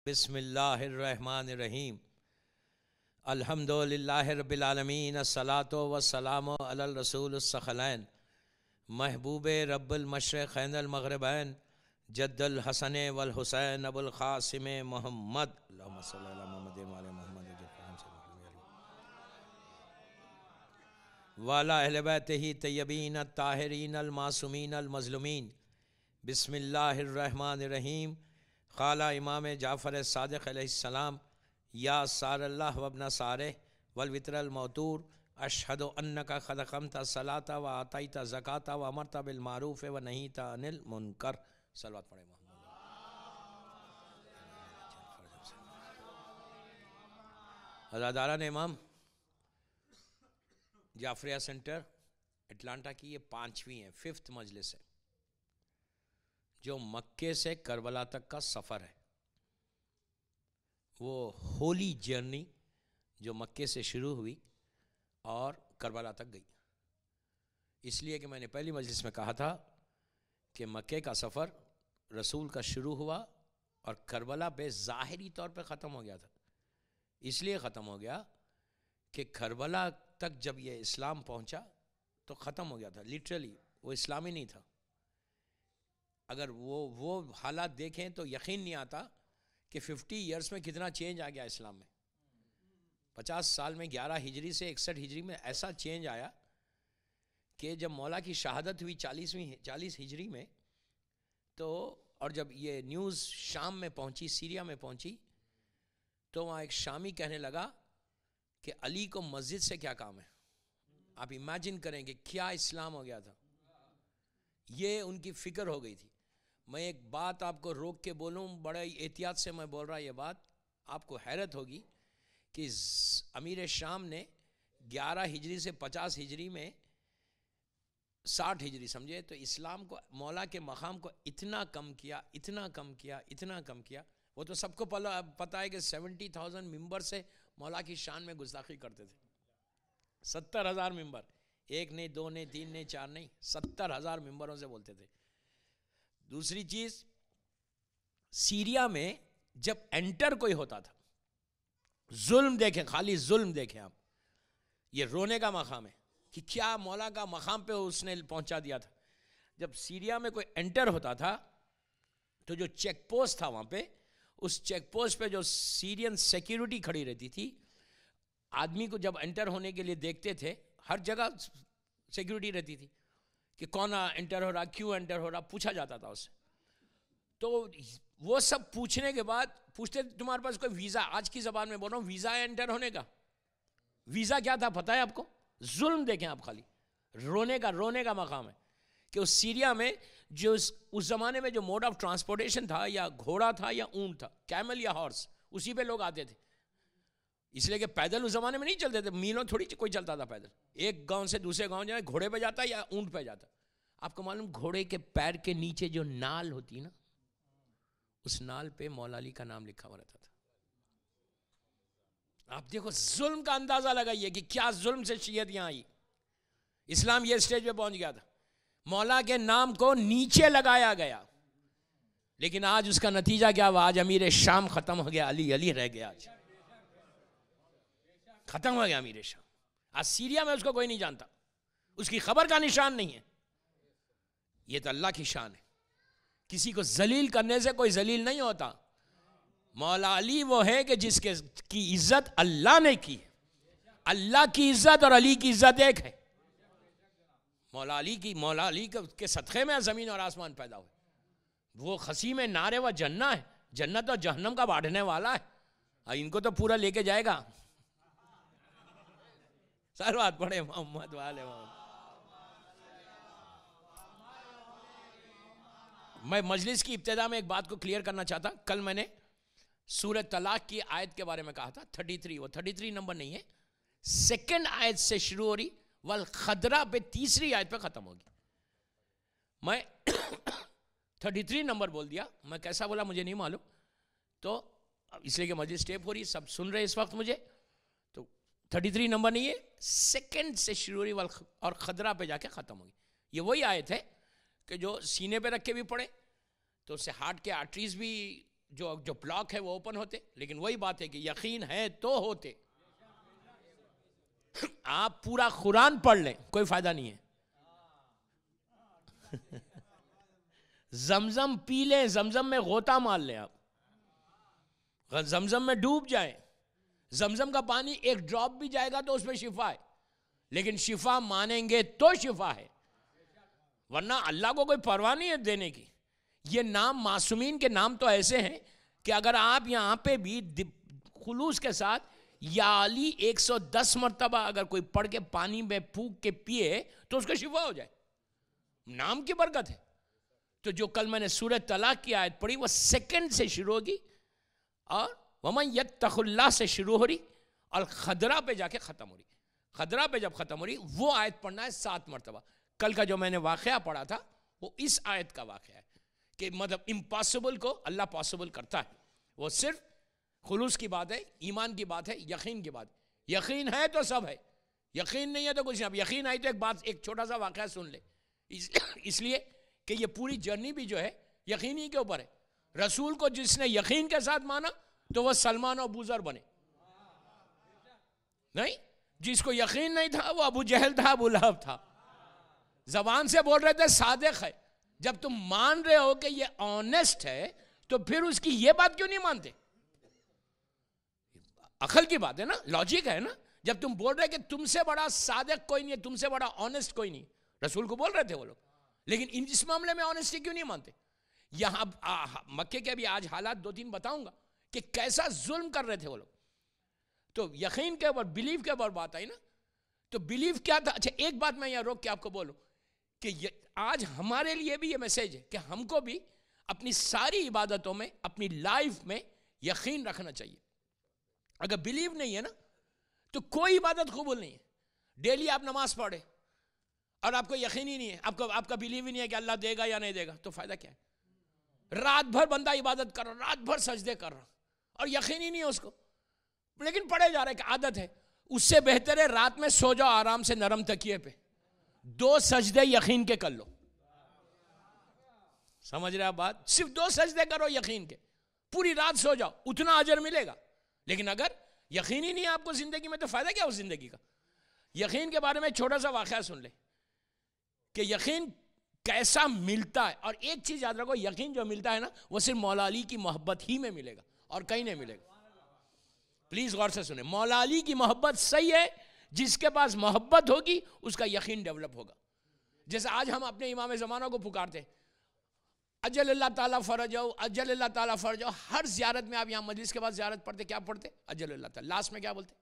बिस्मिल्लाहिर्रहमानिर्रहीम अल्हम्दुलिल्लाहि रब्बिल आलमीन अस्सलातु वस्सलामु अलल रसूलिस सखलैन महबूबे रब्बिल मशरिक़ैन अल मग़रिबैन जद्दुल हसन वल हुसैन अबुल क़ासिम मोहम्मद अल्लाहुम्मा सल्लि अला मुहम्मद व अला मुहम्मद व अला अहले बैतिही तय्यबीन अत्ताहिरीन अल मासूमीन अल मज़लूमीन बिस्मिल्लाहिर्रहमानिर्रहीम क़ाला इमाम जाफ़र सादिक़ अलैहिस्सलाम या सारल्लाह वब्ना सारे वल वित्रल मौतूर अशहदु अन्नका क़द क़मता सलाता व आतैता ज़काता व अमरता बिल मारूफ़ व नहीता अनिल मुनकर। सलवात पढ़े हज़रदारान इमाम जाफ़रिया सेंटर अटलांटा की ये 5वीं है, 5th मजलिस है जो मक्के से करबला तक का सफ़र है। वो होली जर्नी जो मक्के से शुरू हुई और करबला तक गई। इसलिए कि मैंने पहली मजलिस में कहा था कि मक्के का सफ़र रसूल का शुरू हुआ और करबला पे ज़ाहिरी तौर पे ख़त्म हो गया था। इसलिए ख़त्म हो गया कि करबला तक जब ये इस्लाम पहुंचा तो ख़त्म हो गया था। लिटरली वो इस्लाम ही नहीं था। अगर वो हालात देखें तो यकीन नहीं आता कि 50 इयर्स में कितना चेंज आ गया इस्लाम में। 50 साल में 11 हिजरी से 61 हिजरी में ऐसा चेंज आया कि जब मौला की शहादत हुई 40 हिजरी में, तो और जब ये न्यूज़ शाम में पहुंची, सीरिया में पहुंची, तो वहाँ एक शामी कहने लगा कि अली को मस्जिद से क्या काम है। आप इमेजिन करें कि क्या इस्लाम हो गया था। ये उनकी फ़िक्र हो गई थी। मैं एक बात आपको रोक के बोलूँ, बड़े एहतियात से मैं बोल रहा, ये बात आपको हैरत होगी कि अमीर शाम ने 11 हिजरी से 50 हिजरी में 60 हिजरी समझे तो इस्लाम को, मौला के मकाम को इतना कम किया, इतना कम किया, इतना कम किया। वो तो सबको पता है कि 70,000 मेंबर से मौला की शान में गुस्ताखी करते थे। 70,000 मेंबर, एक नहीं, दो नहीं, तीन नहीं, चार नहीं, 70,000 मेंबरों से बोलते थे। दूसरी चीज़, सीरिया में जब एंटर कोई होता था, जुल्म देखें, खाली जुल्म देखें आप, ये रोने का मकाम है कि क्या मौला का मकाम पे उसने पहुंचा दिया था। जब सीरिया में कोई एंटर होता था तो जो चेक पोस्ट था वहाँ पे, उस चेक पोस्ट पे जो सीरियन सिक्योरिटी खड़ी रहती थी, आदमी को जब एंटर होने के लिए देखते थे, हर जगह सिक्योरिटी रहती थी कि कौन एंटर हो रहा, क्यों एंटर हो रहा, पूछा जाता था उससे। तो वो सब पूछने के बाद पूछते तुम्हारे पास कोई वीज़ा, आज की ज़बान में बोल रहा हूँ, वीज़ा है एंटर होने का। वीज़ा क्या था पता है आपको? जुल्म देखें आप, खाली रोने का मकाम है कि उस सीरिया में जो उस ज़माने में जो मोड ऑफ ट्रांसपोर्टेशन था, या घोड़ा था या ऊँट था, कैमल या हॉर्स, उसी पे लोग आते थे। इसलिए कि पैदल उस ज़माने में नहीं चलते थे, मीलों थोड़ी कोई चलता था पैदल। एक गांव से दूसरे गांव जाए घोड़े पे जाता या ऊँट पे जाता। आपको मालूम, घोड़े के पैर के नीचे जो नाल होती ना, उस नाल पे मौला अली का नाम लिखा हुआ रहता था। आप देखो, जुल्म का अंदाजा लगाइए कि क्या जुल्म से शियत यहां आई। इस्लाम ये स्टेज पे पहुंच गया था, मौला के नाम को नीचे लगाया गया। लेकिन आज उसका नतीजा क्या हुआ? आज अमीर शाम खत्म हो गया, अली अली रह गया। आज खत्म हो गया अमीर शाम। आज सीरिया में उसको कोई नहीं जानता, उसकी खबर का निशान नहीं है। ये तो अल्लाह की शान है। किसी को जलील करने से कोई जलील नहीं होता। मौला अली वो है कि जिसके की इज्जत अल्लाह ने की। अल्लाह की इज्जत और अली की इज्जत एक है। मौला अली के सदक़े में ज़मीन और आसमान पैदा हुए। वो खसीम नारे व जन्ना है, जन्नत और जहन्नम का बांटने वाला है। इनको तो पूरा लेके जाएगा। सलवात पढ़े मोहम्मद वाले मोहम्मद। मैं मजलिस की इब्तिदा में एक बात को क्लियर करना चाहता। कल मैंने सूरह तलाक की आयत के बारे में कहा था, 33, वो 33 नंबर नहीं है, 2nd आयत से शुरू हो रही, वल खदरा पे 3री आयत पे ख़त्म होगी। मैं 33 नंबर बोल दिया, मैं कैसा बोला मुझे नहीं मालूम, तो इसलिए कि मजलिस टेप हो रही, सब सुन रहे इस वक्त मुझे, तो 33 नंबर नहीं है, 2nd से शुरू हो रही और खदरा पे जाके ख़त्म होगी। ये वही आयत है कि जो सीने पे रख के भी पढ़े तो उससे हार्ट के आर्टरीज भी जो जो ब्लॉक है वो ओपन होते, लेकिन वही बात है कि यकीन है तो होते। आप पूरा कुरान पढ़ लें कोई फायदा नहीं है। जमजम पी लें, जमजम में गोता मार लें, आप जमजम में डूब जाएं, जमजम का पानी एक ड्रॉप भी जाएगा तो उसमें शिफा है, लेकिन शिफा मानेंगे तो शिफा है, वरना अल्लाह को कोई परवाह नहीं है देने की। ये नाम मासूमीन के नाम तो ऐसे हैं कि अगर आप यहाँ पे भी खुलूस के साथ या अली 110 मरतबा अगर कोई पढ़ के पानी में फूंक के पिए तो उसका शिफा हो जाए, नाम की बरकत है। तो जो कल मैंने सूरह तलाक की आयत पढ़ी वो सेकंड से शुरू होगी और वमन यत्तकुल्लाह से शुरू हो रही और खदरा पे जाके ख़त्म हो रही। खदरा पे जब ख़त्म हो रही वो आयत पढ़ना है 7 मरतबा। कल का जो मैंने वाक़या पढ़ा था वो इस आयत का वाक़या है कि मतलब इम्पॉसिबल को अल्लाह पॉसिबल करता है। वो सिर्फ खुलूस की बात है, ईमान की बात है, यकीन की बात है। यकीन है तो सब है, यकीन नहीं है तो कुछ नहीं। अब यकीन आई तो एक बात, एक छोटा सा वाक़या सुन ले, इसलिए कि ये पूरी जर्नी भी जो है यकीन ही के ऊपर है। रसूल को जिसने यकीन के साथ माना तो वह सलमान और अबूजर बने, नहीं जिसको यकीन नहीं था वो अबू जहल था, अबू लहब था। जबान से बोल रहे थे सादिक है, जब तुम मान रहे हो कि ये ऑनेस्ट है तो फिर उसकी ये बात क्यों नहीं मानते? अकल की बात है ना, लॉजिक है ना। जब तुम बोल रहे कि तुमसे बड़ा सादिक कोई नहीं है, तुमसे बड़ा ऑनेस्ट कोई नहीं, रसूल को बोल रहे थे वो लोग, लेकिन इस मामले में ऑनेस्टी क्यों नहीं मानते? यहां मक्के के भी आज हालात 2-3 बताऊंगा कि कैसा जुल्म कर रहे थे वो लोग। तो यकीन के ऊपर, बिलीव के ऊपर बात आई ना, तो बिलीव क्या था? अच्छा एक बात मैं यहां रोक के आपको बोलूं कि आज हमारे लिए भी ये मैसेज है कि हमको भी अपनी सारी इबादतों में, अपनी लाइफ में यकीन रखना चाहिए। अगर बिलीव नहीं है ना तो कोई इबादत कबूल नहीं है। डेली आप नमाज पढ़े और आपको यकीन ही नहीं है, आपका बिलीव ही नहीं है कि अल्लाह देगा या नहीं देगा, तो फायदा क्या है? रात भर बंदा इबादत कर रहा, रात भर सजदे कर रहा और यकीन ही नहीं है उसको, लेकिन पढ़े जा रहा है कि आदत है। उससे बेहतर है रात में सो जाओ आराम से नरम तकिए पे, 2 सजदे यकीन के कर लो। समझ रहे आप बात? सिर्फ 2 सजदे करो यकीन के, पूरी रात सो जाओ, उतना अजर मिलेगा। लेकिन अगर यकीन ही नहीं है आपको जिंदगी में तो फायदा क्या उस जिंदगी का? यकीन के बारे में छोटा सा वाकया सुन ले कि यकीन कैसा मिलता है। और एक चीज याद रखो, यकीन जो मिलता है ना वो सिर्फ मौला अली की मोहब्बत ही में मिलेगा और कहीं नहीं मिलेगा। प्लीज गौर से सुने, मौला अली की मोहब्बत सही है, जिसके पास मोहब्बत होगी उसका यकीन डेवलप होगा। जैसे आज हम अपने इमाम ज़माना को पुकारते, अजल अल्लाह ताला फरज हो, अजल अल्लाह ताला फरज हो। हर ज़ियारत में आप यहाँ मजलिस के बाद ज़ियारत पढ़ते, क्या पढ़ते? अजल अल्लाह ताला। लास्ट में क्या बोलते?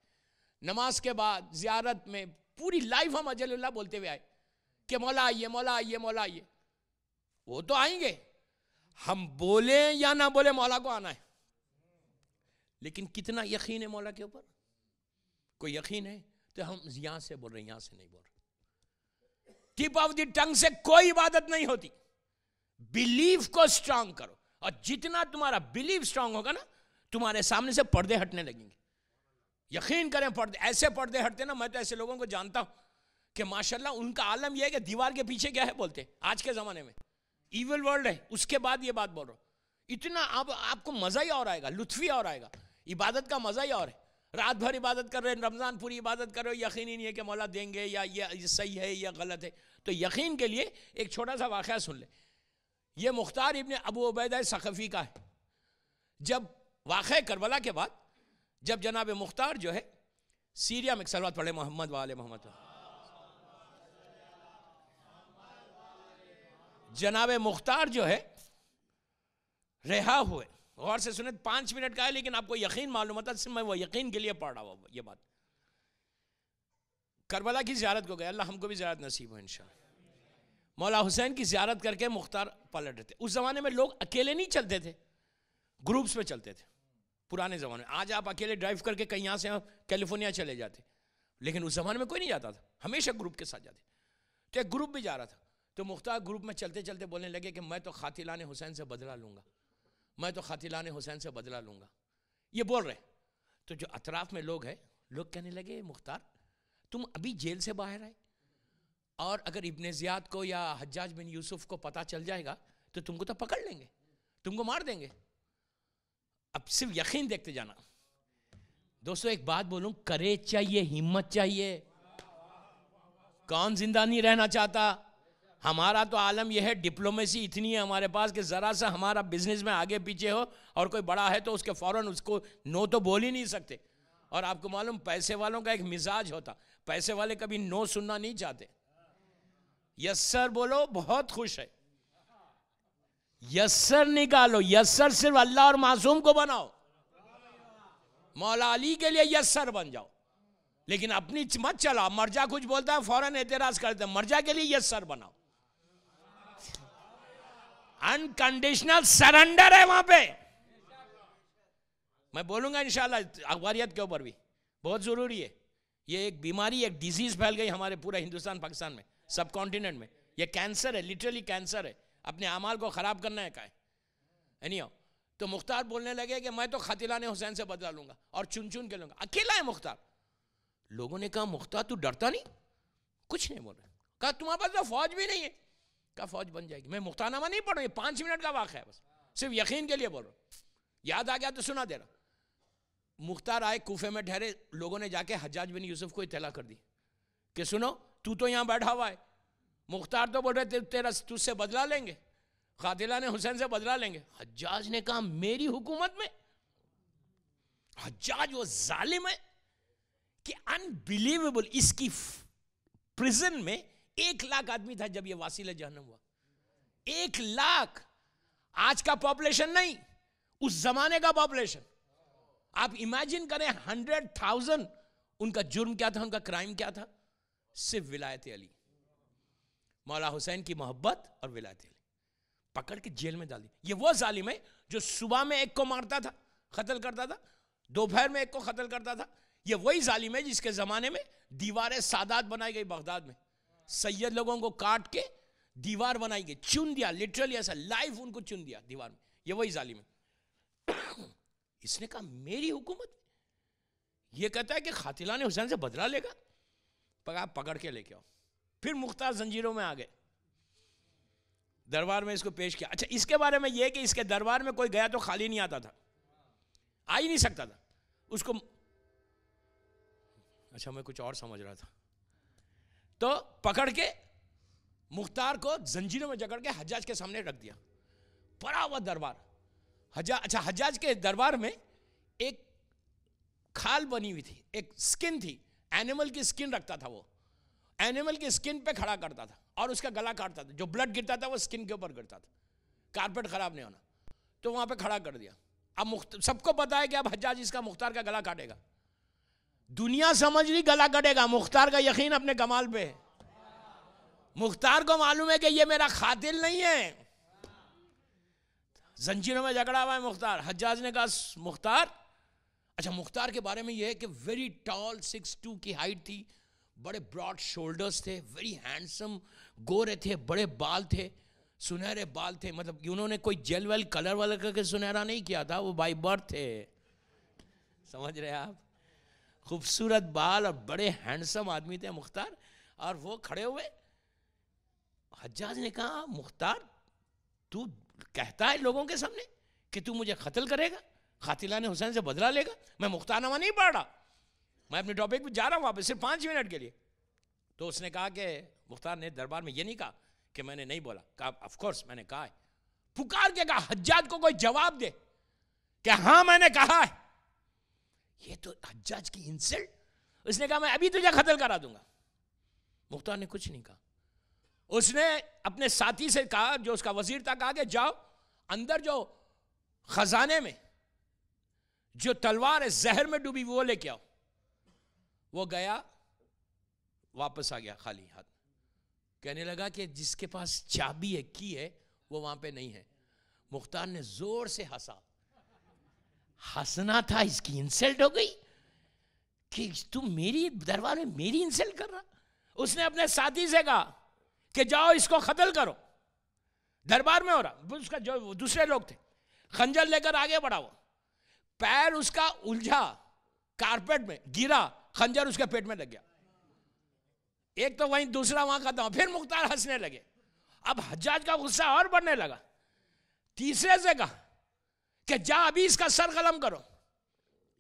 नमाज के बाद ज़ियारत में पूरी लाइफ हम अजल अल्लाह बोलते हुए आए कि मौला आइए, मौला आइए, मौला आइए। वो तो आएंगे, हम बोले या ना बोले मौला को आना है। लेकिन कितना यकीन है मौला के ऊपर? कोई यकीन है तो हम यहां से बोल रहे हैं, यहां से नहीं बोल रहे। टिप ऑफ द टंग से कोई इबादत नहीं होती। बिलीव को स्ट्रांग करो, और जितना तुम्हारा बिलीव स्ट्रांग होगा ना, तुम्हारे सामने से पर्दे हटने लगेंगे। यकीन करें, पर्दे ऐसे पर्दे हटते ना, मैं तो ऐसे लोगों को जानता हूं कि माशाल्लाह उनका आलम यह है कि दीवार के पीछे क्या है बोलते, आज के जमाने में इविल वर्ल्ड है, उसके बाद ये बात बोल रहा हूं। इतना अब आपको मजा ही और आएगा, लुत्फ ही और आएगा, इबादत का मजा ही और है। रात भर इबादत कर रहे हैं, रमजान पूरी इबादत कर रहे हो, यकीन ही नहीं है कि मौला देंगे या ये सही है या गलत है। तो यकीन के लिए एक छोटा सा वाकया सुन ले। ये मुख्तार इब्न अबू उबैदा सखफी का है। जब वाक़या करबला के बाद जब जनाब मुख्तार जो है सीरिया में, सलवात पढ़े मोहम्मद वाले मोहम्मद, जनाब मुख्तार जो है रिहा हुए। गौर से सुने, 5 मिनट का है लेकिन आपको यकीन मालूम होता है, मैं वो यकीन के लिए पढ़ रहा हूँ ये बात। करबला की ज़ियारत को गए, अल्लाह हमको भी ज़ियारत नसीब हो इंशाअल्लाह। मौला हुसैन की ज़ियारत करके मुख्तार पलट रहे थे। उस ज़माने में लोग अकेले नहीं चलते थे, ग्रुप्स में चलते थे पुराने ज़माने में। आज आप अकेले ड्राइव करके कहीं यहाँ से कैलिफोर्निया चले जाते, लेकिन उस ज़माने में कोई नहीं जाता था, हमेशा ग्रुप के साथ जाते। तो एक ग्रुप भी जा रहा था, तो मुख्तार ग्रुप में चलते चलते बोलने लगे कि मैं तो खातिलाने हुसैन से बदला लूँगा, मैं तो खातिलाने हुसैन से बदला लूँगा, ये बोल रहे। तो जो अतराफ़ में लोग हैं, लोग कहने लगे मुख्तार तुम अभी जेल से बाहर आए, और अगर इब्ने ज़ियाद को या हज्जाज बिन यूसुफ को पता चल जाएगा तो तुमको तो पकड़ लेंगे, तुमको मार देंगे। अब सिर्फ यकीन देखते जाना। दोस्तों एक बात बोलूं, करेज चाहिए, हिम्मत चाहिए। कौन जिंदा नहीं रहना चाहता? हमारा तो आलम यह है, डिप्लोमेसी इतनी है हमारे पास कि जरा सा हमारा बिजनेस में आगे पीछे हो और कोई बड़ा है तो उसके फौरन उसको नो तो बोल ही नहीं सकते। और आपको मालूम, पैसे वालों का एक मिजाज होता, पैसे वाले कभी नो सुनना नहीं चाहते। यस सर बोलो, बहुत खुश है। यस सर निकालो, यस सर सिर्फ अल्लाह और मासूम को बनाओ। मौला अली के लिए यस सर बन जाओ, लेकिन अपनी मत चलाओ। मर्जा कुछ बोलता है फौरन एतराज करते हैं, मर्जा के लिए यस सर बनाओ। अनकंडीशनल सरेंडर है वहां पे। मैं बोलूंगा इंशाल्लाह अखबारियत के ऊपर भी, बहुत जरूरी है। ये एक बीमारी, एक डिजीज फैल गई हमारे पूरे हिंदुस्तान पाकिस्तान में, सब कॉन्टिनेंट में। ये कैंसर है, लिटरली कैंसर है। अपने अमाल को खराब करना है का है। एनीहाउ, तो मुख्तार बोलने लगे कि मैं तो खातिलाने हुसैन से बदला लूंगा और चुन चुन के लूंगा। अकेला है मुख्तार। लोगों ने कहा मुख्तार तू डरता नहीं? कुछ नहीं बोल रहा। कहा तुम्हारे पास तो फौज भी नहीं है। कहा फौज बन जाएगी। मैं मुख्तारनामा नहीं पढ़ रहा, 5 मिनट का वाक़या है, बस सिर्फ यकीन के लिए बोल रहा हूँ। याद आ गया तो सुना दे रहा। मुख्तार आए, कूफे में ठहरे। लोगों ने जाके हज्जाज बिन यूसुफ को इत्तला कर दी कि सुनो तू तो यहाँ बैठा हुआ है। मुख्तार तो बोल रहे तेरा तुझसे बदला लेंगे, खातिलाने हुसैन से बदला लेंगे। हज्जाज ने कहा मेरी हुकूमत में? हज्जाज वो जालिम है कि अनबिलीवेबल। इसकी प्रिजन में 1 लाख आदमी था जब ये वासिल जहन्नम हुआ। 1 लाख। आज का पॉपुलेशन नहीं, उस जमाने का पॉपुलेशन। आप इमेजिन करें 100,000। उनका जुर्म क्या था, उनका क्राइम क्या था? सिर्फ विलायत अली, मौला हुसैन की मोहब्बत और विलायत अली। पकड़ के जेल में डाल दी। ये वो जालिम है जो सुबह में एक को मारता था, कत्ल करता था, दोपहर में एक को कत्ल करता था। ये वही जालिम है जिसके जमाने में दीवारें सादात बनाई गई बगदाद में। सैयद लोगों को काट के दीवार बनाई गई, चुन दिया, लिटरली ऐसा लाइव उनको चुन दिया दीवार में। ये वही जालिम है। इसने कहा मेरी हुकूमत। ये कहता है कि खातिलाने हुसैन से बदला लेगा। पकड़ के लेके आओ। फिर मुख्तार जंजीरों में आ गए, दरबार में इसको पेश किया। अच्छा, इसके बारे में यह कि इसके दरबार में कोई गया तो खाली नहीं आता था, आ ही नहीं सकता था उसको। अच्छा, मैं कुछ और समझ रहा था। तो पकड़ के मुख्तार को जंजीरों में जकड़ के हज्जाज के सामने रख दिया। पड़ा हुआ दरबार। अच्छा, हज्जाज के दरबार में एक खाल बनी हुई थी, एक स्किन थी, एनिमल की स्किन रखता था। वो एनिमल की स्किन पे खड़ा करता था और उसका गला काटता था। जो ब्लड गिरता था वो स्किन के ऊपर गिरता था, कारपेट खराब नहीं होना। तो वहां पे खड़ा कर दिया। अब सबको पता है कि अब हज्जाज इसका मुख्तार का गला काटेगा। दुनिया समझ रही गला कटेगा, मुख्तार का यकीन अपने कमाल पे है। मुख्तार को मालूम है कि ये मेरा खातिल नहीं है। जंजीरों में जकड़ा हुआ है मुख्तार। हज्जाज ने कहा मुख्तार। अच्छा, मुख्तार के बारे में यह है कि वेरी टॉल, 6'2" की हाइट थी, बड़े ब्रॉड शोल्डर्स थे, वेरी हैंडसम, गोरे थे, बड़े बाल थे, सुनहरे बाल थे। मतलब उन्होंने कोई जेल वेल कलर वाला करके सुनहरा नहीं किया था, वो बाई बर्थ थे। समझ रहे आप? खूबसूरत बाल और बड़े हैंडसम आदमी थे मुख्तार। और वो खड़े हुए। हज्जाज ने कहा मुख्तार तू कहता है लोगों के सामने कि तू मुझे कत्ल करेगा, खातिलाने हुसैन से बदला लेगा। मैं मुख्तारनामा नहीं पढ़ रहा, मैं अपने टॉपिक पे जा रहा हूँ वापस, सिर्फ 5 मिनट के लिए। तो उसने कहा कि मुख्तार ने दरबार में ये नहीं कहा कि मैंने नहीं बोला। कहा ऑफ कोर्स मैंने कहा है। पुकार के कहा हज्जाज को कोई जवाब दे कि हाँ मैंने कहा है। ये तो हज्जाज की इंसल्ट। उसने कहा मैं अभी तुझे कत्ल करा दूंगा। मुख्तार ने कुछ नहीं कहा। उसने अपने साथी से कहा, जो उसका वजीर था, कहा कि जाओ अंदर जो खजाने में जो तलवार है जहर में डूबी वो लेके आओ। वो गया, वापस आ गया खाली हाथ। कहने लगा कि जिसके पास चाबी है, की है, वो वहां पे नहीं है। मुख्तार ने जोर से हंसा। हंसना था, इसकी इंसल्ट हो गई कि तुम मेरी दरबार में मेरी इंसल्ट कर रहा। उसने अपने साथी से कहा कि जाओ इसको कत्ल करो। दरबार में हो रहा, उसका जो दूसरे लोग थे, खंजर लेकर आगे बढ़ा। वो पैर उसका उलझा, कारपेट में गिरा, खंजर उसके पेट में लग गया। एक तो वहीं, दूसरा वहां खत्म। फिर मुख्तार हंसने लगे। अब हज्जाज का गुस्सा और बढ़ने लगा। तीसरे से कहा कि जा अभी इसका सर कलम करो।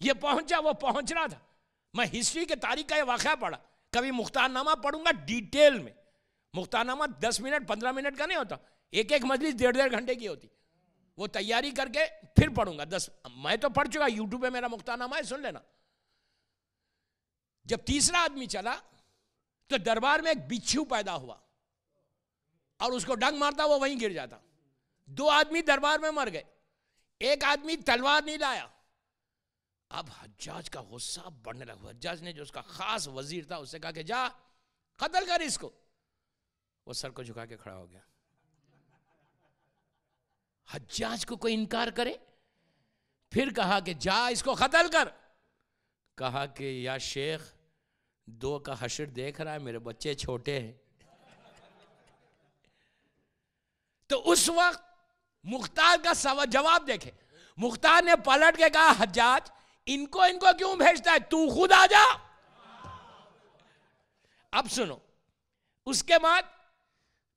ये पहुंचा, वो पहुंच रहा था। मैं हिस्ट्री के तारीख का ये वाक़या पढ़ा, कभी मुख्तारनामा पढ़ूंगा डिटेल में। मुख्तारनामा 10 मिनट 15 मिनट का नहीं होता, एक एक मजलिस 1.5 घंटे की होती। वो तैयारी करके फिर पढ़ूंगा 10। मैं तो पढ़ चुका, यूट्यूब पे मेरा मुख्तारनामा है, सुन लेना। जब तीसरा आदमी चला तो दरबार में एक बिच्छू पैदा हुआ और उसको डंक मारता, वो वहीं गिर जाता। 2 आदमी दरबार में मर गए, एक आदमी तलवार नहीं लाया। अब हज्जाज का गुस्सा बढ़ने लगा। हज्जाज ने जो उसका खास वजीर था उससे कहा कि जा कत्ल कर इसको। वो सर को झुका के खड़ा हो गया। हज्जाज को कोई इनकार करे? फिर कहा कि जा इसको कत्ल कर। कहा कि या शेख 2 का हश्र देख रहा है, मेरे बच्चे छोटे हैं। तो उस वक्त मुख्तार का जवाब देखे। मुख्तार ने पलट के कहा हज्जाज इनको क्यों भेजता है, तू खुद आ जा। अब सुनो, उसके बाद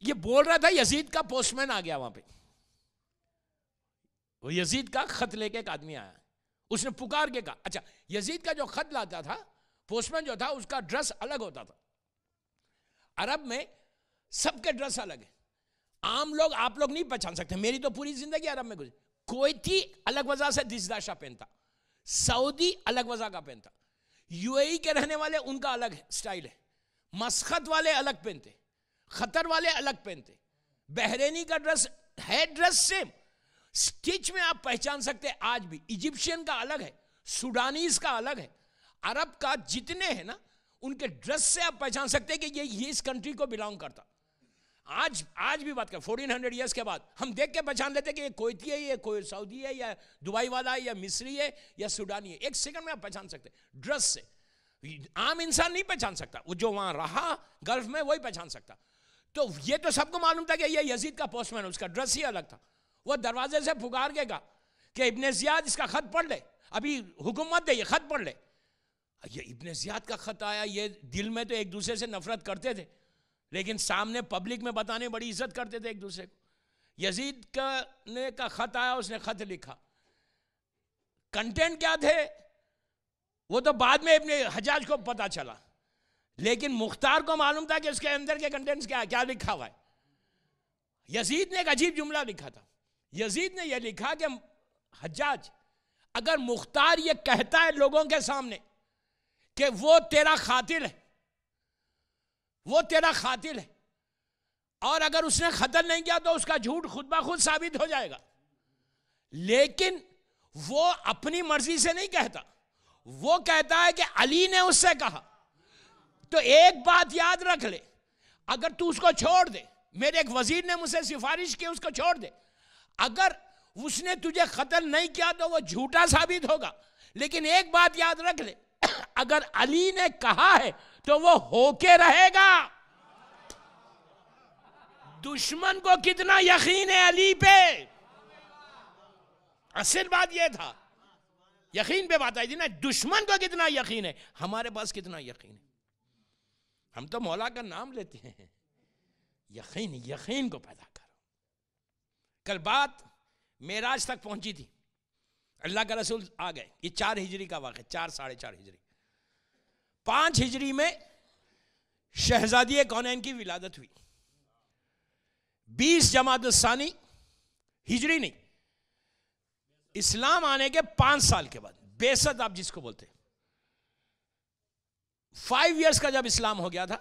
ये बोल रहा था, यजीद का पोस्टमैन आ गया वहां पे। वो यजीद का खत लेके एक आदमी आया, उसने पुकार के कहा, अच्छा यजीद का जो खत लाता था पोस्टमैन जो था उसका ड्रेस अलग होता था। अरब में सबके ड्रेस अलग है, आम लोग आप लोग नहीं पहचान सकते। मेरी तो पूरी जिंदगी अरब में गुजरी। कोईती अलग वजह से दिशदाशा पहनता, सऊदी अलग वजह का पहनता, यूएई के रहने वाले उनका अलग स्टाइल है, मस्कत वाले अलग पहनते, खतर वाले अलग पहनते, बहरेनी का ड्रेस है, ड्रेस सेम, स्टिच में आप पहचान सकते। आज भी इजिप्शियन का अलग है, सुडानीज का अलग है, अरब का जितने हैं ना उनके ड्रेस से आप पहचान सकते हैं कि ये इस कंट्री को बिलोंग करता। आज भी बात कर 1400 ईयर्स के बाद हम देख के पहचान लेते कि ये कोईती है, ये कोई सऊदी है, या दुबई वाला है, या मिस्री है, या सुडानी है। एक सेकंड में आप पहचान सकते ड्रेस से। आम इंसान नहीं पहचान सकता, वो जो वहां रहा गल्फ में वही पहचान सकता। तो ये तो सबको मालूम था कि ये यजीद का पोस्टमैन, उसका ड्रेस ही अलग था। वो दरवाजे से पुकार के कहा कि इब्ने ज़ियाद इसका खत पढ़ ले, अभी हुक्म मत दे, ये खत पढ़ ले। ये इब्ने ज़ियाद का खत आया। ये दिल में तो एक दूसरे से नफरत करते थे, लेकिन सामने पब्लिक में बताने बड़ी इज्जत करते थे एक दूसरे को। यजीद का खत आया, उसने खत लिखा। कंटेंट क्या थे वो तो बाद में इब्ने हज्जाज को पता चला, लेकिन मुख्तार को मालूम था कि उसके अंदर के कंटेंट्स क्या लिखा हुआ है। यजीद ने एक अजीब जुमला लिखा था। यजीद ने यह लिखा कि हज्जाज अगर मुख्तार ये कहता है लोगों के सामने कि वो तेरा खातिल है, वो तेरा खातिल है, और अगर उसने कत्ल नहीं किया तो उसका झूठ खुद ब खुद साबित हो जाएगा। लेकिन वो अपनी मर्जी से नहीं कहता, वो कहता है कि अली ने उससे कहा। तो एक बात याद रख ले, अगर तू उसको छोड़ दे, मेरे एक वजीर ने मुझसे सिफारिश की उसको छोड़ दे, अगर उसने तुझे कत्ल नहीं किया तो वो झूठा साबित होगा। लेकिन एक बात याद रख ले, अगर अली ने कहा है तो वो होके रहेगा। दुश्मन को कितना यकीन है अली पे, असल बात यह था, यकीन पे बात आई थी ना। दुश्मन को कितना यकीन है, हमारे पास कितना यकीन है। हम तो मौला का नाम लेते हैं, यकीन को पैदा करो। कल बात मेराज तक पहुंची थी, अल्लाह का रसूल आ गए। ये 4 हिजरी का वाक़या, 4 साढ़े 4 हिजरी। 5 हिजरी में शहजादी कौनैन की विलादत हुई। 20 जमात-उस-सानी हिजरी नहीं, इस्लाम आने के 5 साल के बाद, बेसत आप जिसको बोलते हैं, 5 इयर्स का जब इस्लाम हो गया था,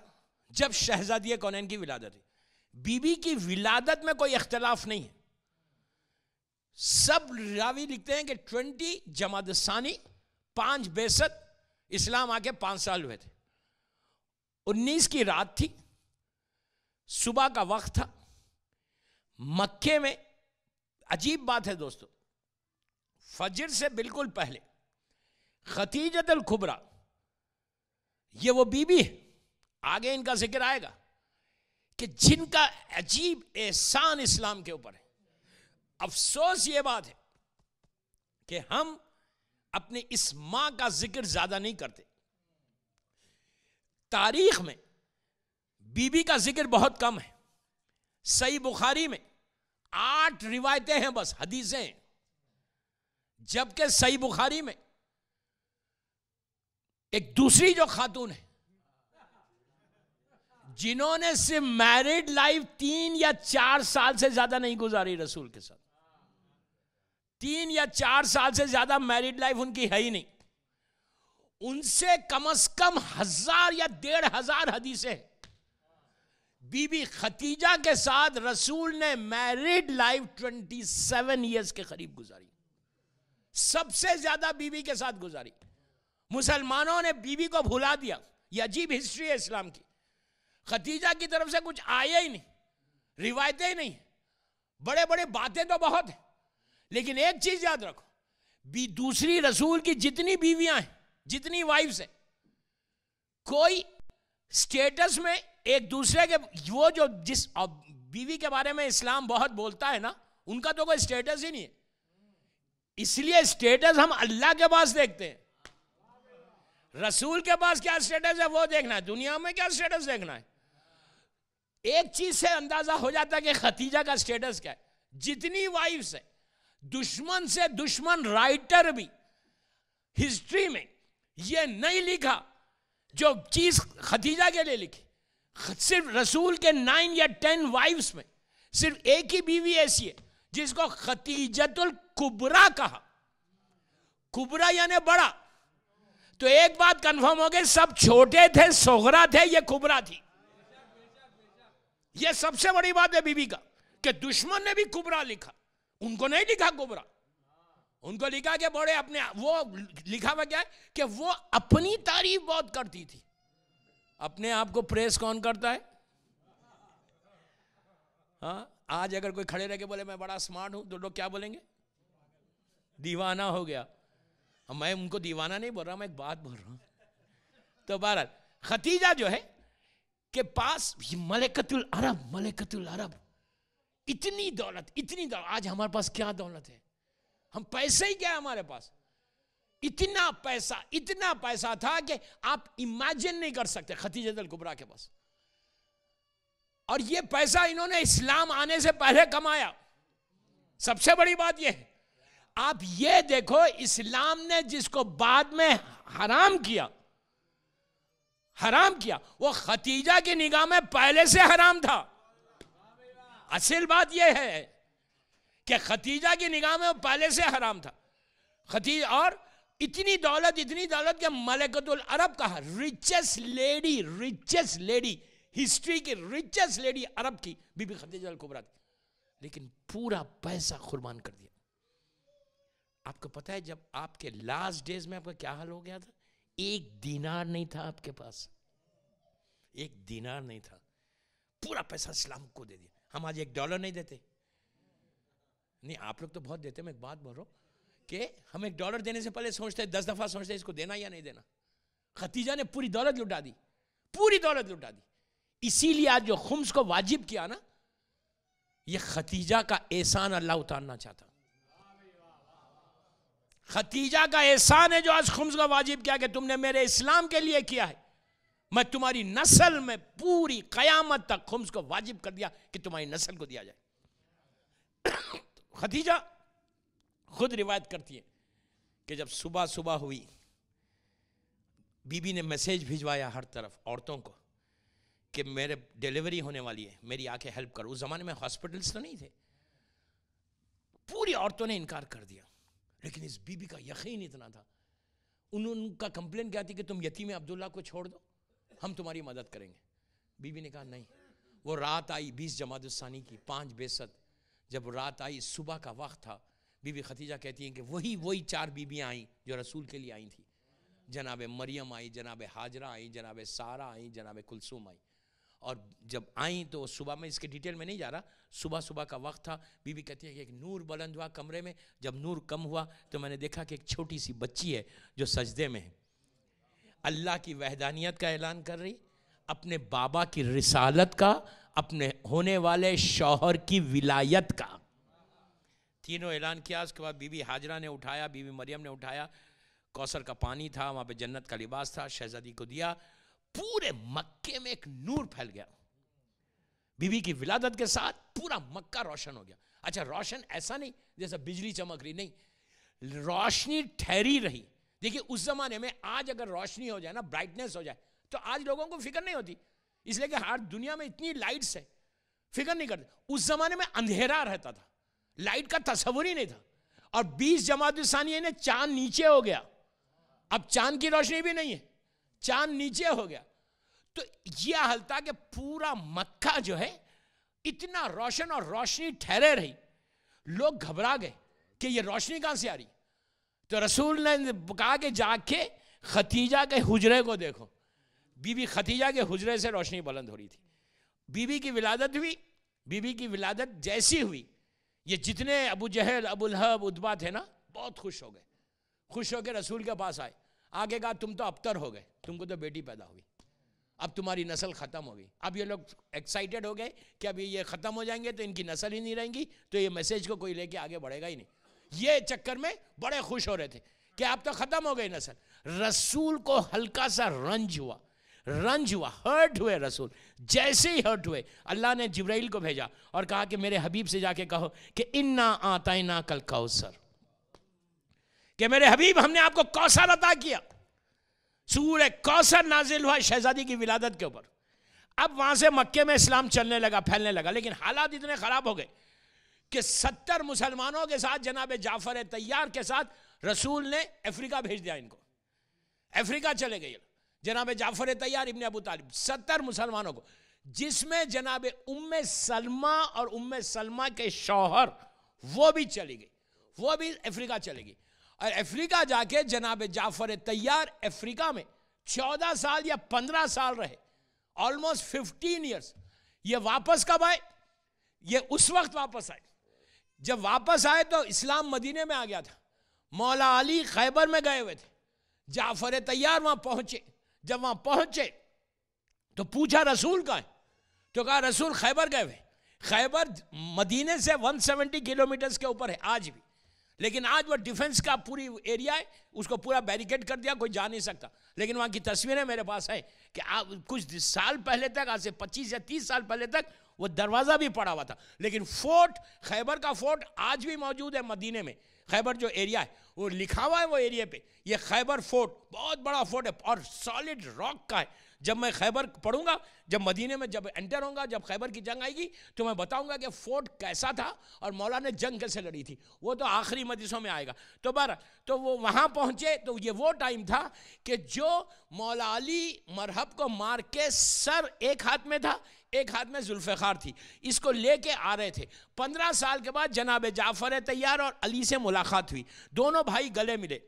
जब शहजादी कौनैन की विलादत हुई। बीबी की विलादत में कोई इख्तलाफ नहीं है। सब रावी लिखते हैं कि 20 जमात-उस-सानी, 5 बेसत, इस्लाम आके 5 साल हुए थे। 19 की रात थी, सुबह का वक्त था। मक्के में अजीब बात है दोस्तों, फजर से बिल्कुल पहले खतीजतुल कुबरा, ये वो बीबी है, आगे इनका जिक्र आएगा, कि जिनका अजीब एहसान इस्लाम के ऊपर है। अफसोस ये बात है कि हम अपनी इस मां का जिक्र ज्यादा नहीं करते। तारीख में बीबी का जिक्र बहुत कम है। सही बुखारी में 8 रिवायतें हैं, बस हदीसें हैं। जबकि सही बुखारी में एक दूसरी जो खातून है जिन्होंने सिर्फ मैरिड लाइफ 3 या 4 साल से ज्यादा नहीं गुजारी रसूल के साथ, 3 या 4 साल से ज्यादा मैरिड लाइफ उनकी है ही नहीं, उनसे कम से कम 1000 या 1500 हदीसें हैं। बीबी खतीजा के साथ रसूल ने मैरिड लाइफ 27 इयर्स के करीब गुजारी, सबसे ज्यादा बीबी के साथ गुजारी। मुसलमानों ने बीबी को भुला दिया, यह अजीब हिस्ट्री है इस्लाम की। खतीजा की तरफ से कुछ आया ही नहीं, रिवायतें ही नहीं, बड़े बड़े बातें तो बहुत हैं, लेकिन एक चीज याद रखो, दूसरी रसूल की जितनी बीवियां हैं, जितनी वाइफ्स हैं, कोई स्टेटस में एक दूसरे के, वो जो जिस बीवी के बारे में इस्लाम बहुत बोलता है ना, उनका तो कोई स्टेटस ही नहीं है। इसलिए स्टेटस हम अल्लाह के पास देखते हैं, रसूल के पास क्या स्टेटस है वो देखना है, दुनिया में क्या स्टेटस देखना है। एक चीज से अंदाजा हो जाता है कि खतीजा का स्टेटस क्या है। जितनी वाइफ्स है, दुश्मन से दुश्मन राइटर भी हिस्ट्री में ये नहीं लिखा जो चीज खतीजा के लिए लिखी। सिर्फ रसूल के 9 या 10 वाइफ्स में सिर्फ एक ही बीवी ऐसी है जिसको खतीजतुल कुबरा कहा। कुबरा यानी बड़ा। तो एक बात कंफर्म हो गई, सब छोटे थे, सोगरा थे, ये कुबरा थी। ये सबसे बड़ी बात है बीबी का कि दुश्मन ने भी कुबरा लिखा, उनको नहीं लिखा कुबरा, उनको लिखा कि बड़े अपने, वो लिखा हुआ क्या है कि वो अपनी तारीफ बहुत करती थी। अपने आप को प्रेस कौन करता है? हाँ, आज अगर कोई खड़े रह के बोले मैं बड़ा स्मार्ट हूं तो लोग क्या बोलेंगे? दीवाना हो गया। मैं उनको दीवाना नहीं बोल रहा, मैं एक बात बोल रहा हूं। तो बहरहाल खतीजा जो है के पास मलकतुल अरब, इतनी दौलत। आज हमारे पास क्या दौलत है? हम पैसे ही क्या है हमारे पास? इतना पैसा था कि आप इमेजिन नहीं कर सकते खतीजतुल कुबरा के पास। और ये पैसा इन्होंने इस्लाम आने से पहले कमाया। सबसे बड़ी बात यह है, आप ये देखो, इस्लाम ने जिसको बाद में हराम किया, वो खतीजा की निगाह में पहले से हराम था। असल बात यह है कि खतीजा की निगाह में वो पहले से हराम था। खतीजा और इतनी दौलत के मलकतुल अरब कहा, रिचेस्ट लेडी, हिस्ट्री की रिचेस्ट लेडी अरब की बीबी खतीजा कुबरा थी। लेकिन पूरा पैसा कुर्बान कर दिया। आपको पता है जब आपके लास्ट डेज में आपका क्या हाल हो गया था? 1 दीनार नहीं था आपके पास, 1 दीनार नहीं था। पूरा पैसा इस्लाम को दे दिया। हम आज $1 नहीं देते। नहीं, आप लोग तो बहुत देते। मैं एक बात बोल रहा हूं कि हम $1 देने से पहले सोचते, 10 दफा सोचते इसको देना या नहीं देना। खतीजा ने पूरी दौलत लुटा दी। इसीलिए आज जो खुम्स को वाजिब किया ना, ये खतीजा का एहसान अल्लाह उतारना चाहता। खतीजा का एहसान है जो आज खुम्स को वाजिब किया कि तुमने मेरे इस्लाम के लिए किया है। मैं तुम्हारी नस्ल में पूरी कयामत तक खुम्स को वाजिब कर दिया कि तुम्हारी नस्ल को दिया जाए। खतीजा खुद रिवायत करती है कि जब सुबह हुई, बीबी ने मैसेज भिजवाया हर तरफ औरतों को कि मेरे डिलीवरी होने वाली है, मेरी आके हेल्प करो। उस जमाने में हॉस्पिटल्स तो नहीं थे। पूरी औरतों ने इनकार कर दिया। लेकिन इस बीबी का यकीन इतना था, उनका कंप्लेन क्या थी कि तुम यतीम अब्दुल्ला को छोड़ दो, हम तुम्हारी मदद करेंगे। बीबी ने कहा नहीं। वो रात आई 20 जमादुस्सानी की 5 बेसत। जब रात आई, सुबह का वक्त था, बीबी खतीजा कहती हैं कि वही 4 बीबियाँ आई जो रसूल के लिए आई थी। जनाब मरियम आई, जनाब हाजरा आई, जनाब सारा आई, जनाब कुलसूम आई। और जब आई तो सुबह में, इसके डिटेल में नहीं जा रहा, सुबह का वक्त था। बीबी कहती है कि एक नूर बुलंद हुआ कमरे में। जब नूर कम हुआ तो मैंने देखा कि एक छोटी सी बच्ची है जो सजदे में है, अल्लाह की वहदानियत का ऐलान कर रही, अपने बाबा की रिसालत का, अपने होने वाले शौहर की विलायत का। तीनों ऐलान किया। उसके बाद बीबी हाजरा ने उठाया, बीबी मरियम ने उठाया। कौसर का पानी था, वहाँ पे जन्नत का लिबास था, शहजादी को दिया। पूरे मक्के में एक नूर फैल गया। बीबी की विलादत के साथ पूरा मक्का रोशन हो गया। अच्छा, रोशन ऐसा नहीं जैसा बिजली चमक रही, नहीं, रोशनी ठहरी रही। देखिए उस जमाने में, आज अगर रोशनी हो जाए ना, ब्राइटनेस हो जाए, तो आज लोगों को फिक्र नहीं होती, इसलिए कि हर दुनिया में इतनी लाइट्स है, फिक्र नहीं करते। उस जमाने में अंधेरा रहता था, लाइट का तस्वुर ही नहीं था। और 20 जमात सानिया ने चांद नीचे हो गया, अब चांद की रोशनी भी नहीं है, चांद नीचे हो गया। तो यह हाल था कि पूरा मक्का जो है इतना रोशन और रोशनी ठहरे रही, लोग घबरा गए कि ये रोशनी कहां से आ रही। तो रसूल ने कहा कि जाके खतीजा के हुजरे को देखो। बीबी खतीजा के हुजरे से रोशनी बुलंद हो रही थी। बीबी की विलादत हुई। बीबी की विलादत जैसी हुई, ये जितने अबू जहल, अबू लहब, उतबा थे ना, बहुत खुश हो गए। खुश होकर रसूल के पास आए। आगे कहा तुम तो अबतर हो गए, तुमको तो बेटी पैदा हुई, अब तुम्हारी नस्ल ख़त्म हो गई। अब ये लोग एक्साइटेड हो गए कि अभी ये ख़त्म हो जाएंगे तो इनकी नस्ल ही नहीं रहेंगी, तो ये मैसेज को कोई लेके आगे बढ़ेगा ही नहीं। ये चक्कर में बड़े खुश हो रहे थे कि अब तो ख़त्म हो गई नस्ल। रसूल को हल्का सा रंज हुआ, हर्ट हुए रसूल। जैसे ही हर्ट हुए, अल्लाह ने जिब्राइल को भेजा और कहा कि मेरे हबीब से जाके कहो कि इन्ना आताइना कल कौसर, कि मेरे हबीब हमने आपको कौसर अता किया। सूरह कौसर नाजिल हुआ शहजादी की विलादत के ऊपर। अब वहां से मक्के में इस्लाम चलने लगा, फैलने लगा, लेकिन हालात इतने खराब हो गए कि 70 मुसलमानों के साथ, जनाब जाफर तैयार के साथ, रसूल ने अफ्रीका भेज दिया। इनको अफ्रीका चले गए जनाब जाफर तैयार इब्ने अबू तालिब, 70 मुसलमानों को, जिसमें जनाब उम्मे सलमा और उम्मे सलमा के शौहर वो भी चली गई, वो भी अफ्रीका चलेगी। और अफ्रीका जाके जनाब जाफर तैयार अफ्रीका में 14 साल या 15 साल रहे, ऑलमोस्ट 15 ईयर्स। ये वापस कब आए? ये उस वक्त वापस आए जब वापस आए तो इस्लाम मदीने में आ गया था। मौला अली खैबर में गए हुए थे, जाफर तैयार वहां पहुंचे। जब वहां पहुंचे तो पूछा रसूल कहाँ है, तो कहा रसूल खैबर गए हुए। खैबर मदीने से 170 किलोमीटर के ऊपर है आज भी, लेकिन आज वो डिफेंस का पूरी एरिया है, उसको पूरा बैरिकेड कर दिया, कोई जा नहीं सकता। लेकिन वहाँ की तस्वीरें मेरे पास है कि कुछ साल पहले तक, आज से 25 या 30 साल पहले तक वो दरवाज़ा भी पड़ा हुआ था। लेकिन फोर्ट, खैबर का फोर्ट आज भी मौजूद है मदीने में। खैबर जो एरिया है वो लिखा हुआ है वो एरिया पे, ये खैबर फोर्ट बहुत बड़ा फोर्ट है और सॉलिड रॉक का है। जब मैं खैबर पढ़ूंगा, जब मदीने में जब एंटर होऊंगा, जब खैबर की जंग आएगी तो मैं बताऊंगा कि फोर्ट कैसा था और मौला ने जंग कैसे लड़ी थी। वो तो आखिरी मजलिसों में आएगा। तो वो वहाँ पहुँचे तो ये वो टाइम था कि जो मौला अली मरहब को मार के सर एक हाथ में था, एक हाथ में जुल्फ़िकार थी, इसको लेके आ रहे थे। 15 साल के बाद जनाब जाफर तैयार और अली से मुलाकात हुई। दोनों भाई गले मिले।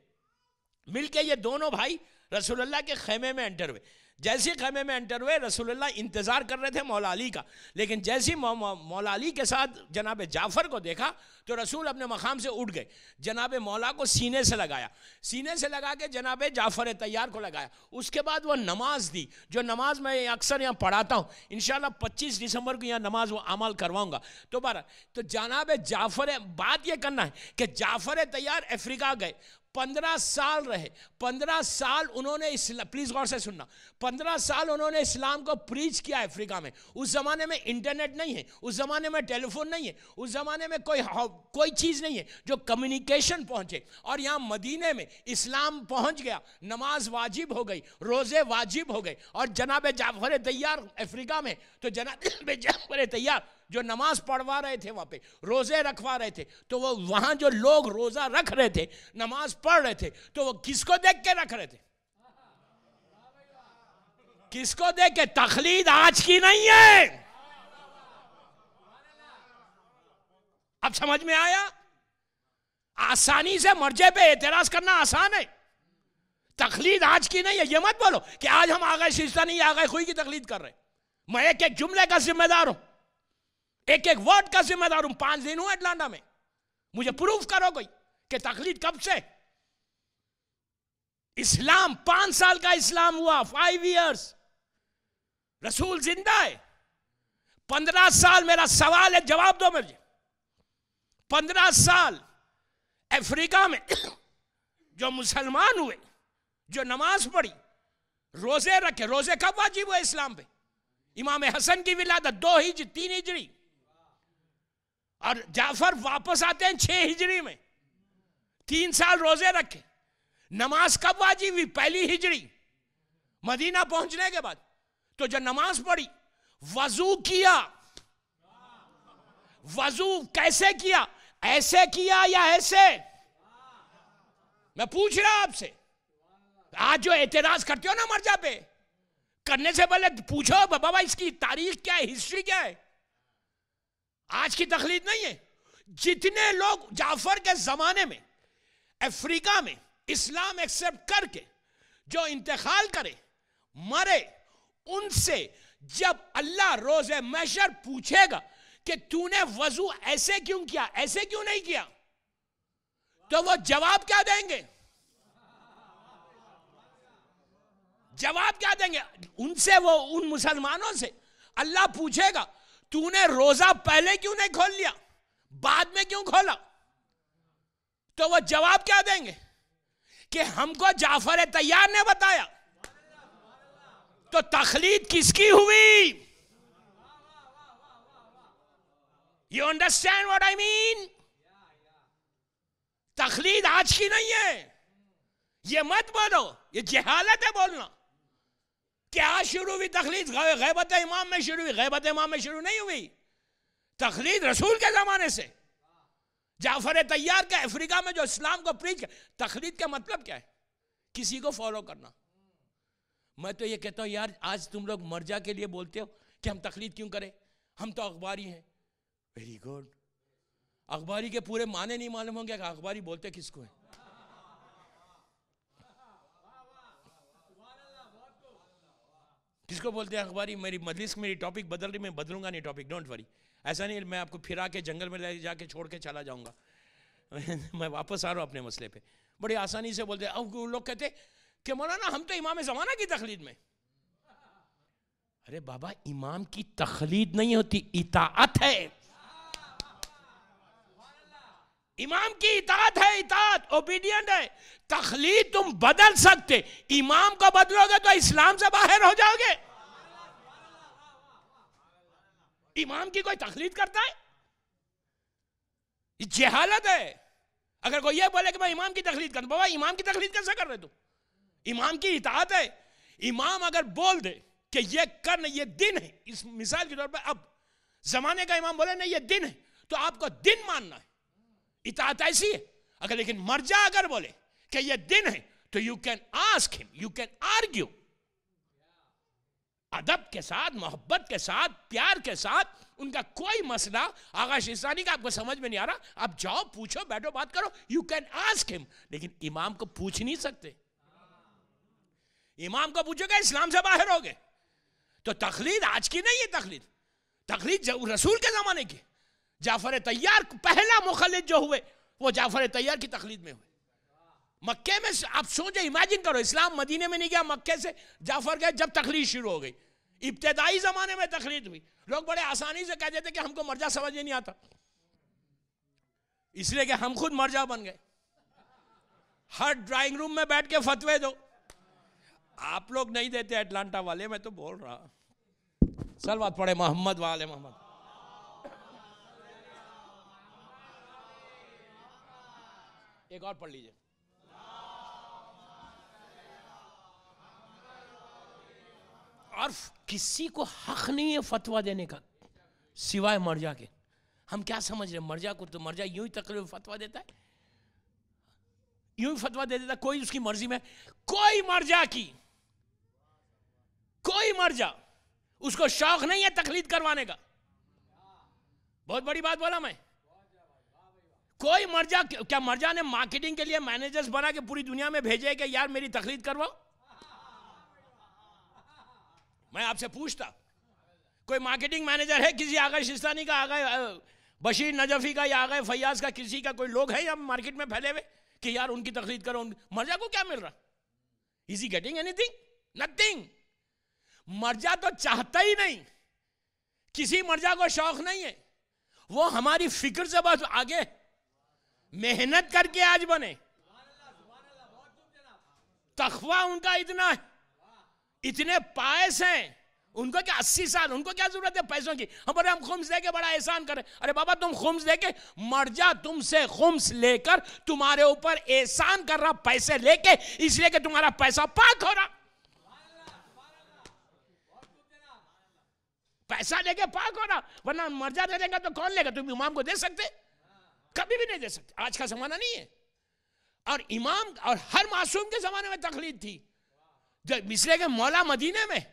मिलके ये दोनों भाई रसूलुल्लाह के खैमे में एंटर हुए। जैसे खैमे में एंटर हुए, रसूलुल्लाह इंतज़ार कर रहे थे मौला अली का, लेकिन जैसे मौला अली के साथ जनाब जाफ़र को देखा तो रसूल अपने मकाम से उठ गए। जनाब मौला को सीने से लगाया, सीने से लगा के जनाब जाफ़र तैयार को लगाया। उसके बाद वो नमाज दी, जो नमाज मैं अक्सर यहाँ पढ़ाता हूँ। इंशाल्लाह 25 दिसंबर को यहाँ नमाज वो अमल करवाऊँगा। तो जनाब जाफ़र, बात ये करना है कि जाफ़र तैयार अफ्रीका गए, 15 साल रहे। 15 साल उन्होंने प्लीज गौर से सुनना, 15 साल उन्होंने इस्लाम को प्रीच किया अफ्रीका में। उस जमाने में इंटरनेट नहीं है, उस जमाने में टेलीफोन नहीं है, उस जमाने में कोई चीज नहीं है जो कम्युनिकेशन पहुंचे। और यहाँ मदीने में इस्लाम पहुंच गया, नमाज वाजिब हो गई, रोजे वाजिब हो गए। और जनाब जाफर तैयार अफ्रीका में, तो जनाब जाफर तैयार जो नमाज पढ़वा रहे थे, वहां पे रोजे रखवा रहे थे, तो वो वहां जो लोग रोजा रख रहे थे, नमाज पढ़ रहे थे, तो वो किसको देख के रख रहे थे? किसको देख के? तकलीद आज की नहीं है। अब समझ में आया? आसानी से मर्जे पे एतराज करना आसान है, तकलीद आज की नहीं है। ये मत बोलो कि आज हम आगे सिस्तानी या आगे खुई की तकलीद कर रहे। मैं एक एक जुमले का जिम्मेदार हूं, एक एक वर्ड का जिम्मेदार हूं। 5 दिन हूं अटलांटा में, मुझे प्रूफ करो कोई कि तकलीद कब से? इस्लाम 5 साल का इस्लाम हुआ, 5 इयर्स। रसूल जिंदा है। 15 साल, मेरा सवाल है, जवाब दो मुझे। 15 साल अफ्रीका में जो मुसलमान हुए, जो नमाज पढ़ी, रोजे रखे। रोजे कब वाजिब हुए इस्लाम पे? इमाम हसन की विलादत 3 हिजरी, और जाफर वापस आते हैं 6 हिजरी में। 3 साल रोजे रखे। नमाज कब वाजिब हुई? पहली हिजरी, मदीना पहुंचने के बाद। तो जब नमाज पढ़ी, वजू किया। वजू कैसे किया? ऐसे किया या ऐसे? मैं पूछ रहा आपसे। आज जो एतराज करते हो ना मर्जा पे, करने से पहले पूछो बाबा इसकी तारीख क्या है, हिस्ट्री क्या है। आज की तकलीद नहीं है। जितने लोग जाफर के जमाने में अफ्रीका में इस्लाम एक्सेप्ट करके जो इंतकाल करे, मरे, उनसे जब अल्लाह रोज़े महशर पूछेगा कि तूने वजू ऐसे क्यों किया, ऐसे क्यों नहीं किया, तो वो जवाब क्या देंगे? जवाब क्या देंगे? उनसे, वो उन मुसलमानों से अल्लाह पूछेगा तूने रोजा पहले क्यों नहीं खोल लिया, बाद में क्यों खोला? तो वो जवाब क्या देंगे कि हमको जाफर तैयार ने बताया। तो तखलीद किसकी हुई? You understand what I mean? तखलीद आज की नहीं है। ये मत बोलो, ये जहालत है बोलना। क्या शुरू हुई तखलीद? गैबत इमाम में शुरू हुई। गैबत इमाम में शुरू नहीं हुई। तखलीद रसूल के जमाने से, जाफर तैयार के अफ्रीका में जो इस्लाम को प्रीच किया। तखलीद का मतलब क्या है? किसी को फॉलो करना। मैं तो ये कहता हूं यार, आज तुम लोग मर्जा के लिए बोलते हो कि हम तखलीद क्यों करें, हम तो अखबारी हैं। Very good. अखबारी के पूरे माने नहीं मालूम होंगे कि अखबारी बोलते किसको है। किसको बोलते हैं अखबारी? मेरी मजलिस, मेरी टॉपिक बदल रही, मैं बदलूंगा नहीं टॉपिक, डोंट वरी। ऐसा नहीं मैं आपको फिरा के जंगल में ले जाके छोड़ के चला जाऊंगा। मैं वापस आ रहा हूं अपने मसले पे। बड़ी आसानी से बोलते हैं। अब लोग कहते कि मौलाना हम तो इमाम ज़माना की तखलीद में। अरे बाबा, इमाम की तखलीद नहीं होती, इताअत है। इमाम की इताअत है, इताअत, ओबीडियंट है। तखलीद तुम बदल सकते, इमाम को बदलोगे तो इस्लाम से बाहर हो जाओगे। इमाम की कोई तखलीद करता है? ये जहालत है। अगर कोई ये बोले कि मैं इमाम की तखलीद कर, बाबा इमाम की तखलीद कैसे कर रहे तुम? इमाम की इताअत है। इमाम अगर बोल दे कि ये करना, ये दिन है, इस मिसाल के तौर पर अब जमाने का इमाम बोले नहीं ये दिन है, तो आपको दिन मानना है। इताअत ऐसी है। अगर लेकिन मर्जा अगर बोले कि ये दिन है, तो you can ask him, you can argue, अदब के साथ, मोहब्बत के साथ, प्यार के साथ। उनका कोई मसला आगा शिस्तानी का आपको समझ में नहीं आ रहा, आप जाओ, पूछो, बैठो, बात करो, यू कैन आस्क हिम। लेकिन इमाम को पूछ नहीं सकते। इमाम को पूछोगे इस्लाम से बाहर हो गए। तो तखलीद आज की नहीं है। तखलीद रसूल के जमाने की। जाफर तैयार पहला मुखल्लिद जो हुए वो जाफर तैयार की तखलीद में हुए। मक्के में, आप सोचो, इमेजिन करो, इस्लाम मदीने में नहीं गया, मक्के से जाफर गए, जब तखलीद शुरू हो गई। इब्तदाई जमाने में तखलीद हुई। लोग बड़े आसानी से कह देते कि हमको मर्जा समझ नहीं आता, इसलिए कि हम खुद मर्जा बन गए। हर ड्राइंग रूम में बैठ के फतवे दो। आप लोग नहीं देते अटलांटा वाले, मैं तो बोल रहा। सलवात पढ़े मोहम्मद वाले मोहम्मद। एक और पढ़ लीजिए। और किसी को हक नहीं है फतवा देने का सिवाय मर्जा के। हम क्या समझ रहे हैं मर्जा को? तो मर्जा यूं ही तकरीर फतवा देता है, यूं ही फतवा दे देता, कोई उसकी मर्जी में। कोई मर्जा की, कोई मर्जा उसको शौक नहीं है तकलीद करवाने का। बहुत बड़ी बात बोला मैं। कोई मर्जा, क्या मर्जा ने मार्केटिंग के लिए मैनेजर्स बना के पूरी दुनिया में भेजे कि यार मेरी तकलीद करवाओ? मैं आपसे पूछता, कोई मार्केटिंग मैनेजर है किसी आगा शिस्तानी का, आगा बशीर नजफी का, या आगा फैयाज का, किसी का कोई लोग है या मार्केट में फैले हुए कि यार उनकी तकलीद करो? मर्जा को क्या मिल रहा? Is he getting anything? Nothing. मर्जा तो चाहता ही नहीं, किसी मर्जा को शौक नहीं है। वो हमारी फिक्र से बहुत आगे, मेहनत करके आज बने। तखवा उनका इतना है, इतने पायस हैं, उनको क्या 80 साल, उनको क्या जरूरत है पैसों की? हमारे हम खुम्स देके बड़ा एहसान करें। अरे बाबा तुम खुम्स देके मर जा, तुमसे खुम्स लेकर तुम्हारे ऊपर एहसान कर रहा पैसे लेके, इसलिए कि तुम्हारा पैसा पाक हो रहा। पैसा लेके पाक हो रहा, वरना मर्जा दे देगा तो कौन लेगा? तुम इमाम को दे सकते? कभी भी नहीं दे सकते। आज का जमाना नहीं है। और इमाम और हर मासूम के जमाने में तकलीद थी, इसलिए कि मौला मदीने में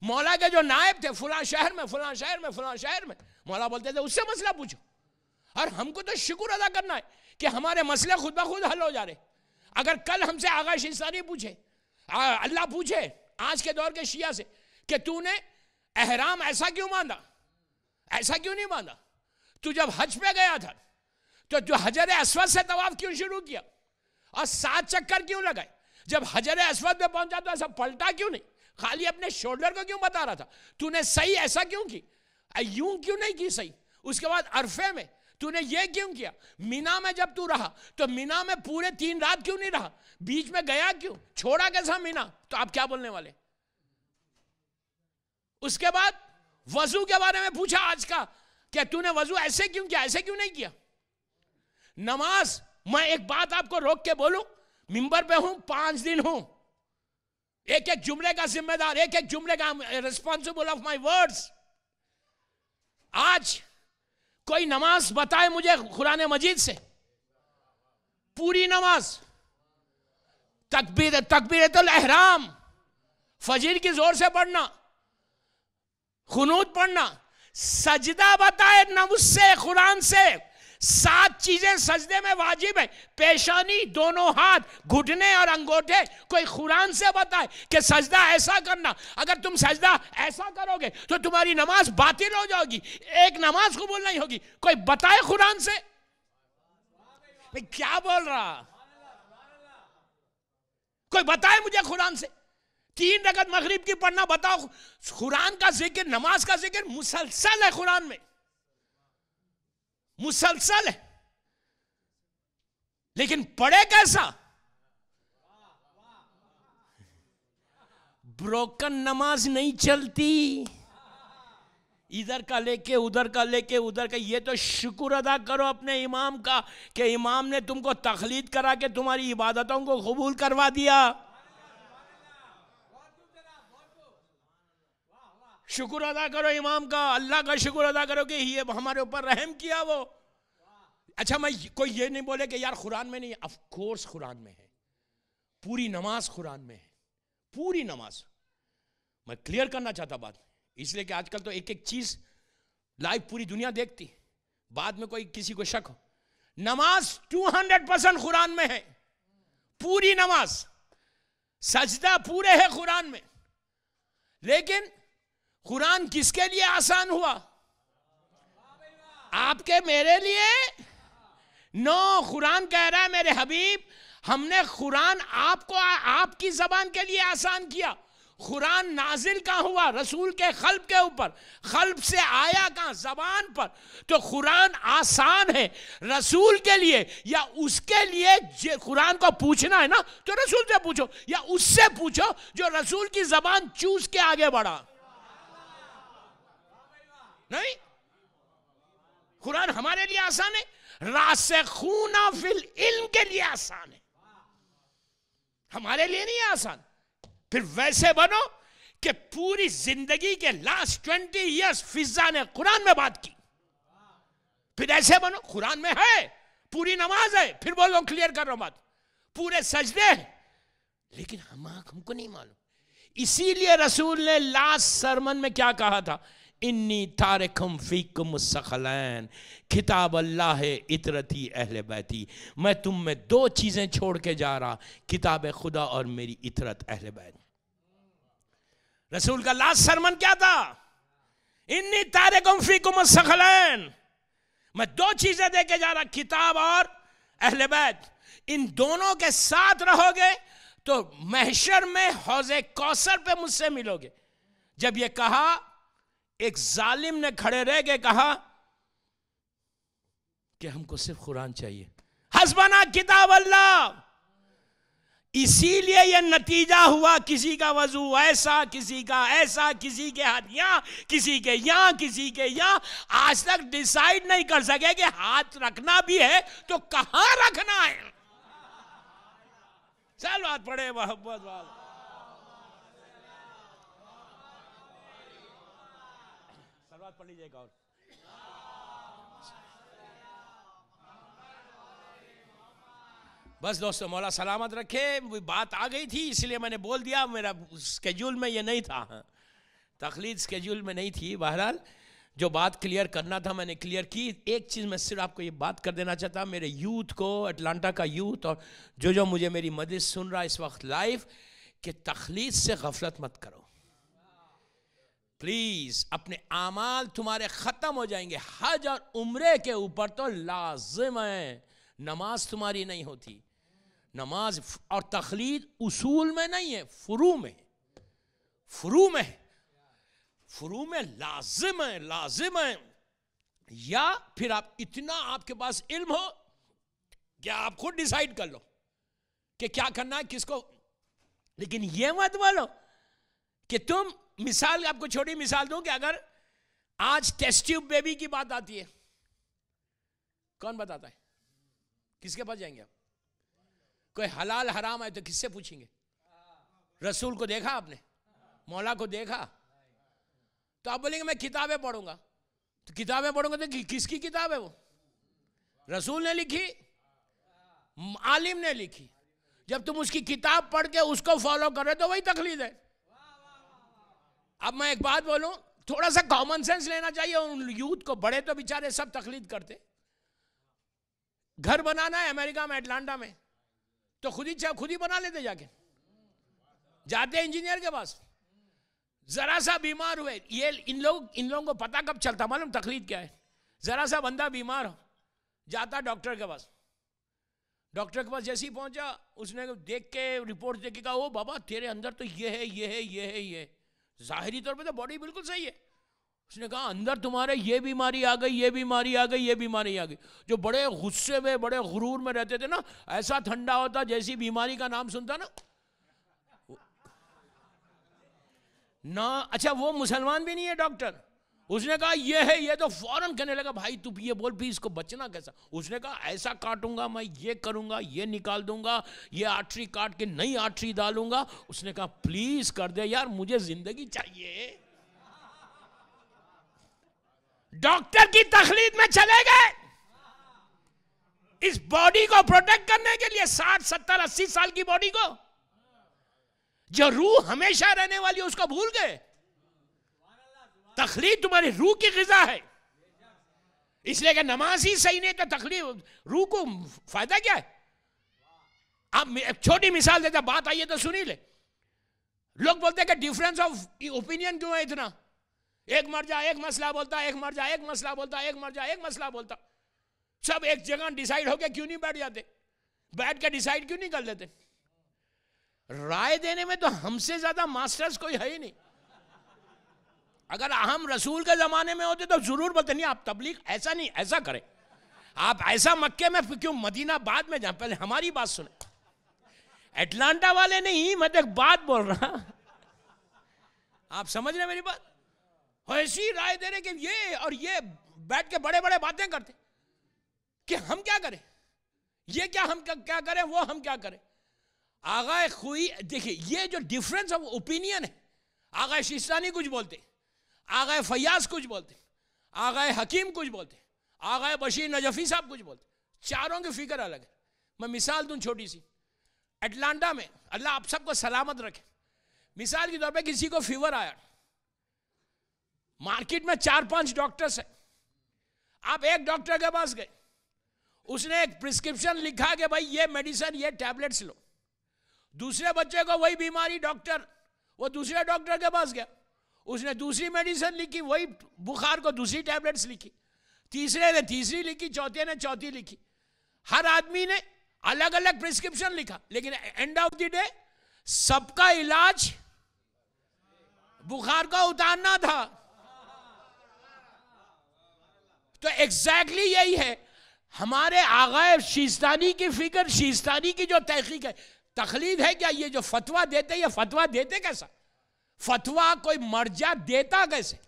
मौला के जो नायब थे फलां शहर में, फलां शहर में, फलां शहर में, मौला बोलते थे उससे मसला पूछो। और हमको तो शुक्र अदा करना है कि हमारे मसले खुद ब खुद हल हो जा रहे। अगर कल हमसे आगा शिस्तानी पूछे, अल्लाह पूछे आज के दौर के शिया से कि तूने एहराम ऐसा क्यों बांधा, ऐसा क्यों नहीं बांधा? तू जब हज पे गया था तो जो हजर अस्वद से तवाफ क्यों शुरू किया और 7 चक्कर क्यों लगाए? जब हजर अस्वद पे पहुंचा तो ऐसा पलटा क्यों नहीं? खाली अपने शोल्डर को क्यों बता रहा था? तूने सही ऐसा क्यों की, यूं क्यों नहीं की सही? उसके बाद अरफे में तूने ये क्यों किया? मीना में जब तू रहा तो मीना में पूरे 3 रात क्यों नहीं रहा? बीच में गया क्यों? छोड़ा कैसा मीना? तो आप क्या बोलने वाले? उसके बाद वजू के बारे में पूछा आज का, क्या तूने वजू ऐसे क्यों किया, ऐसे क्यों नहीं किया? नमाज, मैं एक बात आपको रोक के बोलूं, मिंबर पे हूं 5 दिन हूं, एक एक जुमले का जिम्मेदार, एक एक जुमले का रिस्पॉन्सिबल ऑफ माय वर्ड्स। आज कोई नमाज बताए मुझे कुरान मजीद से, पूरी नमाज, तकबीरतुल एहराम, फजर की जोर से पढ़ना, खुनूत पढ़ना, सजदा बताए ना उससे, कुरान से 7 चीजें सजदे में वाजिब है, पेशानी, दोनों हाथ, घुटने और अंगूठे। कोई कुरान से बताए कि सजदा ऐसा करना, अगर तुम सजदा ऐसा करोगे तो तुम्हारी नमाज बातिल हो जाएगी, एक नमाज कबूल नहीं होगी। कोई बताए कुरान से? क्या बोल रहा? कोई बताए मुझे कुरान से? 3 रकअत मगरिब की पढ़ना बताओ। कुरान का जिक्र, नमाज का जिक्र मुसलसल है कुरान में, मुसलसल है, लेकिन पढ़े कैसा? ब्रोकन नमाज नहीं चलती, इधर का लेके उधर का लेके उधर का। ये तो शुक्र अदा करो अपने इमाम का कि इमाम ने तुमको तखलीद करा के तुम्हारी इबादतों को कबूल करवा दिया। शुक्र अदा करो इमाम का, अल्लाह का शुक्र अदा करो कि ये हमारे ऊपर रहम किया वो। अच्छा, मैं कोई ये नहीं बोले कि यार कुरान में नहीं है, ऑफ कोर्स कुरान में है, पूरी नमाज कुरान में है, पूरी नमाज। मैं क्लियर करना चाहता बात, इसलिए कि आजकल तो एक एक चीज लाइव पूरी दुनिया देखती, बाद में कोई किसी को शक हो। नमाज 200% कुरान में है, पूरी नमाज, सजदा पूरे है कुरान में। लेकिन कुरान किसके लिए आसान हुआ? आपके मेरे लिए? नो, कुरान कह रहा है मेरे हबीब, हमने कुरान आपको आपकी जबान के लिए आसान किया। कुरान नाजिल कहां हुआ? रसूल के कल्ब के ऊपर, कल्ब से आया कहां? जबान पर। तो कुरान आसान है रसूल के लिए या उसके लिए? कुरान को पूछना है ना तो रसूल से पूछो या उससे पूछो जो रसूल की जबान चूस के आगे बढ़ा। नहीं, कुरान हमारे लिए आसान है, रासिखूना फिल इल्म के लिए आसान है, हमारे लिए नहीं आसान। फिर वैसे बनो कि पूरी जिंदगी के लास्ट 20 इयर्स फिजा ने कुरान में बात की, फिर ऐसे बनो कुरान में है, पूरी नमाज है, फिर बोलो क्लियर कर रहा हूं बात, पूरे सजदे हैं, लेकिन हमको नहीं मालूम। इसीलिए रसूल ने लास्ट सरमन में क्या कहा था? इन्नी तारिकुम फीकुम सखलैन, किताब अल्लाह इतरती अहले बैती, मैं तुम में 2 चीजें छोड़ के जा रहा, किताब खुदा और मेरी इतरत अहले बैत। रसूल का लास्ट सरमन क्या था? इन्नी तारिकुम फीकुम सखलैन, मैं 2 चीजें दे के जा रहा, किताब और अहले बैत। इन दोनों के साथ रहोगे तो महशर में हौज़े कौसर पे मुझसे मिलोगे। जब ये कहा, एक जालिम ने खड़े रह के कहा कि हमको सिर्फ कुरान चाहिए, हस्बना किताब अल्लाह, इसीलिए यह नतीजा हुआ, किसी का वजू ऐसा, किसी का ऐसा, किसी के हाथ यहां, किसी के यहां, किसी के यहां। आज तक डिसाइड नहीं कर सके कि हाथ रखना भी है तो कहां रखना है। चल बात पड़े मोहब्बत वाला। सलवात पढ़ लीजिएगा। और बस दोस्तों, मौला सलामत रखे। बात आ गई थी इसलिए मैंने बोल दिया, मेरा स्केड्यूल में ये नहीं था, तकलीद स्केड्यूल में नहीं थी। बहरहाल जो बात क्लियर करना था मैंने क्लियर की। एक चीज़ मैं सिर्फ आपको ये बात कर देना चाहता, मेरे यूथ को, अटलांटा का यूथ और जो मुझे मेरी मजलिस सुन रहा है इस वक्त लाइव, कि तकलीद से गफलत मत करो प्लीज़। अपने आमाल तुम्हारे ख़त्म हो जाएंगे। हज और उम्रे के ऊपर तो लाजिम है, नमाज तुम्हारी नहीं होती। नमाज और तकलीद उसूल में नहीं है, फुरू में, फुरू में, फुरू में लाजिम है, लाजिम है। या फिर आप इतना आपके पास इल्म हो कि आप खुद डिसाइड कर लो कि क्या करना है, किसको। लेकिन ये मत बोलो कि तुम, मिसाल आपको छोटी मिसाल दूं कि अगर आज टेस्ट ट्यूब बेबी की बात आती है, कौन बताता है? किसके पास जाएंगे आप? कोई हलाल हराम है तो किससे पूछेंगे? रसूल को देखा आपने? मौला को देखा? तो आप बोलेंगे मैं किताबें पढ़ूंगा। तो किताबें पढ़ूंगा तो किसकी किताब है वो? रसूल ने लिखी, आलिम ने लिखी। जब तुम उसकी किताब पढ़ के उसको फॉलो कर रहे तो वही तकलीद है। अब मैं एक बात बोलूं, थोड़ा सा कॉमन सेंस लेना चाहिए उन यूथ को। बड़े तो बेचारे सब तकलीद करते। घर बनाना है अमेरिका में, अटलांटा में, तो खुद ही बना लेते। जाते इंजीनियर के पास, जरा सा बीमार हुए, ये इन लोगों को पता कब चलता मालूम तकलीद क्या है? जरा सा बंदा बीमार हो, जाता डॉक्टर के पास। डॉक्टर के पास जैसे ही पहुंचा, उसने देख के रिपोर्ट देख के कहा, ओ बाबा तेरे अंदर तो ये है, ये है, ये है, ये। जाहिरी तौर पे तो बॉडी बिल्कुल सही है। उसने कहा अंदर तुम्हारे ये बीमारी आ गई, ये बीमारी आ गई, ये बीमारी आ गई। जो बड़े गुस्से में, बड़े गुरूर में रहते थे ना, ऐसा ठंडा होता जैसी बीमारी का नाम सुनता ना। अच्छा, वो मुसलमान भी नहीं है डॉक्टर। उसने कहा ये है, ये तो फौरन कहने लगा भाई तू ये बोल भी इसको बचना कैसा। उसने कहा ऐसा काटूंगा मैं, ये करूंगा, ये निकाल दूंगा, ये आर्टरी काट के नई आर्टरी डालूंगा। उसने कहा प्लीज कर दे यार, मुझे जिंदगी चाहिए। डॉक्टर की तकलीद में चले गए इस बॉडी को प्रोटेक्ट करने के लिए। 60, 70, 80 साल की बॉडी को, जो रूह हमेशा रहने वाली है, उसको भूल गए। तकलीद तुम्हारी रूह की ग़िज़ा है। इसलिए कि नमाज ही सही नहीं तो तकलीद, रूह को फायदा क्या है? आप एक छोटी मिसाल देता, बात आई है तो सुनी ले। लोग बोलते हैं कि डिफरेंस ऑफ ओपिनियन क्यों है इतना? एक मर्जा एक मसला बोलता, एक मर्जा एक मसला बोलता, एक मर्जा एक मसला बोलता। सब एक जगह डिसाइड होके क्यों नहीं बैठ जाते? बैठ के डिसाइड क्यों नहीं कर लेते? राय देने में तो हमसे ज्यादा मास्टर्स कोई है ही नहीं। अगर हम रसूल के जमाने में होते तो जरूर बोलते नहीं आप तबलीग ऐसा नहीं, ऐसा करें, आप ऐसा मक्के में क्यों, मदीना बाद में जाए। पहले हमारी बात सुने। अटलांटा वाले नहीं, मैं तो एक बात बोल रहा, आप समझ रहे मेरी बात? ऐसी राय दे रहे कि ये और ये, बैठ के बड़े बड़े बातें करते कि हम क्या करें, ये क्या हम क्या करें, वो हम क्या करें। आगा खुई, देखिए ये जो डिफरेंस ऑफ ओपिनियन है, आगा शिस्तानी कुछ बोलते, आगा फयाज कुछ बोलते, आगा हकीम कुछ बोलते, आगा बशीर नजफी साहब कुछ बोलते। चारों की फिक्र अलग है। मैं मिसाल दूं छोटी सी। अटलांटा में, अल्लाह आप सबको सलामत रखे, मिसाल के तौर पे किसी को फीवर आया, मार्केट में 4-5 डॉक्टर्स हैं, आप एक डॉक्टर के पास गए, उसने एक प्रिस्क्रिप्शन लिखा कि भाई ये मेडिसिन, ये टैबलेट्स लो। दूसरे बच्चे को वही बीमारी, डॉक्टर, वो दूसरे डॉक्टर के पास गया, उसने दूसरी मेडिसिन लिखी, वही बुखार को दूसरी टैबलेट्स लिखी, तीसरे ने तीसरी लिखी, चौथे ने चौथी लिखी। हर आदमी ने अलग अलग प्रिस्क्रिप्शन लिखा, लेकिन एंड ऑफ द डे सबका इलाज बुखार का उतारना था। तो एग्जैक्टली यही है हमारे आगाए शीस्तानी की फिक्र, शीस्तानी की जो तहकीक है। तकलीद है क्या? ये जो फतवा देते, ये फतवा देते कैसा? फतवा कोई मर्जा देता कैसे?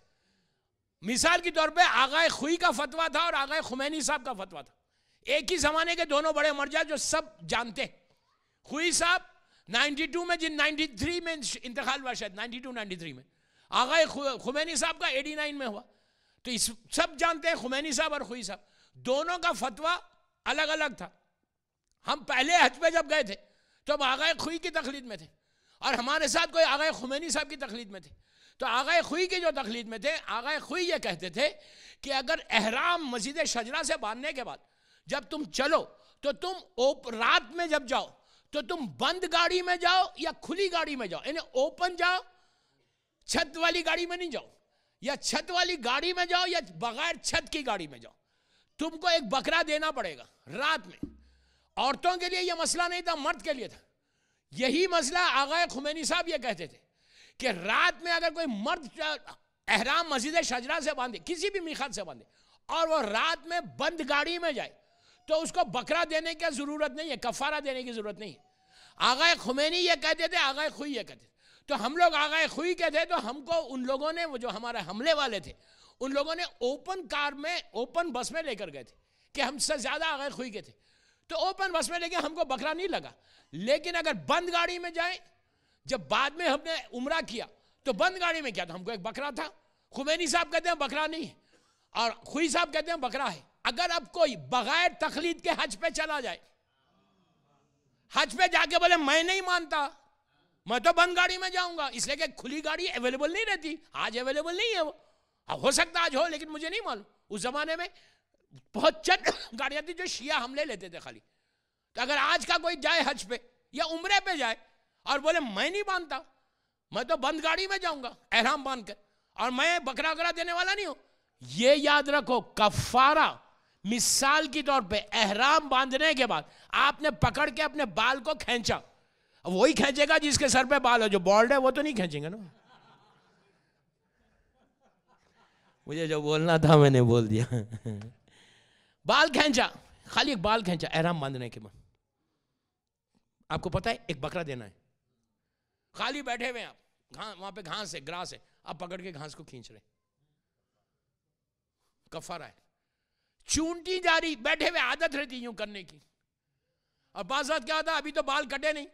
मिसाल के तौर पे आगाए खुई का फतवा था और आगाए खुमैनी साहब का फतवा था, एक ही जमाने के दोनों बड़े मर्जा जो सब जानते हैं। खुई साहब 92 में, जिन 93 में इंतकाल हुआ, शायद 92 93 में, आगाए खुमैनी साहब का 89 में हुआ। तो इस सब जानते हैं खुमैनी साहब और खुई साहब, दोनों का फतवा अलग अलग था। हम पहले हज पे जब गए थे तो हम आगाए खुई की तकलीद में थे, और हमारे साथ कोई आगाए खुमैनी साहब की तकलीद में थे। तो आगाए खुई की जो तकलीद में थे, आगाए खुई ये कहते थे कि अगर एहराम मस्जिद शजरा से बांधने के बाद जब तुम चलो तो तुम रात में जब जाओ तो तुम बंद गाड़ी में जाओ या खुली गाड़ी में जाओ, यानी ओपन जाओ, छत वाली गाड़ी में नहीं जाओ, या छत वाली गाड़ी में जाओ या बगैर छत की गाड़ी में जाओ, तुमको एक बकरा देना पड़ेगा रात में। औरतों के लिए यह मसला नहीं था, मर्द के लिए था। यही मसला आगाए खुमैनी साहब ये कहते थे कि रात में अगर कोई मर्द एहराम मस्जिद शजरा से बांधे, किसी भी मीकात से बांधे, और वो रात में बंद गाड़ी में जाए तो उसको बकरा देने की जरूरत नहीं है, कफारा देने की जरूरत नहीं है। आगाए खुमैनी ये कहते थे, आगाए खुई ये कहते थे। तो हम लोग आगाए खुई के थे, तो हमको उन लोगों ने, वो जो हमारे हमले वाले थे, उन लोगों ने ओपन कार में, ओपन बस में लेकर गए थे कि हमसे ज्यादा आगाए खुई के थे। तो ओपन बस में लेके हमको बकरा नहीं लगा। लेकिन अगर बंद गाड़ी में जाए, जब बाद में हमने उम्रा किया तो बंद गाड़ी में क्या था, हमको एक बकरा था। खुमैनी साहब कहते हैं बकरा नहीं है, और खुई साहब कहते हैं बकरा है। अगर अब कोई बगैर तकलीद के हज पे चला जाए, हज पे जाके बोले मैं नहीं मानता, मैं तो बंद गाड़ी में जाऊंगा, इसलिए कि खुली गाड़ी अवेलेबल नहीं रहती, आज अवेलेबल नहीं है वो, हो सकता आज हो लेकिन मुझे नहीं मालूम। उस जमाने में बहुत चंद गाड़ियां थी जो शिया हमले लेते थे खाली। तो अगर आज का कोई जाए हज पे या उम्रे पे जाए और बोले मैं नहीं मानता, मैं तो बंद गाड़ी में जाऊंगा एहराम बांध कर, और मैं बकरा वकरा देने वाला नहीं हूं, ये याद रखो, कफारा मिसाल की तौर पे एहराम बांधने के बाद आपने पकड़ के अपने बाल को खींचा, वही खींचेगा जिसके सर पे बाल हो, जो बॉल्ड है वो तो नहीं खींचेंगे ना। मुझे जो बोलना था मैंने बोल दिया। बाल खींचा, खाली एक बाल खींचा एहराम बांधने के बाद। आपको पता है एक बकरा देना है, खाली बैठे हुए आप, वहां पे घास है, ग्रास है, आप पकड़ के घास को खींच रहे, कफारा है। चूंटी जारी, बैठे हुए आदत रहती यूं करने की, और बाज़ क्या होता है, अभी तो बाल कटे नहीं,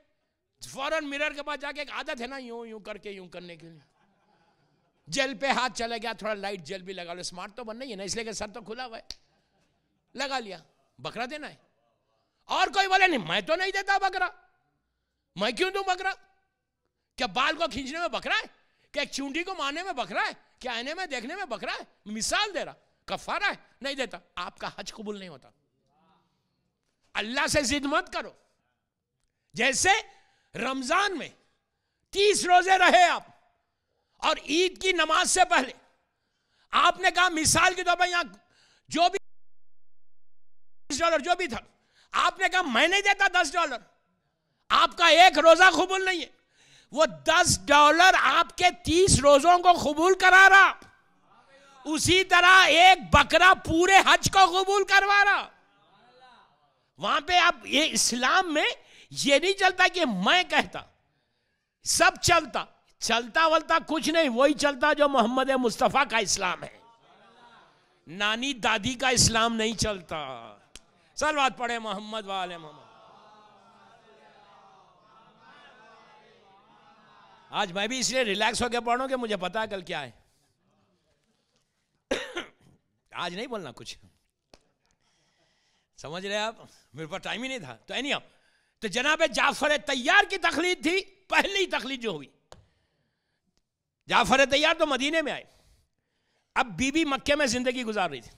फौरन मिरर के पास जाके, एक आदत है ना यूं यूं करके यूं करने के लिए, जेल पे हाथ चला गया, थोड़ा लाइट जेल भी लगा लो, स्मार्ट तो बन नहीं है ना, इसलिए कि सर तो खुला हुआ है, लगा लिया, बकरा देना है। और कोई बोले नहीं मैं तो नहीं देता बकरा, मैं क्यों दूं बकरा? क्या बाल को खींचने में बकरा है? क्या एक चूंटी को मारने में बकरा है? क्या आईने में देखने में बकरा है? मिसाल दे रहा, कफारा है, नहीं देता, आपका हज कबूल नहीं होता। अल्लाह से जिद मत करो। जैसे रमजान में 30 रोजे रहे आप, और ईद की नमाज से पहले आपने कहा, मिसाल के तौर पर यहां जो भी $10 जो भी था, आपने कहा मैं नहीं देता $10, आपका एक रोजा कबूल नहीं है, वो $10 आपके 30 रोजों को कबूल करा रहा, उसी तरह एक बकरा पूरे हज को कबूल करवा रहा। वहां पे आप, ये इस्लाम में ये नहीं चलता कि मैं कहता, सब चलता, चलता वलता कुछ नहीं, वही चलता जो मोहम्मद मुस्तफा का इस्लाम है, नानी दादी का इस्लाम नहीं चलता। सलवात पढ़े मोहम्मद वाले मोहम्मद। आज मैं भी इसलिए रिलैक्स होकर पढ़ूं कि मुझे पता है कल क्या है। आज नहीं बोलना कुछ, समझ रहे आप, मेरे पास टाइम ही नहीं था। तो एनी तो जनाब जाफर तैयार की तकलीद थी, पहली तकलीद जो हुई। जाफर तैयार तो मदीने में आए, अब बीबी मक्के में जिंदगी गुजार रही थी।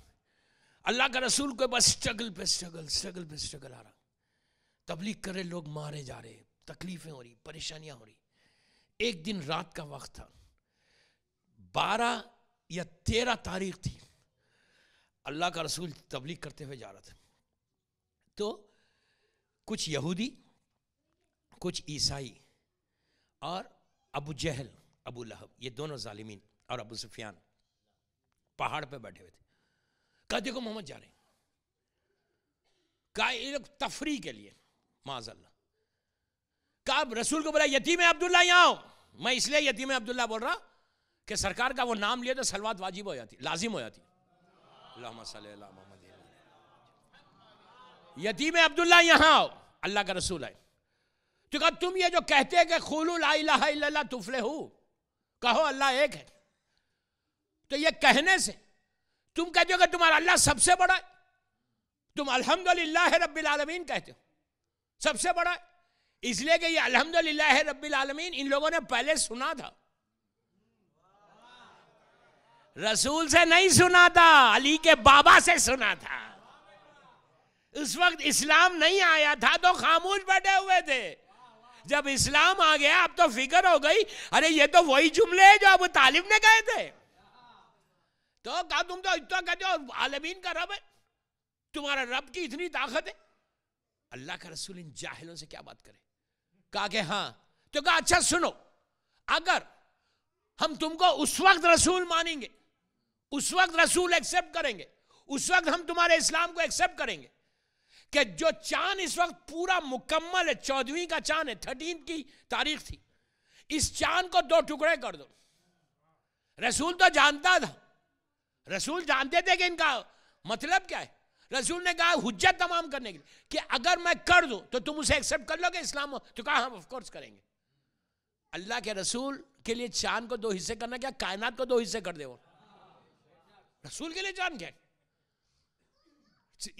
अल्लाह का रसूल को बस स्ट्रगल पे स्ट्रगल, स्ट्रगल पे स्ट्रगल आ रहा, तबलीग कर रहे लोग मारे जा रहे, तकलीफें हो रही, परेशानियां हो रही। एक दिन रात का वक्त था, 12 या 13 तारीख थी, अल्लाह का रसूल तबलीग करते हुए जा रहा था। तो कुछ यहूदी, कुछ ईसाई और अबू जहल, अबू लहब, ये दोनों जालिमीन, और अबू सुफियान पहाड़ पे बैठे हुए थे। कहा देखो मोहम्मद जा रहे हैं, कहा ये लोग तफरी के लिए, माज़अल्लाह। कहा रसूल को बोला यतीम अब्दुल्ला यहाँ आओ। मैं इसलिए यतीम अब्दुल्ला बोल रहा कि सरकार का वो नाम लिए तो सलवात वाजिब हो जाती, लाजिम हो जाती। अल्लाहुम्मा सल्ली अला मुहम्मद। यतीम अब्दुल्ला यहाँ आओ, अल्लाह का रसूल है। तो कहा तुम ये जो कहते हैं कि खुलू ला इलाहा इल्लल्लाह तुफ्लिहू, कहो अल्लाह एक है, तो ये कहने से तुम कहते हो कि तुम्हारा अल्लाह सबसे बड़ा है, तुम अल्हम्दुलिल्लाह रब्बिल आलमीन कहते हो सबसे बड़ा है, इसलिए कि ये अल्हम्दुलिल्लाह रब्बिल आलमीन इन लोगों ने पहले सुना था, रसूल से नहीं सुना था, अली के बाबा से सुना था। उस वक्त इस्लाम नहीं आया था तो खामोश बैठे हुए थे। जब इस्लाम आ गया अब तो फिक्र हो गई, अरे ये तो वही जुमले हैं जो अबू तालिब ने कहे थे। तो कहा तुम तो इतना कहते हो आलमीन का रब है, तुम्हारा रब की इतनी ताकत है। अल्लाह का रसूल इन जाहिलों से क्या बात करे। कहा कि हाँ। तो कहा अच्छा सुनो, अगर हम तुमको उस वक्त रसूल मानेंगे, उस वक्त रसूल एक्सेप्ट करेंगे, उस वक्त हम तुम्हारे इस्लाम को एक्सेप्ट करेंगे कि जो चांद इस वक्त पूरा मुकम्मल है, 14वीं का चांद है, 13 की तारीख थी, इस चांद को 2 टुकड़े कर दो। रसूल तो जानता था, रसूल जानते थे कि इनका मतलब क्या है। रसूल ने कहा हुज्जत तमाम करने के लिए कि अगर मैं कर दूं तो तुम उसे एक्सेप्ट कर लोगे इस्लाम। तो कहा हम ऑफ कोर्स करेंगे। अल्लाह के रसूल के लिए चांद को 2 हिस्से करना क्या, कायनात को 2 हिस्से कर दे। वो रसूल के लिए चांद क्या,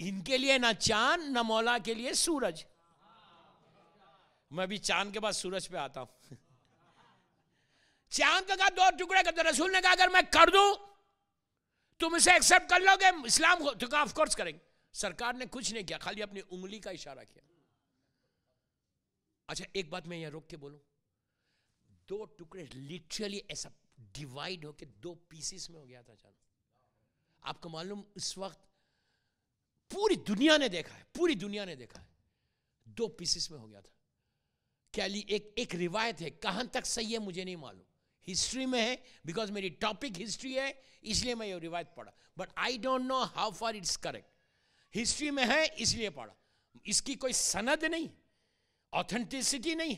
इनके लिए ना चांद ना मौला के लिए सूरज। मैं भी चांद के बाद सूरज पे आता हूं। चांद का कहा 2 टुकड़े कर दो। रसूल ने कहा अगर मैं कर दूं तुम इसे एक्सेप्ट कर लोगे इस्लाम को। तो कहा ऑफ कोर्स करेंगे। सरकार ने कुछ नहीं किया, खाली अपनी उंगली का इशारा किया। अच्छा एक बात मैं यहां रोक के बोलूं, 2 टुकड़े लिटरली ऐसा डिवाइड होके 2 पीसेस में हो गया था चांद। आपको मालूम इस वक्त पूरी दुनिया ने देखा है, पूरी दुनिया ने देखा है 2 पीसेस में हो गया था। क्या एक रिवायत है, कहां तक सही है मुझे नहीं मालूम, हिस्ट्री में है, बिकॉज मेरी टॉपिक हिस्ट्री है इसलिए मैं ये रिवायत पढ़ा, but I don't know how far it's correct. History में है इसलिए पढ़ा, इसकी कोई सनद नहीं, ऑथेंटिसिटी नहीं,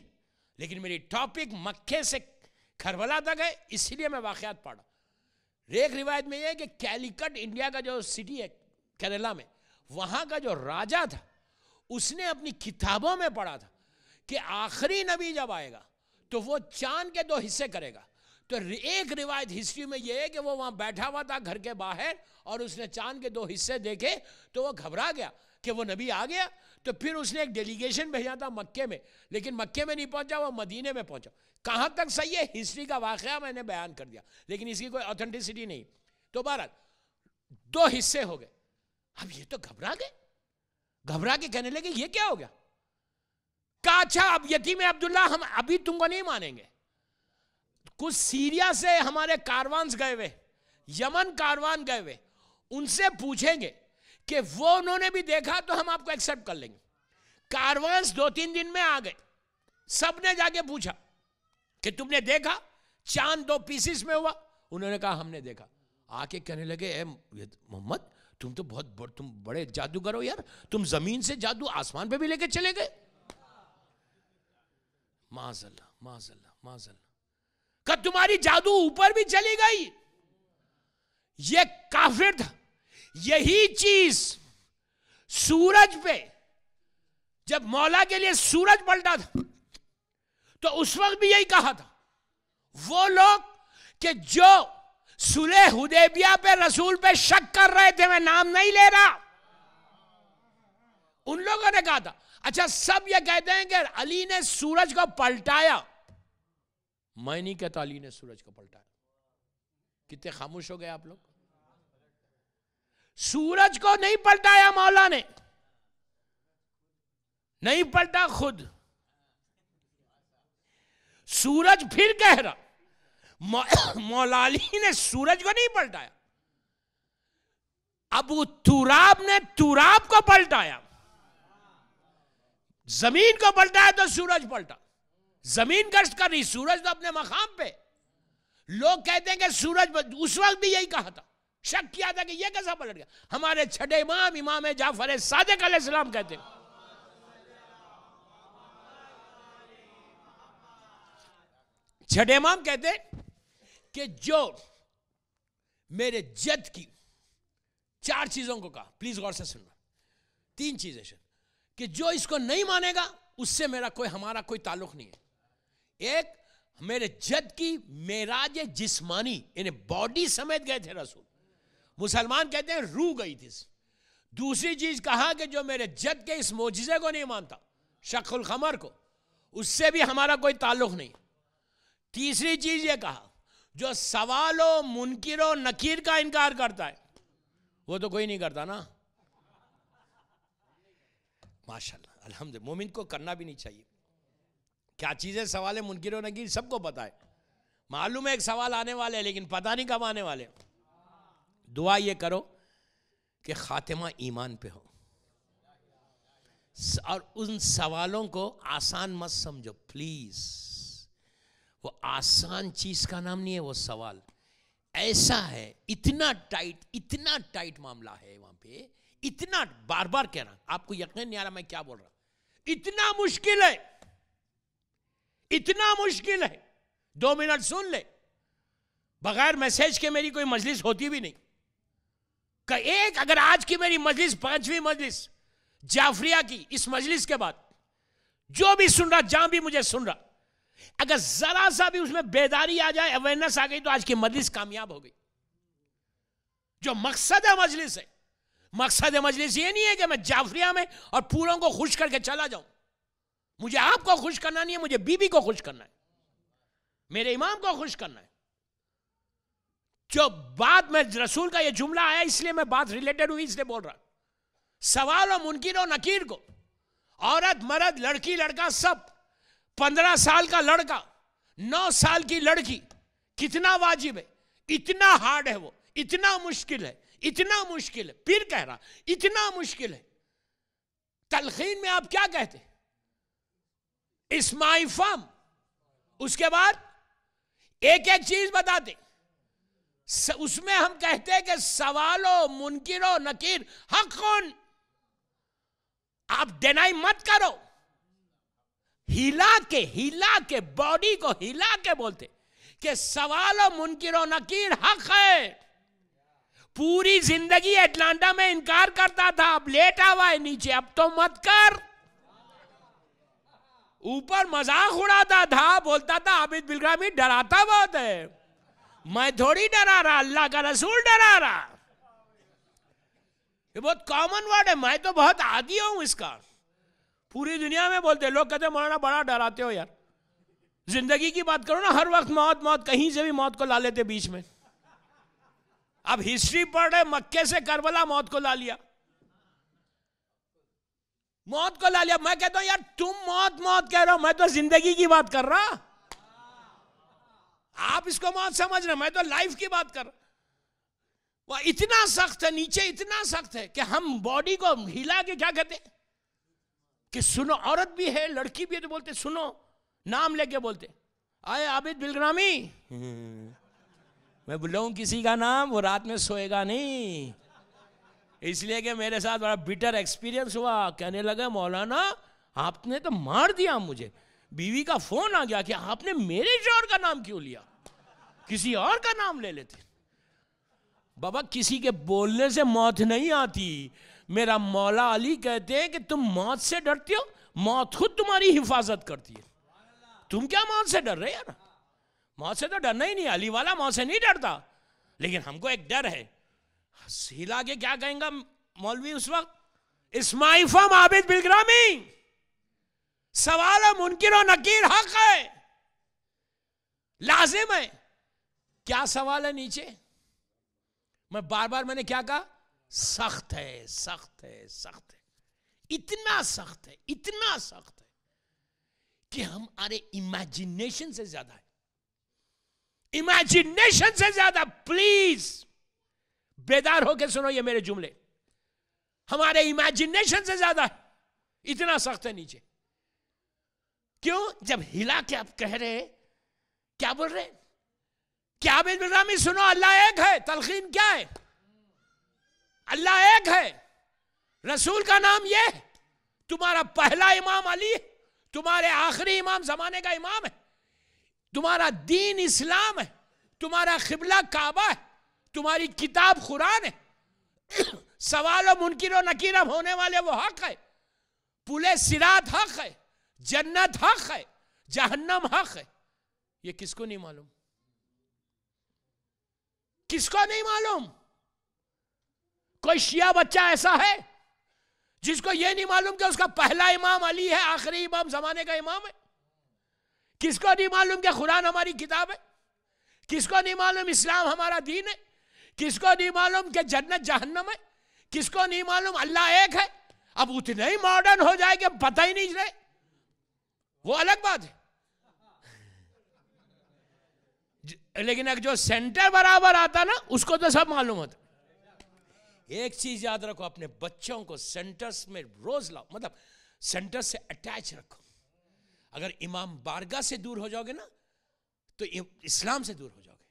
लेकिन मेरी टॉपिक मक्के से करबला तक है इसलिए मैं वाकयात पढ़ा। एक रिवायत में यह है कि कैलिकट इंडिया का जो सिटी है केरला में, वहां का जो राजा था उसने अपनी किताबों में पढ़ा था कि आखिरी नबी जब आएगा तो वो चांद के 2 हिस्से करेगा। तो एक रिवायत हिस्ट्री में यह है कि वो वहां बैठा हुआ था घर के बाहर और उसने चांद के 2 हिस्से देखे तो वो घबरा गया कि वो नबी आ गया। तो फिर उसने एक डेलीगेशन भेजा था मक्के में, लेकिन मक्के में नहीं पहुंचा, वो मदीने में पहुंचा। कहां तक सही है हिस्ट्री का वाकया मैंने बयान कर दिया, लेकिन इसकी कोई ऑथेंटिसिटी नहीं। तो बहरहाल 2 हिस्से हो गए। अब ये तो घबरा गए, घबरा के कहने लगे ये क्या हो गया। कहा अच्छा अब यतीम अब्दुल्ला हम अभी तुमको नहीं मानेंगे। कुछ सीरिया से हमारे कारवान गए हुए, यमन कारवान गए हुए, उनसे पूछेंगे कि वो उन्होंने भी देखा तो हम आपको एक्सेप्ट कर लेंगे। कारवान 2-3 दिन में आ गए, सबने जाके पूछा कि तुमने देखा चांद 2 पीसेस में हुआ। उन्होंने कहा हमने देखा। आके कहने लगे ए मोहम्मद तुम तो तुम बड़े जादूगर हो यार, तुम जमीन से जादू आसमान पे भी लेके चले गए। माज़अल्लाह माज़अल्लाह माज़अल्लाह। का तुम्हारी जादू ऊपर भी चली गई। ये काफिर था। यही चीज सूरज पे जब मौला के लिए सूरज पलटा था तो उस वक्त भी यही कहा था। वो लोग कि जो सुलह हुदैबिया पे रसूल पे शक कर रहे थे, मैं नाम नहीं ले रहा, उन लोगों ने कहा था अच्छा सब ये कहते हैं कि अली ने सूरज को पलटाया। मैं नहीं कहता अली ने सूरज को पलटाया। कितने खामोश हो गए आप लोग। सूरज को नहीं पलटाया मौला ने, नहीं पलटा खुद। सूरज फिर कह रहा मौला अली ने सूरज को नहीं पलटाया, अबू तुराब ने तुराब को पलटाया। जमीन को पलटाया तो सूरज पलटा। जमीन गश्त कर रही, सूरज तो अपने मकाम पे। लोग कहते हैं कि सूरज, उस वक्त भी यही कहा था, शक किया था कि यह कैसा पलट गया। हमारे छठे इमाम इमाम जाफर सादिक अलैहिस्सलाम कहते हैं छठे इमाम कहते हैं कि जो मेरे जद की 4 चीजों को कहा, प्लीज गौर से सुनना, 3 चीजें कि जो इसको नहीं मानेगा उससे हमारा कोई ताल्लुक नहीं है। एक, मेरे जद की मेराज जिस्मानी, यानी बॉडी समेत गए थे रसूल, मुसलमान कहते हैं रूह गई थी। दूसरी चीज कहा कि जो मेरे जद के इस मोजिजे को नहीं मानता, शक्ल खमर को, उससे भी हमारा कोई ताल्लुक नहीं। तीसरी चीज ये कहा, जो सवालों मुनकिरो नकीर का इनकार करता है, वो तो कोई नहीं करता ना, माशाल्लाह अल्हम्दुलिल्लाह, मोमिन को करना भी नहीं चाहिए। क्या चीज़ है सवाल मुनकिर नकीर, सबको पता है, मालूम है एक सवाल आने वाले हैं, लेकिन पता नहीं कब आने वाले। दुआ ये करो कि खातिमा ईमान पे हो, और उन सवालों को आसान मत समझो प्लीज। वो आसान चीज का नाम नहीं है वो सवाल, ऐसा है, इतना टाइट मामला है वहां पे, इतना, बार बार कह रहा, आपको यकीन नहीं आ रहा मैं क्या बोल रहा, इतना मुश्किल है, इतना मुश्किल है। 2 मिनट सुन ले, बगैर मैसेज के मेरी कोई मजलिस होती भी नहीं। एक अगर आज की मेरी मजलिस 5वीं मजलिस जाफरिया की, इस मजलिस के बाद जो भी सुन रहा, जहां भी मुझे सुन रहा, अगर जरा सा भी उसमें बेदारी आ जाए, अवेयरनेस आ गई, तो आज की मजलिस कामयाब हो गई। जो मकसद है मजलिस है, मकसद मजलिस ये नहीं है कि मैं जाफरिया में और पूरों को खुश करके चला जाऊं। मुझे आपको खुश करना नहीं है, मुझे बीबी को खुश करना है, मेरे इमाम को खुश करना है। जो बात में रसूल का ये जुमला आया, इसलिए मैं बात रिलेटेड हुई, इसलिए बोल रहा, सवाल और मुनकिर और नकीर को, औरत मर्द लड़की लड़का सब, 15 साल का लड़का 9 साल की लड़की, कितना वाजिब है, इतना हार्ड है वो, इतना मुश्किल है, इतना मुश्किल है, फिर कह रहा इतना मुश्किल है। तलखीन में आप क्या कहते, इस्माई फम, उसके बाद एक एक चीज बताते, उसमें हम कहते हैं कि सवालो मुनकिरो नकीर हक़ुन, आप डिनाई मत करो, हिला के बॉडी को हिला के बोलते कि सवालो मुनकिरो नकीर हक है। पूरी जिंदगी अटलांटा में इनकार करता था, अब लेटा हुआ है नीचे, अब तो मत कर। ऊपर मजाक उड़ाता था, बोलता था आबिद बिलग्रामी डराता बहुत है, मैं थोड़ी डरा रहा, अल्लाह का रसूल डरा रहा। ये बहुत कॉमन वर्ड है, मैं तो बहुत आदी हूं इसका, पूरी दुनिया में बोलते। लोग कहते मौलाना बड़ा डराते हो यार, जिंदगी की बात करो ना, हर वक्त मौत मौत, कहीं से भी मौत को ला लेते बीच में। अब हिस्ट्री पढ़ रहे, मक्के से करबला मौत को ला लिया, मौत को ला लिया। मैं कहता हूं यार तुम मौत मौत कह रहे हो, मैं तो जिंदगी की बात कर रहा, आप इसको मौत समझ रहे, मैं तो लाइफ की बात कर रहा। वह इतना सख्त है, नीचे इतना सख्त है कि हम बॉडी को हिला के क्या कहते कि सुनो, औरत भी है लड़की भी है तो बोलते सुनो, नाम लेके बोलते, आए आबिद बिलग्रामी, मैं बुलाऊं किसी का नाम, वो रात में सोएगा नहीं, इसलिए कि मेरे साथ बड़ा बिटर एक्सपीरियंस हुआ। कहने लगा मौलाना आपने तो मार दिया मुझे, बीवी का फोन आ गया कि आपने मेरे शौहर का नाम क्यों लिया, किसी और का नाम ले लेते। बाबा किसी के बोलने से मौत नहीं आती, मेरा मौला अली कहते हैं कि तुम मौत से डरते हो, मौत खुद तुम्हारी हिफाजत करती है, तुम क्या मौत से डर रहे यार, मौत से तो डरना ही नहीं, अली वाला मौत से नहीं डरता, लेकिन हमको एक डर है। हिला के क्या कहेंगे मौलवी उस वक्त, इस्माई फम आबिद बिलग्रामी, सवाल मुनकिर और नकीर हक है, लाजिम है। क्या सवाल है नीचे, मैं बार बार मैंने क्या कहा, सख्त है, सख्त है, सख्त है, इतना सख्त है, इतना सख्त है कि हमारे इमेजिनेशन से ज्यादा है, इमेजिनेशन से ज्यादा। प्लीज बेदार होकर सुनो ये मेरे जुमले, हमारे इमेजिनेशन से ज्यादा है, इतना सख्त है नीचे। क्यों, जब हिला के आप कह रहे क्या बोल रहे, क्या आबिद बिलग्रामी सुनो, अल्लाह एक है, तलखीन क्या है, अल्लाह एक है, रसूल का नाम ये है, तुम्हारा पहला इमाम अली है, तुम्हारे आखिरी इमाम जमाने का इमाम है, तुम्हारा दीन इस्लाम है, तुम्हारा क़िबला काबा है, तुम्हारी किताब कुरान है, सवाल और मुनकिर और नकीर होने वाले वो हक है, पुले सिरात हक है, जन्नत हक है, जहन्नम हक है। ये किसको नहीं मालूम? किसको नहीं मालूम? कोई शिया बच्चा ऐसा है जिसको यह नहीं मालूम कि उसका पहला इमाम अली है, आखिरी इमाम जमाने का इमाम है? किसको नहीं मालूम कि कुरान हमारी किताब है? किसको नहीं मालूम इस्लाम हमारा दीन है? किसको नहीं मालूम कि जन्नत जहन्नम है? किसको नहीं मालूम अल्लाह एक है? अब उतने ही मॉडर्न हो जाए कि पता ही नहीं रहे, वो अलग बात है। लेकिन एक जो सेंटर बराबर आता ना, उसको तो सब मालूम होता। एक चीज याद रखो, अपने बच्चों को सेंटर्स में रोज लाओ, मतलब सेंटर से अटैच रखो। अगर इमाम बारगाह से दूर हो जाओगे ना तो इस्लाम से दूर हो जाओगे,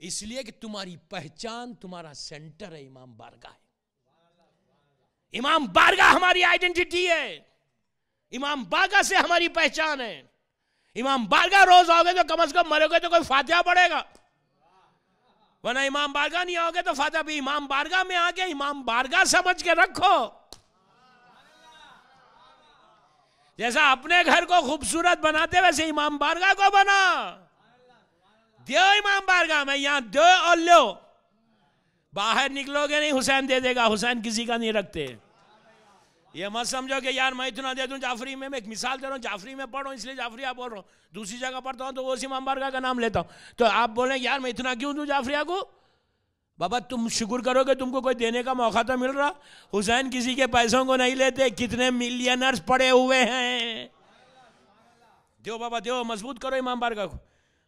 इसलिए कि तुम्हारी पहचान, तुम्हारा सेंटर है इमाम बारगाह है। इमाम बारगाह हमारी आइडेंटिटी है, इमाम बारगाह से हमारी पहचान है। इमाम बारगाह रोज आओगे तो कम से कम मरोगे तो कोई फातिहा पढ़ेगा, वरना इमाम बारगाह नहीं आओगे तो फातिहा भी। इमाम बारगाह में आके इमाम बारगाह समझ के रखो। जैसा अपने घर को खूबसूरत बनाते वैसे इमाम बारगाह को बना। दो इमाम बारगाह में, यहां दो और लो, बाहर निकलोगे नहीं हुसैन दे देगा, हुसैन किसी का नहीं रखते। ये मत समझो कि यार मैं इतना दे दूं जाफरी में। मैं एक मिसाल दे रहा हूं, जाफरी में पढ़ो इसलिए जाफरिया बोल रहा हूं, दूसरी जगह पढ़ता हूं तो वो इमाम बारगाह का नाम लेता हूं, तो आप बोले यार मैं इतना क्यों दूं जाफरिया को? बाबा तुम शुक्र करो कि तुमको कोई देने का मौका तो मिल रहा। हुसैन किसी के पैसों को नहीं लेते, कितने मिलियनर्स पड़े हुए हैं। दो बाबा दो, मजबूत करो इमाम बारगाह को।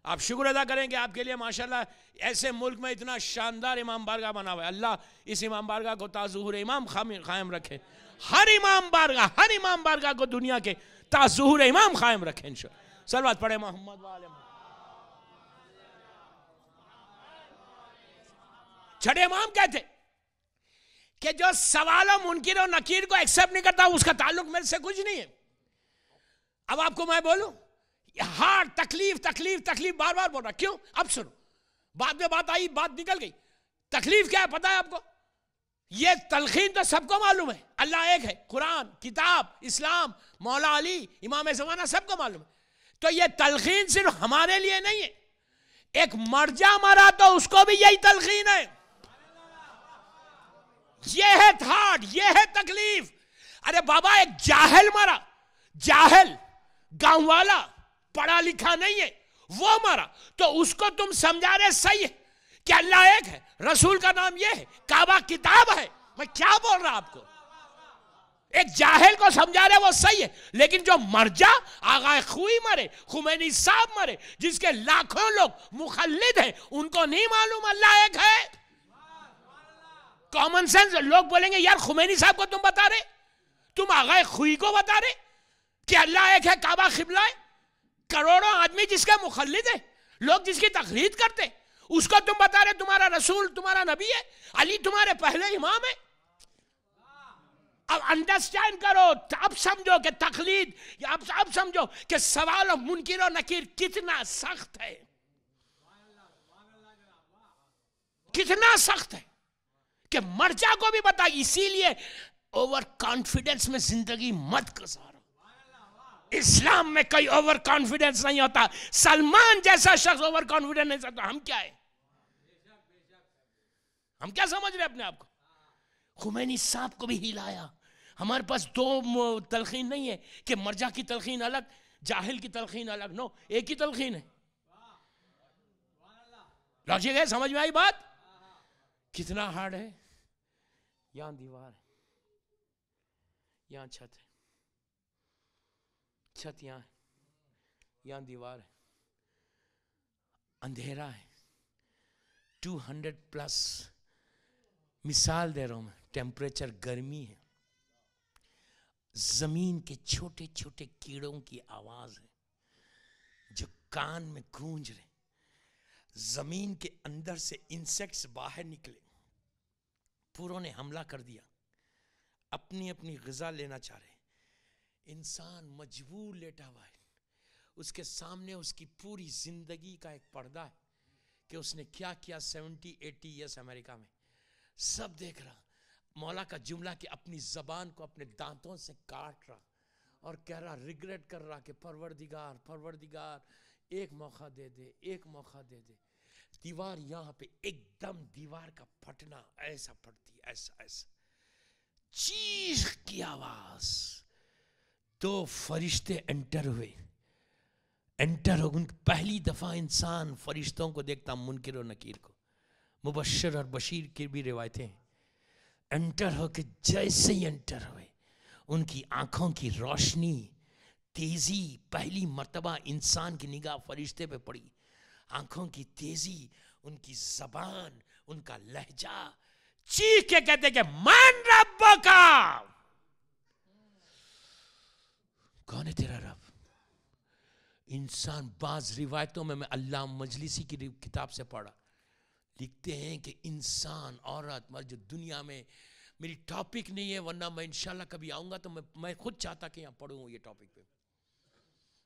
आप शुक्र अदा करें कि आपके लिए माशाल्लाह ऐसे मुल्क में इतना शानदार इमाम बारगाह बना हुआ है। अल्लाह इस इमाम बारगाह को ताज़ुहूर इमाम कायम रखे। हर इमाम बारगाह को दुनिया के ताज़ुहूर इमाम कायम रखे इंशाअल्लाह। सलवात पढ़े मोहम्मद वाले। छठे इमाम कहते कि जो सवाल और मुनकिर और नकीर को एक्सेप्ट नहीं करता उसका ताल्लुक मेरे से कुछ नहीं है। अब आपको मैं बोलूं हार तकलीफ तकलीफ तकलीफ बार बार बोल रहा, क्यों? अब सुनो, बाद में बात आई, बात निकल गई। तकलीफ क्या है पता है आपको? ये तलखीन तो सबको मालूम है, अल्लाह एक है, कुरान, किताब, इस्लाम, मौला अली, इमाम ज़माना सबको मालूम है। तो ये तलखीन सिर्फ हमारे लिए नहीं है, एक मर्जा मरा तो उसको भी यही तलखीन है। ये है थाट, ये है तकलीफ। अरे बाबा एक जाहिल मरा, जाहिल गांव वाला, पढ़ा लिखा नहीं है, वो मरा तो उसको तुम समझा रहे सही है कि अल्लाह एक है, रसूल का नाम ये है, काबा किताब है। मैं क्या बोल रहा आपको? एक जाहिल को समझा रहे वो सही है, लेकिन जो मर जा, आगा खुई मरे, खुमैनी साहब मरे, जिसके लाखों लोग मुखल्लिद हैं, उनको नहीं मालूम अल्लाह एक है। कॉमन सेंस लोग बोलेंगे यार खुमैनी साहब को तुम बता रहे, तुम आगा खुई को बता रहे कि अल्लाह एक है, काबा किबला है। करोड़ों आदमी जिसका मुखल्लिद है, लोग जिसकी तकलीद करते, उसको तुम बता रहे तुम्हारा रसूल, तुम्हारा नबी है, अली तुम्हारे पहले इमाम है। अब अंडरस्टैंड करो, अब समझो कि तकलीद, अब समझो कि सवाल और मुनकिर और नकीर कितना सख्त है, कितना सख्त है कि मर्जा को भी बता। इसीलिए ओवर कॉन्फिडेंस में जिंदगी मत गुजारो। इस्लाम में कोई ओवर कॉन्फिडेंस नहीं होता। सलमान जैसा शख्स ओवर कॉन्फिडेंस नहीं सकता। हम क्या है? हम क्या समझ रहे अपने आप को? खुमैनी साहब को भी हिलाया। हमारे पास दो तलखीन नहीं है कि मर्जा की तलखीन अलग, जाहिल की तलखीन अलग। नो, एक ही तलखीन है। लॉजिक है, समझ में आई बात? कितना हार्ड है। यहां दीवार है, यहां छत है, छत यहां है, यहां दीवार है, अंधेरा है, 200+ मिसाल दे रहा हूं मैं, टेम्परेचर, गर्मी है, जमीन के छोटे छोटे कीड़ों की आवाज है जो कान में गूंज रहे, जमीन के अंदर से इंसेक्ट्स बाहर निकले, पूरों ने हमला कर दिया, अपनी अपनी ग़िज़ा लेना चाह रहे, इंसान मजबूर लेटा हुआ है, उसके सामने उसकी पूरी जिंदगी का एक पर्दा है कि उसने क्या किया 70-80 ईयर्स अमेरिका में, सब देख रहा। मौला का जुमला कि अपनी जबान को अपने दांतों से काट रहा और कह रहा, रिग्रेट कर रहा कि परवरदिगार परवरदिगार एक मौका दे दे, एक मौका दे दे। दीवार यहाँ पे एकदम दीवार का फटना ऐसा फटती, ऐसा ऐसा, चीख की आवाज। 2 फरिश्ते एंटर हुए, उन पहली दफा इंसान फरिश्तों को देखता, मुनकिर और नकीर को। मुबश्शिर और बशीर की भी रिवायतें हैं। एंटर हो के जैसे ही एंटर हुए, उनकी आंखों की रोशनी, तेजी, पहली मर्तबा इंसान की निगाह फरिश्ते पे पड़ी। आंखों की तेजी, उनकी जबान, उनका लहजा, चीख के कहते कि मान रब का, कौन है तेरा रब? इंसान, बाज रिवायतों में मैं अल्लाह मजलिसी की किताब से पढ़ा, लिखते हैं कि इंसान, औरत, मर्द, जो दुनिया में, मेरी टॉपिक नहीं है वरना मैं इंशाल्लाह कभी आऊंगा तो मैं खुद चाहता कि यहाँ पढ़ूँ ये टॉपिक पे,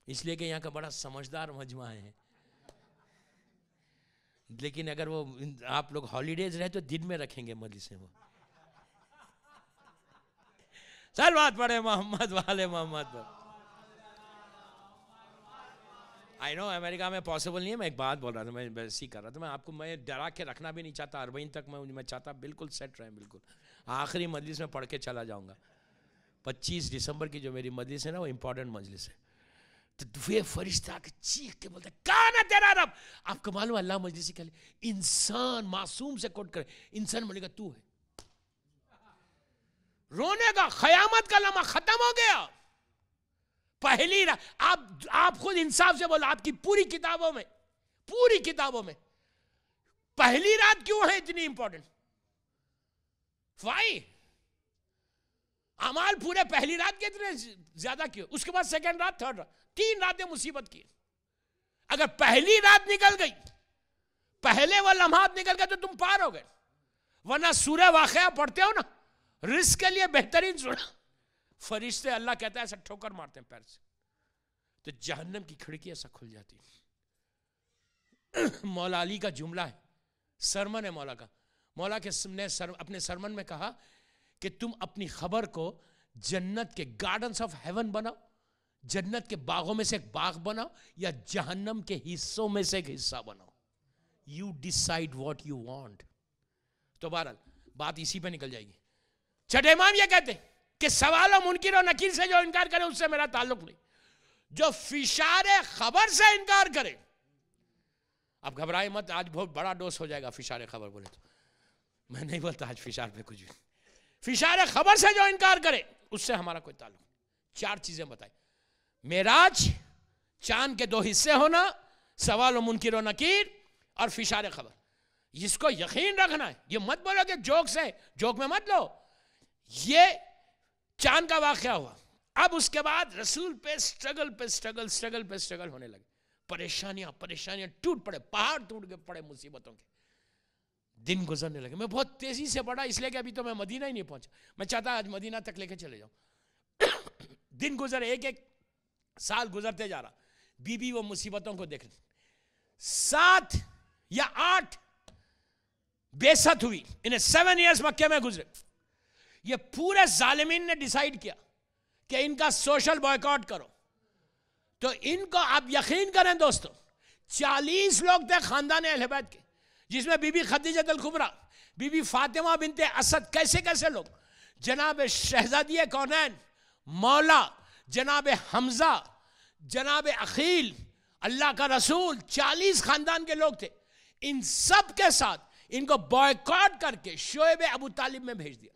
इसलिए कि यहाँ का बड़ा समझदार मजमा है। लेकिन अगर वो आप लोग हॉलीडेज रहे तो दिन में रखेंगे मजलिसें वो। चल बात पढ़े मोहम्मद वाले मोहम्मद पर। आई नो अमेरिका में पॉसिबल नहीं है, मैं एक बात बोल रहा था, मैं वैसे ही कर रहा था। मैं आपको मैं डरा के रखना भी नहीं चाहता, 40 तक मैं चाहता बिल्कुल सेट रहे, बिल्कुल आखिरी मजलिस में पढ़ के चला जाऊंगा। 25 दिसंबर की जो मेरी मजलिस है ना, वो इंपॉर्टेंट मजलिस है। तो वे फरिश्ता आके चीख के बोलते, कौन है तेरा रब? आपको मालूम है अल्लाह मजलिसी के लिए इंसान मासूम से कोट करे, इंसान बोलेगा तू है। रोने का, क़यामत का लम्हा खत्म हो गया। पहली रात, आप खुद इंसाफ से बोलो, आपकी पूरी किताबों में पहली रात क्यों है इतनी इंपॉर्टेंट? वाई अमाल पूरे पहली रात के इतने ज्यादा क्यों? उसके बाद सेकंड रात, थर्ड रात, 3 रातें मुसीबत की। अगर पहली रात निकल गई, पहले वो लम्हात निकल गए तो तुम पार हो गए। वरना सूरह वाक़िया पढ़ते हो ना, रिस्क के लिए बेहतरीन सूरह, फरिश्ते अल्लाह कहता है ऐसा ठोकर मारते हैं पैर से, तो जहन्नम की खिड़की ऐसा खुल जाती है। मौला अली का जुमला है, सरमन है मौला का। मौला के ने अपने सरमन में कहा कि तुम अपनी खबर को जन्नत के गार्डन्स ऑफ हेवन बनाओ, जन्नत के बागों में से एक बाग बनाओ, या जहन्नम के हिस्सों में से एक हिस्सा बनाओ। You decide what you want. तो बहरहाल बात इसी पे निकल जाएगी। छठे इमाम ये कहते हैं कि सवाल और मुनकिर और नकीर से जो इनकार करे उससे मेरा ताल्लुक नहीं। जो फिशारे खबर से इनकार करे, अब घबराए मत, आज बहुत बड़ा डोस हो जाएगा फिशारे खबर बोले तो, मैं नहीं बोलता आज फिशार पे कुछ भी। फिशारे खबर से जो इनकार करे उससे हमारा कोई ताल्लुक। 4 चीजें बताई, मेराज, चांद के 2 हिस्से होना, सवाल और मुनकिर और नकीर, और फिशारे खबर। इसको यकीन रखना है, ये मत बोलो कि जोक से, जोक में मत लो। ये चांद का वाकया हुआ, अब उसके बाद रसूल पे स्ट्रगल होने लगे, परेशानियां टूट पड़े, पहाड़ टूट के पड़े मुसीबतों के, दिन गुजरने लगे। मैं बहुत तेजी से पढ़ा इसलिए कि अभी तो मैं मदीना ही नहीं पहुंचा, मैं चाहता आज मदीना तक लेके चले जाऊं। दिन गुजरे, एक साल गुजरते जा रहा, बीबी वो मुसीबतों को देख रही। 7 या 8 बेसत हुई, इन्हें 7 इयर्स मक्के में गुजरे। ये पूरे जालिमीन ने डिसाइड किया कि इनका सोशल बॉयकॉट करो। तो इनको आप यकीन करें दोस्तों, 40 लोग थे खानदान अहले बैत के, जिसमें बीबी खदीजतुल कुबरा, बीबी फातिमा बिनते असद, कैसे कैसे लोग, जनाब शहजादी कौनैन, मौला, जनाब हमजा, जनाब अखील, अल्लाह का रसूल, 40 खानदान के लोग थे। इन सब के साथ इनको बॉयकॉट करके शोएब अबू तालिब में भेज दिया।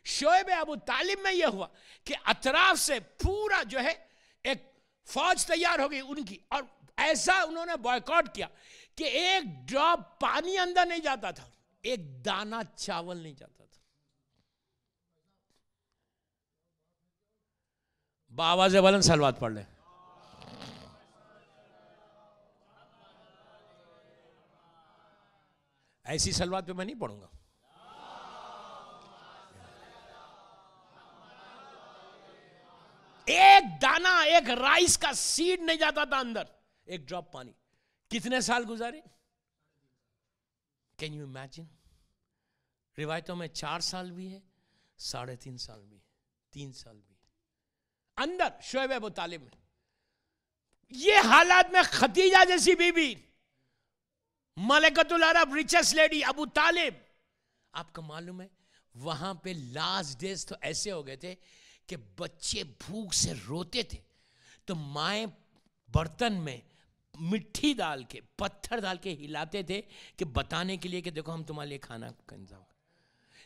शोएब अबू तालिब में यह हुआ कि अतराफ से पूरा जो है एक फौज तैयार हो गई उनकी, और ऐसा उन्होंने बॉयकॉट किया कि एक ड्रॉप पानी अंदर नहीं जाता था, एक दाना चावल नहीं जाता था। बावाज़े बुलंद सलवात पढ़ ले। ऐसी सलवात पे मैं नहीं पढ़ूंगा। एक दाना, एक राइस का सीड नहीं जाता था अंदर, एक ड्रॉप पानी। कितने साल गुजारे? Can you imagine? रिवायतों में 4 साल भी है, 3.5 साल भी है, 3 साल भी है अंदर शोएब अबू तालिब में। ये हालात में खदीजा जैसी बीबी, मलकतुल अरब, रिचेस्ट लेडी अबू तालिब, आपको मालूम है वहां पे लास्ट डेज तो ऐसे हो गए थे कि बच्चे भूख से रोते थे, तो माएं बर्तन में मिट्टी डाल के, पत्थर डाल के हिलाते थे कि बताने के लिए कि देखो हम तुम्हारे लिए खाना का इंतजाम।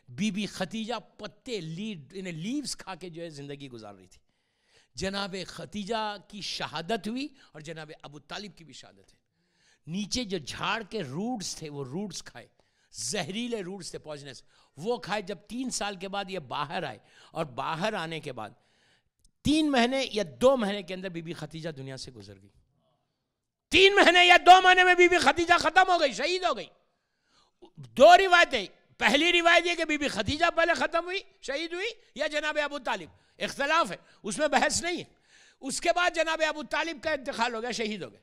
बीबी खदीजा पत्ते लीव्स खा के जो है जिंदगी गुजार रही थी। जनाब खदीजा की शहादत हुई और जनाब अबू तालिब की भी शहादत है। नीचे जो झाड़ के रूट्स थे वो रूट्स खाए, जहरीले रूट्स थे, पॉइजनस, वो खाए। जब 3 साल के बाद ये बाहर आए और बाहर आने के बाद 3 महीने या 2 महीने के अंदर बीबी खदीजा दुनिया से गुजर गई। 3 महीने या 2 महीने में बीबी खदीजा खत्म हो गई, शहीद हो गई। 2 रिवायतें, पहली रिवायत ये कि बीबी खदीजा पहले खत्म हुई, शहीद हुई, या जनाब अबू तालिब, इख्तलाफ है, उसमें बहस नहीं है। उसके बाद जनाब अबू तालिब का इंतकाल हो गया, शहीद हो गए।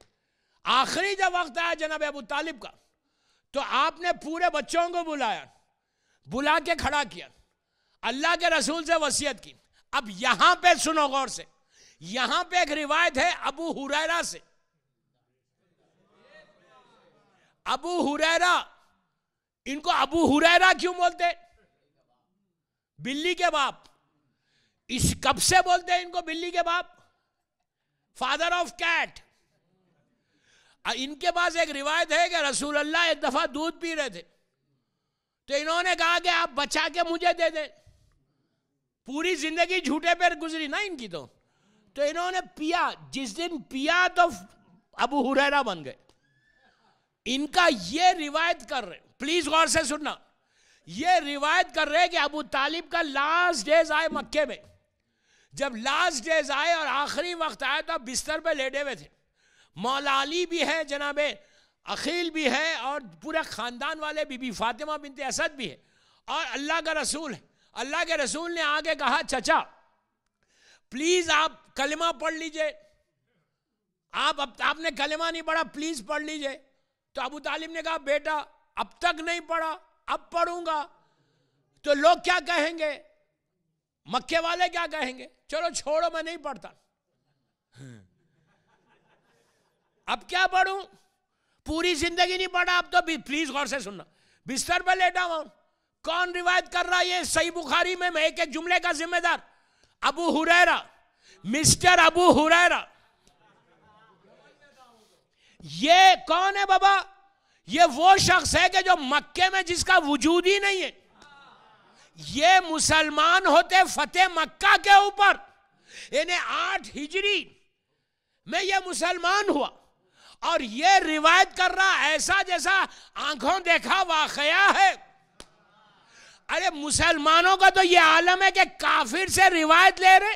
आखिरी जब वक्त आया जनाब अबू तालिब का, तो आपने पूरे बच्चों को बुलाया, बुला के खड़ा किया, अल्लाह के रसूल से वसीयत की। अब यहां पे सुनो गौर से, यहां पे एक रिवायत है अबू हुरैरा से। अबू हुरैरा, इनको अबू हुरैरा क्यों बोलते? बिल्ली के बाप। इस कब से बोलते हैं इनको बिल्ली के बाप? Father of cat. इनके पास एक रिवायत है कि रसूल अल्लाह एक दफा दूध पी रहे थे, तो इन्होंने कहा कि आप बचा के मुझे दे दें। पूरी जिंदगी झूठे पर गुजरी ना इनकी, तो इन्होंने पिया। जिस दिन पिया तो अबू हुरैरा बन गए। इनका ये रिवायत कर रहे, प्लीज गौर से सुनना, ये रिवायत कर रहे कि अबू तालिब का लास्ट डेज आए मक्के में। जब लास्ट डेज आए और आखिरी वक्त आया तो बिस्तर पे लेटे हुए थे। मौला अली भी है, जनाबे अखील भी है, और पूरे खानदान वाले, बीबी फातिमा बिनते असद भी है, और अल्लाह का रसूल है। अल्लाह के रसूल ने आगे कहा, चचा प्लीज आप कलिमा पढ़ लीजिए। आपने कलिमा नहीं पढ़ा, प्लीज पढ़ लीजिए। तो अबू तालिब ने कहा, बेटा अब तक नहीं पढ़ा, अब पढ़ूंगा तो लोग क्या कहेंगे, मक्के वाले क्या कहेंगे, चलो छोड़ो मैं नहीं पढ़ता। अब क्या पढ़ूं, पूरी जिंदगी नहीं पढ़ा, अब तो प्लीज गौर से सुनना, बिस्तर पर लेटा हुआ। कौन रिवायत कर रहा है ये? सही बुखारी में, मैं एक एक जुमले का जिम्मेदार अबू हुरैरा, मिस्टर अबू हुरैरा। ये कौन है बाबा? ये वो शख्स है कि जो मक्के में जिसका वजूद ही नहीं है। ये मुसलमान होते फतेह मक्का के ऊपर, इन्हें 8 हिजरी में ये मुसलमान हुआ, और ये रिवायत कर रहा ऐसा जैसा आंखों देखा वाकया है। अरे मुसलमानों का तो ये आलम है कि काफिर से रिवायत ले रहे।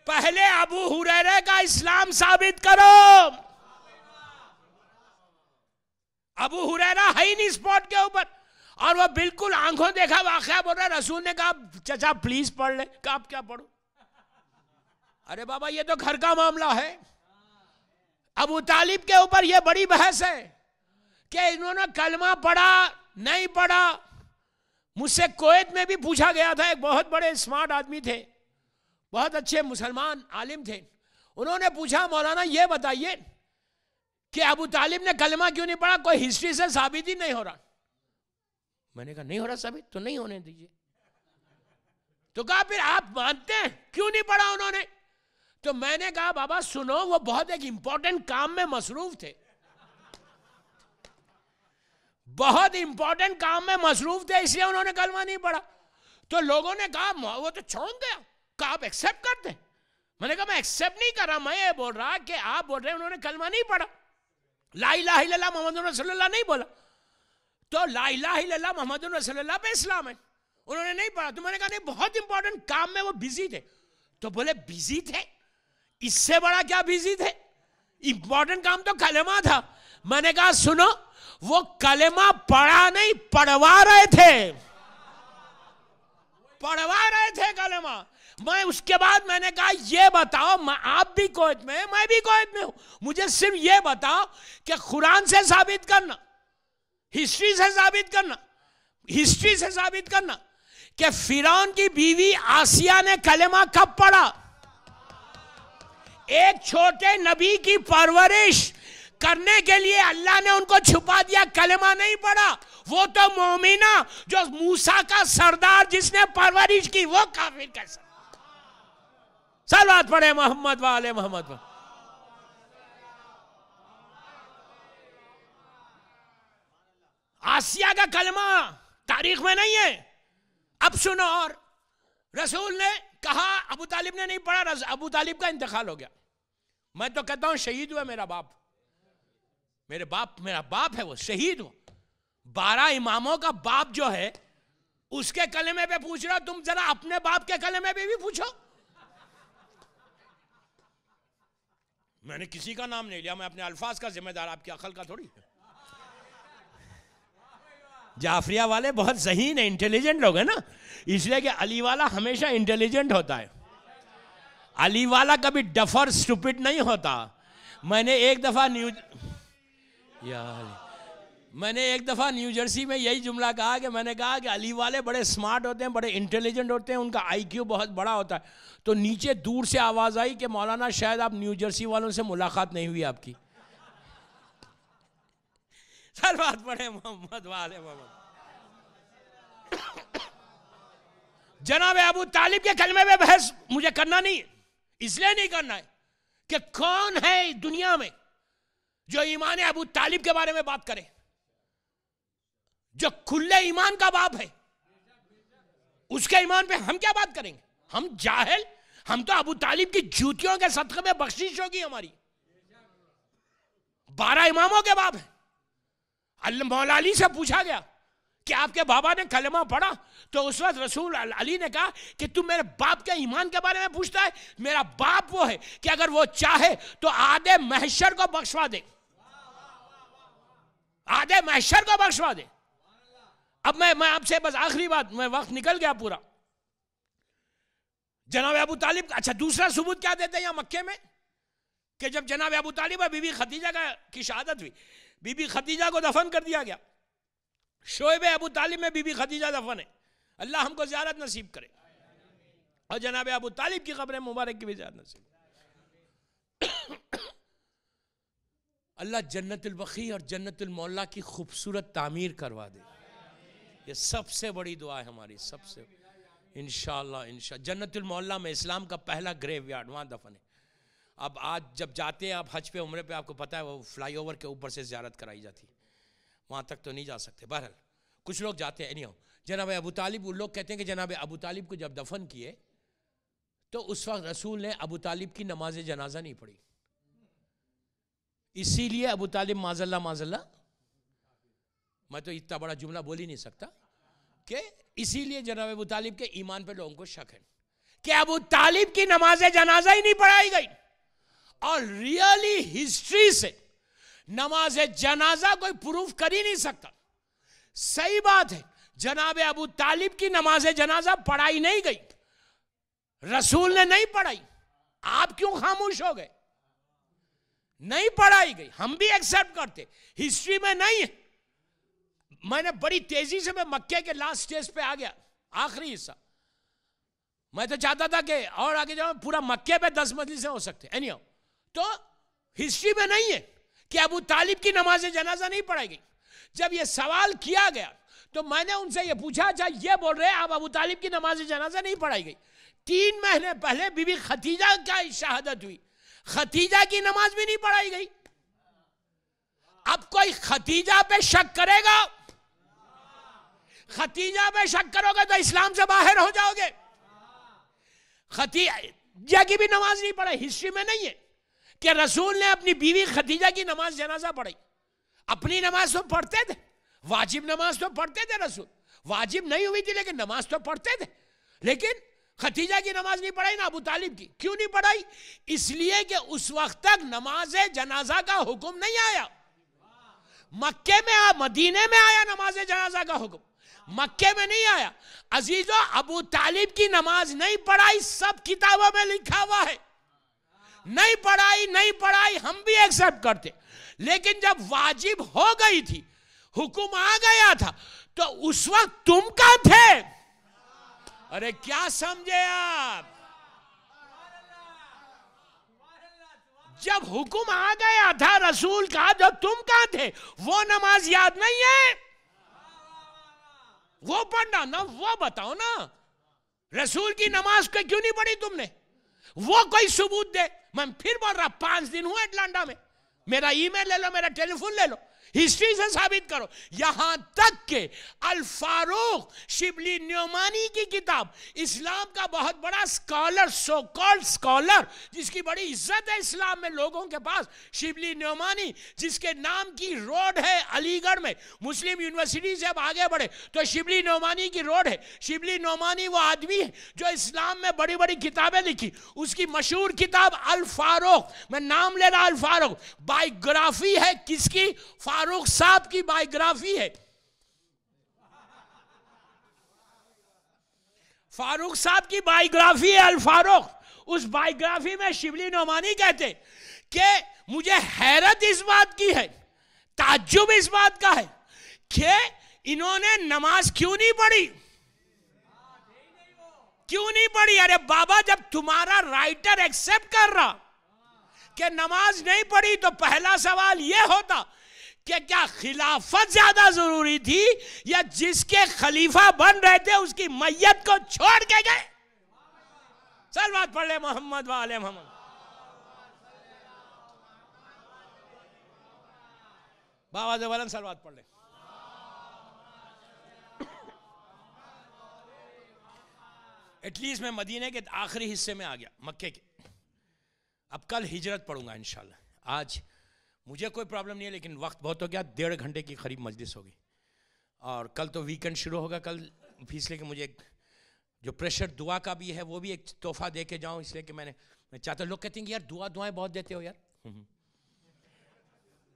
पहले अबू हुरैरा का इस्लाम साबित करो। अबू हुरैरा है ही नहीं स्पॉट के ऊपर, और वो बिल्कुल आंखों देखा वाकया बोल रहा। रसूल ने कहा, चचा प्लीज पढ़ ले। कहा आप क्या पढ़ो? अरे बाबा ये तो घर का मामला है। अबू तालिब के ऊपर ये बड़ी बहस है कि इन्होंने कलमा पढ़ा नहीं पढ़ा। मुझसे कुवैत में भी पूछा गया था, एक बहुत बड़े स्मार्ट आदमी थे, बहुत अच्छे मुसलमान आलिम थे। उन्होंने पूछा, मौलाना ये बताइए कि अबू तालिब ने कलमा क्यों नहीं पढ़ा, कोई हिस्ट्री से साबित ही नहीं हो रहा। मैंने कहा नहीं हो रहा साबित, तो नहीं होने दीजिए। तो कहा फिर आप मानते हैं क्यों नहीं पढ़ा उन्होंने? तो मैंने कहा बाबा सुनो, वो बहुत एक इंपॉर्टेंट काम में मसरूफ थे, बहुत इंपॉर्टेंट काम में मसरूफ थे, इसलिए उन्होंने कलमा नहीं पढ़ा। तो लोगों ने कहा वो तो चौंक गया, कहा आप एक्सेप्ट करते हैं? मैंने कहा मैं एक्सेप्ट नहीं कर रहा, मैं ये बोल रहा कि आप बोल रहे हैं उन्होंने कलमा नहीं पढ़ा, ला इलाहा इल्लल्लाह मुहम्मदुर रसूलुल्लाह नहीं बोला, तो ला इलाहा इल्लल्लाह मुहम्मदुर रसूलुल्लाह पे इस्लाम है, उन्होंने नहीं पढ़ा। तो मैंने कहा नहीं, बहुत इंपॉर्टेंट काम में वो बिजी थे। तो बोले बिजी थे, इससे बड़ा क्या बिजी थे, इंपॉर्टेंट काम तो कलमा था। मैंने कहा सुनो, वो कलमा पढ़ा नहीं, पढ़वा रहे थे, पढ़वा रहे थे कलमा। मैं उसके बाद मैंने कहा ये बताओ, आप भी कुवैत में, मैं भी कुवैत में हूं, मुझे सिर्फ ये बताओ कि कुरान से साबित करना, हिस्ट्री से साबित करना, हिस्ट्री से साबित करना कि फिरौन की बीवी आसिया ने कलेमा कब पढ़ा। एक छोटे नबी की परवरिश करने के लिए अल्लाह ने उनको छुपा दिया, कलेमा नहीं पढ़ा। वो तो मोमिना जो मूसा का सरदार जिसने परवरिश की, वो काफिर कैसा। सलावत पढ़े मोहम्मद वाले मोहम्मद पर। आसिया का कलमा तारीख में नहीं है। अब सुनो, और रसूल ने कहा, अबू तालिब ने नहीं पढ़ा, अबू तालिब का इंतकाल हो गया। मैं तो कहता हूं शहीद हुआ मेरा बाप, मेरा बाप है, वो शहीद हुआ। 12 इमामों का बाप जो है उसके कलेमे पे पूछ रहा हो, तुम जरा अपने बाप के कलेमे पे भी पूछो। मैंने किसी का नाम नहीं लिया, मैं अपने अल्फाज का जिम्मेदार, आपकी अकल का थोड़ी। जाफरिया वाले बहुत ज़हीन है, इंटेलिजेंट लोग हैं ना, इसलिए कि अली वाला हमेशा इंटेलिजेंट होता है। अली वाला कभी डफर स्टूपिड नहीं होता। मैंने एक दफा न्यू जर्सी में यही जुमला कहा कि मैंने कहा कि अली वाले बड़े स्मार्ट होते हैं, बड़े इंटेलिजेंट होते हैं, उनका IQ बहुत बड़ा होता है। तो नीचे दूर से आवाज़ आई कि मौलाना शायद आप न्यू जर्सी वालों से मुलाकात नहीं हुई आपकी। सर बात पढ़े मोहम्मद वाले मोहम्मद। जनाब अबू तालिब के कलमे में बहस मुझे करना नहीं है, इसलिए नहीं करना है कि कौन है दुनिया में जो ईमान अबू तालिब के बारे में बात करे, जो खुले ईमान का बाप है। उसके ईमान पे हम क्या बात करेंगे? हम जाहिल, हम तो अबू तालिब की जूतियों के सदक़े में बख्शिश होगी हमारी। 12 इमामों के बाप है। मौला अली से पूछा गया कि आपके बाबा ने कलमा पढ़ा, तो उस वक्त रसूल अली ने कहा कि तू मेरे बाप के ईमान के बारे में पूछता है? मेरा बाप वो है कि अगर वो चाहे तो आधे महशर को बख्शवा दे, आधे महशर को बख्शवा दे। अब मैं आपसे बस आखिरी बात, मैं वक्त निकल गया पूरा। जनाब अबू तालिब, अच्छा दूसरा सबूत क्या देते हैं यहां मक्के में कि जब जनाब अबू तालिब और बीबी खदीजा की शहादत हुई, बीबी खदीजा को दफन कर दिया गया। शोएब अबू तालिब में बीबी खदीजा दफन है। अल्लाह हमको ज़ियारत नसीब करे और जनाब अबू तालिब की कब्र मुबारक की भी ज़ियारत नसीब। अल्लाह जन्नतुल बकी और जन्नतुल मौला की खूबसूरत तामीर करवा दे। ये सबसे बड़ी दुआ है हमारी, सबसे इंशाअल्लाह। जन्नतुल मौला में इस्लाम का पहला ग्रेवयार्ड, वहाँ दफन है। अब आज जब जाते हैं आप हज पे, उम्रे पे, आपको पता है वो फ्लाईओवर के ऊपर से ज़ियारत कराई जाती है, वहाँ तक तो नहीं जा सकते। बहरहाल कुछ लोग जाते हैं। नहीं, जनाब अबू तालिब, लोग कहते हैं कि जनाब अबू तालिब को जब दफन किए तो उस वक्त रसूल ने अबू तालिब की नमाज जनाजा नहीं पढ़ी, इसीलिए अबू तालिब माज़ल्ला, मैं तो इतना बड़ा जुमला बोल ही नहीं सकता, कि इसीलिए जनाब अबू तालिब के ईमान पे लोगों को शक है कि अबू तालिब की नमाज जनाजा ही नहीं पढ़ाई गई। और रियली हिस्ट्री से नमाज जनाजा कोई प्रूफ कर ही नहीं सकता। सही बात है, जनाब अबू तालिब की नमाज जनाजा पढ़ाई नहीं गई, रसूल ने नहीं पढ़ाई। आप क्यों खामोश हो गए? नहीं पढ़ाई गई, हम भी एक्सेप्ट करते, हिस्ट्री में नहीं है। मैंने बड़ी तेजी से, मैं मक्के के लास्ट स्टेज पे आ गया, आखिरी हिस्सा। मैं तो चाहता था कि और आगे जाओ, पूरा मक्के पे 10 मजलिसें हो सकते। एनीहाउ, तो हिस्ट्री में नहीं है कि अबू तालिब की नमाज जनाजा नहीं पढ़ाई गई। जब ये सवाल किया गया तो मैंने उनसे ये पूछा, अच्छा ये बोल रहे हैं आप अबू तालिब की नमाज जनाजा नहीं पढ़ाई गई। 3 महीने पहले बीबी खदीजा का शहादत हुई, खदीजा की नमाज भी नहीं पढ़ाई गई। अब कोई खदीजा पे शक करेगा? खदीजा पे शक करोगे तो इस्लाम से बाहर हो जाओगे। खदीजा की भी नमाज नहीं पढ़ाई, हिस्ट्री में नहीं है कि रसूल ने अपनी बीवी खदीजा की नमाज जनाजा पढ़ाई। अपनी नमाज तो पढ़ते थे, वाजिब नमाज तो पढ़ते थे रसूल, वाजिब नहीं हुई थी लेकिन नमाज तो पढ़ते थे। लेकिन खदीजा की नमाज नहीं पढ़ाई ना अबू तालिब की। क्यों नहीं पढ़ाई? इसलिए कि उस वक्त तक नमाज जनाजा का हुक्म नहीं आया। मक्के में मदीने में आया नमाज जनाजा का हुक्म, मक्के में नहीं आया। अजीजों, अबू तालिब की नमाज नहीं पढ़ाई, सब किताबों में लिखा हुआ है। नहीं पढ़ाई हम भी एक्सेप्ट करते, लेकिन जब वाजिब हो गई थी, हुक्म आ गया था, तो उस वक्त तुम कहां थे? अरे क्या समझे आप? जब हुक्म आ गया था रसूल का, जब तुम कहां थे? वो नमाज याद नहीं है? वो पढ़ना ना, वो बताओ ना, रसूल की नमाज को क्यों नहीं पढ़ी तुमने? वो कोई सबूत दे। मैं फिर बोल रहा, 5 दिन हुआ अटलांटा में, मेरा ईमेल ले लो, मेरा टेलीफोन ले लो, हिस्ट्री से साबित करो। यहां तक के अल फारूक शिबली न्योमानी की किताब, इस्लाम का बहुत बड़ा स्कॉलर, सो कॉल्ड स्कॉलर, जिसकी बड़ी इज्जत है इस्लाम में लोगों के पास, शिबली न्योमानी, जिसके नाम की रोड है अलीगढ़ में। मुस्लिम यूनिवर्सिटी से अब आगे बढ़े तो शिबली न्योमानी की रोड है। शिबली न्योमानी वो आदमी है जो इस्लाम में बड़ी बड़ी किताबें लिखी। उसकी मशहूर किताब अल फारूक, मैं नाम ले रहा, अल फारूक, बायोग्राफी है किसकी? फारूक साहब की बायोग्राफी है। फारूक साहब की बायोग्राफी है अल फारूक। उस बायोग्राफी में शिबली नोमानी कहते कि मुझे हैरत इस बात की है, ताज्जुब इस बात का है कि इन्होंने नमाज क्यों नहीं पढ़ी। क्यों नहीं पढ़ी? अरे बाबा, जब तुम्हारा राइटर एक्सेप्ट कर रहा कि नमाज नहीं पढ़ी, तो पहला सवाल यह होता कि क्या खिलाफत ज्यादा जरूरी थी, या जिसके खलीफा बन रहे थे उसकी मैयत को छोड़ के गए? सलवात पढ़ ले मोहम्मद वाले मोहम्मद। बाबा जवालन सलवात पढ़ ले। एटलीस्ट मैं मदीने के आखिरी हिस्से में आ गया, मक्के के। अब कल हिजरत पढ़ूंगा इंशाल्लाह। आज मुझे कोई प्रॉब्लम नहीं है, लेकिन वक्त बहुत हो गया, 1.5 घंटे की करीब मजलिस होगी, और कल तो वीकेंड शुरू होगा। कल इसलिए कि मुझे जो प्रेशर दुआ का भी है, वो भी एक तोहफा दे के जाऊँ, इसलिए कि मैं चाहता। लोग कहते हैं कि यार दुआएं बहुत देते हो यार।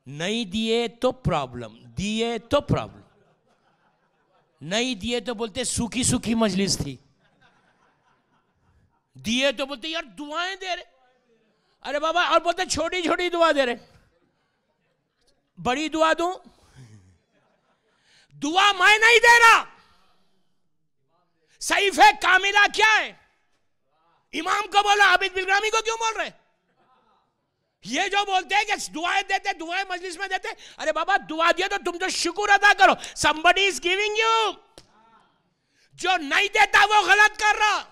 नहीं दिए तो प्रॉब्लम, दिए तो प्रॉब्लम। नहीं दिए तो बोलते सूखी सूखी मजलिस थी, दिए तो बोलते यार दुआएं दे रहे। अरे बाबा, और बोलते छोटी छोटी दुआ दे रहे, बड़ी दुआ दूं? दुआ मैं नहीं दे रहा। सहीफे कामिला क्या है? इमाम को बोला, आबिद बिलग्रामी को क्यों बोल रहे? ये जो बोलते हैं कि दुआएं देते, दुआएं मजलिस में देते, अरे बाबा दुआ दिया तो तुम तो शुक्र अदा करो। somebody is giving you। जो नहीं देता वो गलत कर रहा।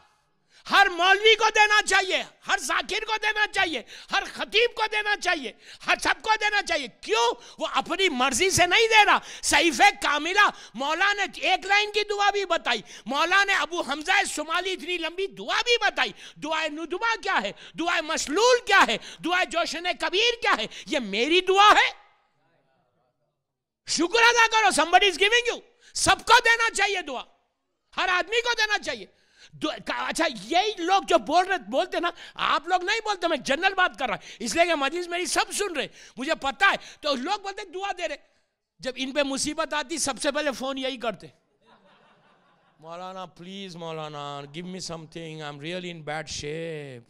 हर मौलवी को देना चाहिए, हर जाकिर को देना चाहिए, हर खतीब को देना चाहिए, हर सबको देना चाहिए। क्यों? वो अपनी मर्जी से नहीं दे रहा। सहीफे कामिला, मौला ने 1 लाइन की दुआ भी बताई, मौला ने अबू हमजा सुमाली इतनी लंबी दुआ भी बताई। दुआए नुदमा क्या है, दुआए मसलूल क्या है, दुआए जोशने कबीर क्या है? ये मेरी दुआ है, शुक्र अदा करो। somebody is giving you। सबको देना चाहिए दुआ, हर आदमी को देना चाहिए। अच्छा, यही लोग जो बोलते ना, आप लोग नहीं बोलते, मैं जनरल बात कर रहा हूं, इसलिए कि मजलिस मेरी सब सुन रहे, मुझे पता है। तो लोग बोलते दुआ दे रहे, जब इन पे मुसीबत आती सबसे पहले फोन यही करते, मौलाना please, Maulana give me something, I am really in bad shape,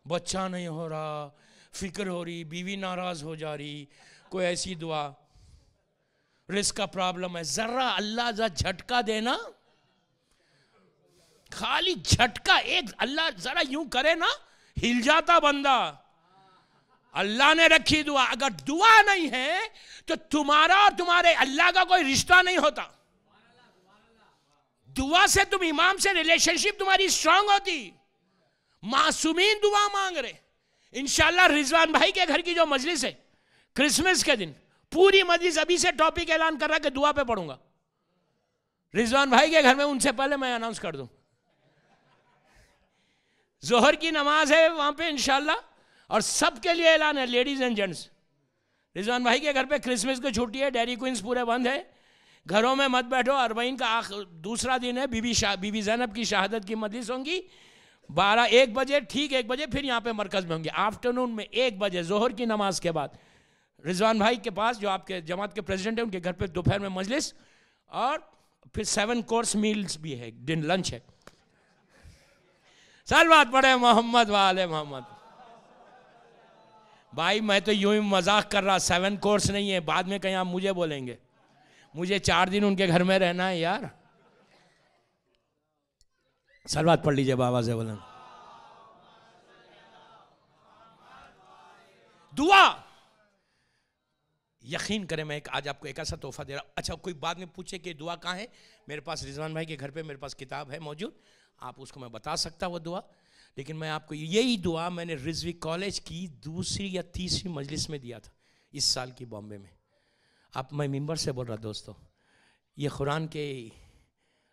बच्चा नहीं हो रहा, फिक्र हो रही, बीवी नाराज हो जा रही, कोई ऐसी दुआ, रिस्क का प्रॉब्लम है। जरा अल्लाह जरा झटका देना, खाली झटका एक अल्लाह जरा यूं करे ना, हिल जाता बंदा। अल्लाह ने रखी दुआ। अगर दुआ नहीं है तो तुम्हारा और तुम्हारे अल्लाह का कोई रिश्ता नहीं होता। दुआ से तुम इमाम से रिलेशनशिप तुम्हारी स्ट्रांग होती। मासूमीन दुआ मांग रहे। इंशाल्लाह रिजवान भाई के घर की जो मजलिस है क्रिसमस के दिन, पूरी मजलिस अभी से टॉपिक ऐलान कर रहा कि दुआ पे पढ़ूंगा। रिजवान भाई के घर में, उनसे पहले मैं अनाउंस कर दूं, जोहर की नमाज है वहां पे इंशाल्लाह, और सबके लिए ऐलान है, लेडीज एंड जेंट्स। रिजवान भाई के घर पे क्रिसमस की छुट्टी है, डेयरी क्वींस पूरे बंद है, घरों में मत बैठो। अरबईन का दूसरा दिन है, बीबी ज़ैनब की शहादत की मजलिस होंगी 1 बजे, ठीक 1 बजे, फिर यहाँ पे मरकज में होंगे। आफ्टरनून में 1 बजे जोहर की नमाज के बाद रिजवान भाई के पास, जो आपके जमात के प्रेसिडेंट हैं, उनके घर पे दोपहर में मजलिस, और फिर 7 कोर्स मील्स भी है, दिन लंच है। सलवात पढ़े मोहम्मद वाले मोहम्मद। भाई मैं तो यूं ही मजाक कर रहा, 7 कोर्स नहीं है, बाद में कहीं आप मुझे बोलेंगे। मुझे 4 दिन उनके घर में रहना है यार। सलवात पढ़ लीजिए बाबा से बोलें। दुआ, यकीन करें मैं आज आपको एक ऐसा तोहफा दे रहा हूं। अच्छा, कोई बाद में पूछे कि दुआ कहाँ है, मेरे पास रिजवान भाई के घर पे मेरे पास किताब है मौजूद, आप उसको मैं बता सकता वो दुआ। लेकिन मैं आपको यही दुआ मैंने रिजवी कॉलेज की 2री या 3री मजलिस में दिया था इस साल की बॉम्बे में। अब मैं मिंबर से बोल रहा दोस्तों, ये कुरान के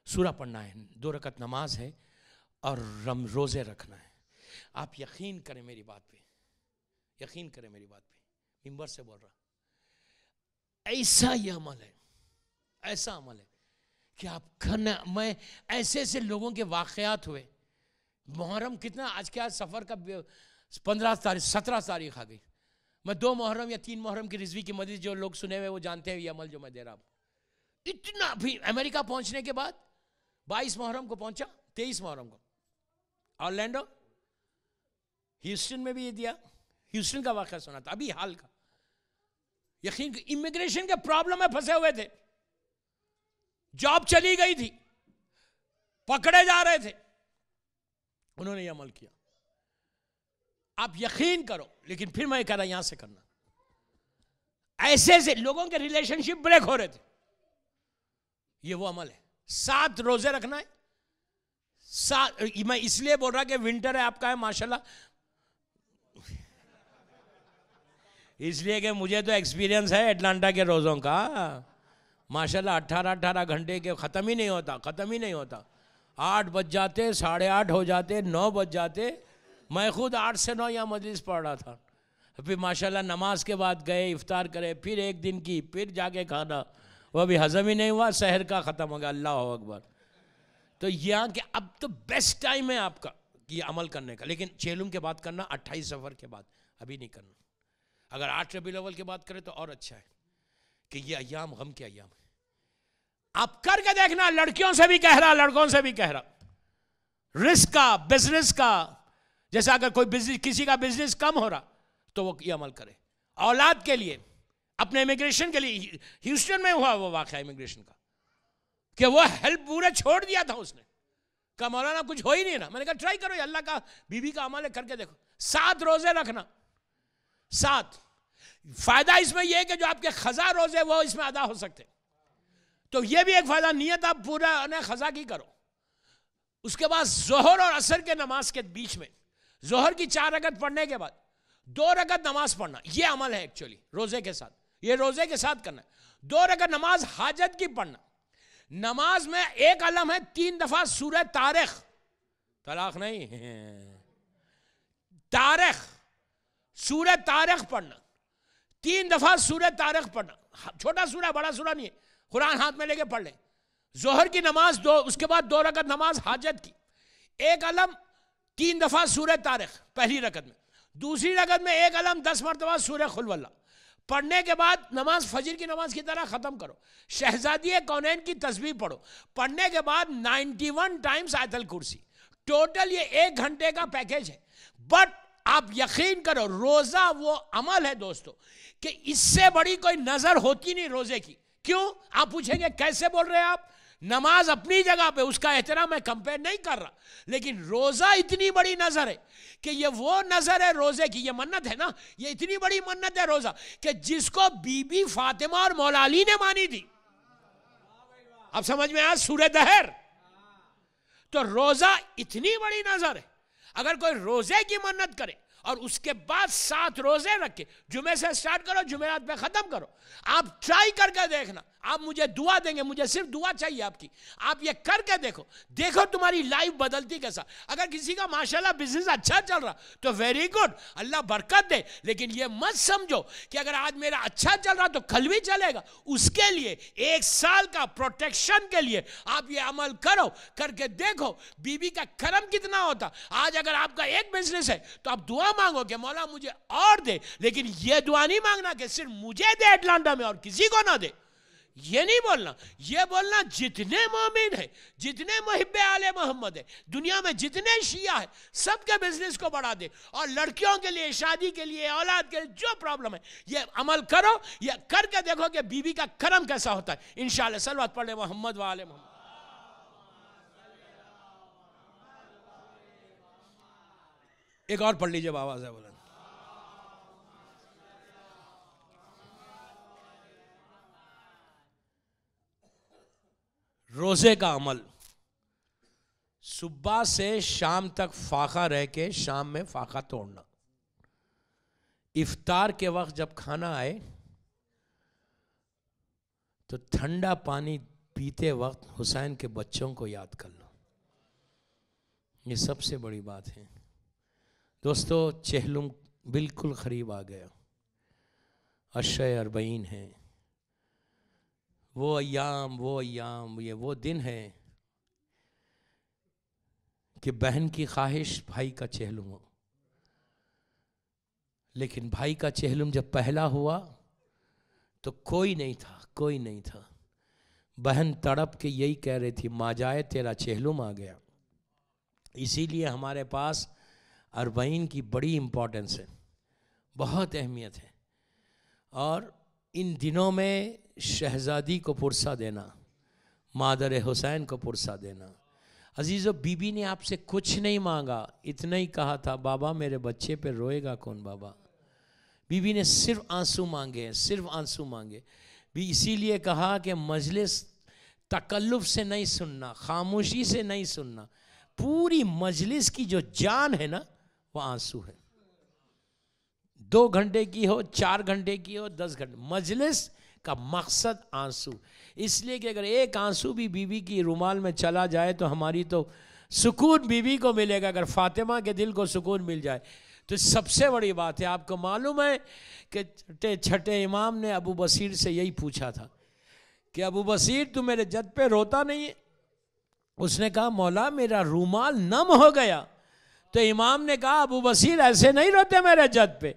सूरा पढ़ना है, 2 रकत नमाज है और रोज़े रखना है। आप यकीन करें मेरी बात पे, यकीन करें मेरी बात पे, मिंबर से बोल रहा, ऐसा ये अमल है, ऐसा अमल है कि आप करना। मैं ऐसे ऐसे लोगों के वाक़यात हुए। मुहर्रम कितना, आज क्या सफ़र का 15 तारीख 17 तारीख आ गई। मैं 2 मुहर्रम या 3 मुहर्रम की रिजवी की मजलिस, जो लोग सुने हुए वो जानते हैं ये अमल जो मैं दे रहा हूँ। इतना भी अमेरिका पहुंचने के बाद 22 मुहर्रम को पहुंचा, 23 मुहर्रम को ऑरलैंडो, ह्यूस्टन में भी ये दिया। ह्यूस्टन का वाक़या सुना था अभी हाल का। यकीन, इमिग्रेशन के प्रॉब्लम में फंसे हुए थे, जॉब चली गई थी, पकड़े जा रहे थे, उन्होंने ये अमल किया। आप यकीन करो, लेकिन फिर मैं कह रहा यहां से करना। ऐसे ऐसे लोगों के रिलेशनशिप ब्रेक हो रहे थे, ये वो अमल है। 7 रोजे रखना है। 7, मैं इसलिए बोल रहा कि विंटर है आपका है माशाल्लाह, इसलिए कि मुझे तो एक्सपीरियंस है एटलांटा के रोज़ों का माशाल्लाह। 18-18 घंटे के ख़त्म ही नहीं होता, ख़त्म ही नहीं होता। 8 बज जाते, 8:30 हो जाते, 9 बज जाते। मैं खुद 8 से 9 यहाँ मजलिस पढ़ रहा था। फिर माशाल्लाह नमाज के बाद गए, इफ्तार करे, फिर एक दिन की, फिर जाके खाना, वो भी हज़म ही नहीं हुआ, शहर का ख़त्म हो गया। अल्लाह अकबर। तो यहाँ के अब तो बेस्ट टाइम है आपका कि अमल करने का, लेकिन चेलुम के बाद करना, 28 सफ़र के बाद, अभी नहीं करना। अगर 8 रबीउल अव्वल की बात करें तो और अच्छा है कि ये अय्याम गम के अय्याम है। आप करके देखना, लड़कियों से भी कह रहा, लड़कों से भी कह रहा, रिस्क का, बिजनेस का, जैसे अगर कोई बिजनेस, किसी का बिजनेस कम हो रहा तो वो ये अमल करे। औलाद के लिए, अपने इमिग्रेशन के लिए, ह्यूस्टन में हुआ वो वाक़या इमिग्रेशन का कि वो हेल्प पूरे छोड़ दिया था उसने, कहा मौलाना कुछ हो ही नहीं ना। मैंने कहा ट्राई करो, अल्लाह का बीवी का अमल है, करके देखो। 7 रोजे रखना, 7। फायदा इसमें यह है कि जो आपके खजा रोजे वो इसमें अदा हो सकते, तो ये भी एक फायदा। नियत आप पूरा खजा की करो। उसके बाद जोहर और असर के नमाज के बीच में, जोहर की 4 रकत पढ़ने के बाद 2 रकत नमाज पढ़ना, ये अमल है एक्चुअली रोजे के साथ, ये रोजे के साथ करना। 2 रकत नमाज हाजत की पढ़ना। नमाज में एक अलम है, 3 दफा सूरह तारिख, तलाक नहीं, तारिख, सूरह तारिख पढ़ना, 3 दफा सूरह तारिख पढ़ना। छोटा सूरा, बड़ा सूरा नहीं है, कुरान हाथ में लेके पढ़ ले। जोहर की नमाज 2, उसके बाद 2 रकत नमाज हाजत की, एक अलम 3 दफा सूरह तारिख पहली रकत में, दूसरी रकत में एक अलम 10 मरतबा सूरह खुल वल्लाह पढ़ने के बाद नमाज फजर की नमाज की तरह खत्म करो। शहजादी कौनैन की तस्बीह पढ़ो, पढ़ने के बाद 91 टाइम्स आयतल कुर्सी। टोटल ये 1 घंटे का पैकेज है। बट आप यकीन करो, रोजा वो अमल है दोस्तों कि इससे बड़ी कोई नजर होती नहीं रोजे की। क्यों? आप पूछेंगे कैसे बोल रहे हैं आप? नमाज अपनी जगह पे, उसका एहतराम मैं कंपेयर नहीं कर रहा, लेकिन रोजा इतनी बड़ी नजर है कि ये वो नजर है रोजे की, ये मन्नत है ना, ये इतनी बड़ी मन्नत है रोजा कि जिसको बीबी फातिमा और मौला अली ने मानी थी। अब समझ में आया सूरह दहर? तो रोजा इतनी बड़ी नजर है। अगर कोई रोजे की मन्नत करे और उसके बाद 7 रोजे रखे, जुमे से स्टार्ट करो, जुमेरात पे खत्म करो, आप ट्राई करके देखना। आप मुझे दुआ देंगे, मुझे सिर्फ दुआ चाहिए आपकी। आप ये करके देखो, देखो तुम्हारी लाइफ बदलती कैसा। अगर किसी का माशाल्लाह बिजनेस अच्छा चल रहा तो वेरी गुड, अल्लाह बरकत दे। लेकिन ये मत समझो कि अगर आज मेरा अच्छा चल रहा तो कल भी चलेगा। उसके लिए 1 साल का प्रोटेक्शन के लिए आप ये अमल करो, करके देखो बीबी का करम कितना होता। आज अगर आपका एक बिजनेस है तो आप दुआ मांगो कि मौला मुझे और दे, लेकिन ये दुआ नहीं मांगना कि सिर्फ मुझे दे अटलांटा में और किसी को ना दे। ये नहीं बोलना, ये बोलना जितने मोमिन है, जितने मुहिब्बे आले मोहम्मद है, दुनिया में जितने शिया है, सबके बिजनेस को बढ़ा दे। और लड़कियों के लिए, शादी के लिए, औलाद के लिए जो प्रॉब्लम है, ये अमल करो, ये करके देखो कि बीवी का करम कैसा होता है। इंशाअल्लाह सल्लल्लाहु पढ़े मोहम्मद वाले मोहम्मद। एक और पढ़ लीजिए बाबा से बोला। रोजे का अमल, सुबह से शाम तक फाका रह के शाम में फाका तोड़ना। इफ्तार के वक्त जब खाना आए तो ठंडा पानी पीते वक्त हुसैन के बच्चों को याद कर लो। ये सबसे बड़ी बात है दोस्तों। चहलुम बिल्कुल करीब आ गया, अशय अरबईन है, वो अय्याम, ये वो दिन है कि बहन की ख्वाहिश भाई का चहलुम हो। लेकिन भाई का चहलुम जब पहला हुआ तो कोई नहीं था। बहन तड़प के यही कह रही थी, माँ जाए तेरा चहलुम आ गया। इसीलिए हमारे पास अरबईन की बड़ी इम्पोर्टेंस है, बहुत अहमियत है। और इन दिनों में शहजादी को पुरसा देना, मादर हुसैन को पुरसा देना। अजीज़ों, बीबी ने आपसे कुछ नहीं मांगा, इतना ही कहा था, बाबा मेरे बच्चे पे रोएगा कौन बाबा। बीबी ने सिर्फ आंसू मांगे हैं, सिर्फ आंसू मांगे भी। इसीलिए कहा कि मजलिस तकल्लुफ से नहीं सुनना, खामोशी से नहीं सुनना। पूरी मजलिस की जो जान है ना, वो आंसू है। 2 घंटे की हो, 4 घंटे की हो, 10 घंटे, मजलिस का मकसद आंसू। इसलिए कि अगर एक आंसू भी बीवी की रुमाल में चला जाए तो हमारी तो सुकून बीवी को मिलेगा। अगर फातिमा के दिल को सुकून मिल जाए तो सबसे बड़ी बात है। आपको मालूम है कि छठे इमाम ने अबू बसीर से यही पूछा था कि अबू बसीर तू मेरे जद पे रोता नहीं है? उसने कहा मौला मेरा रुमाल नम हो गया। तो इमाम ने कहा अबू बसीर ऐसे नहीं रोते मेरे जद पे,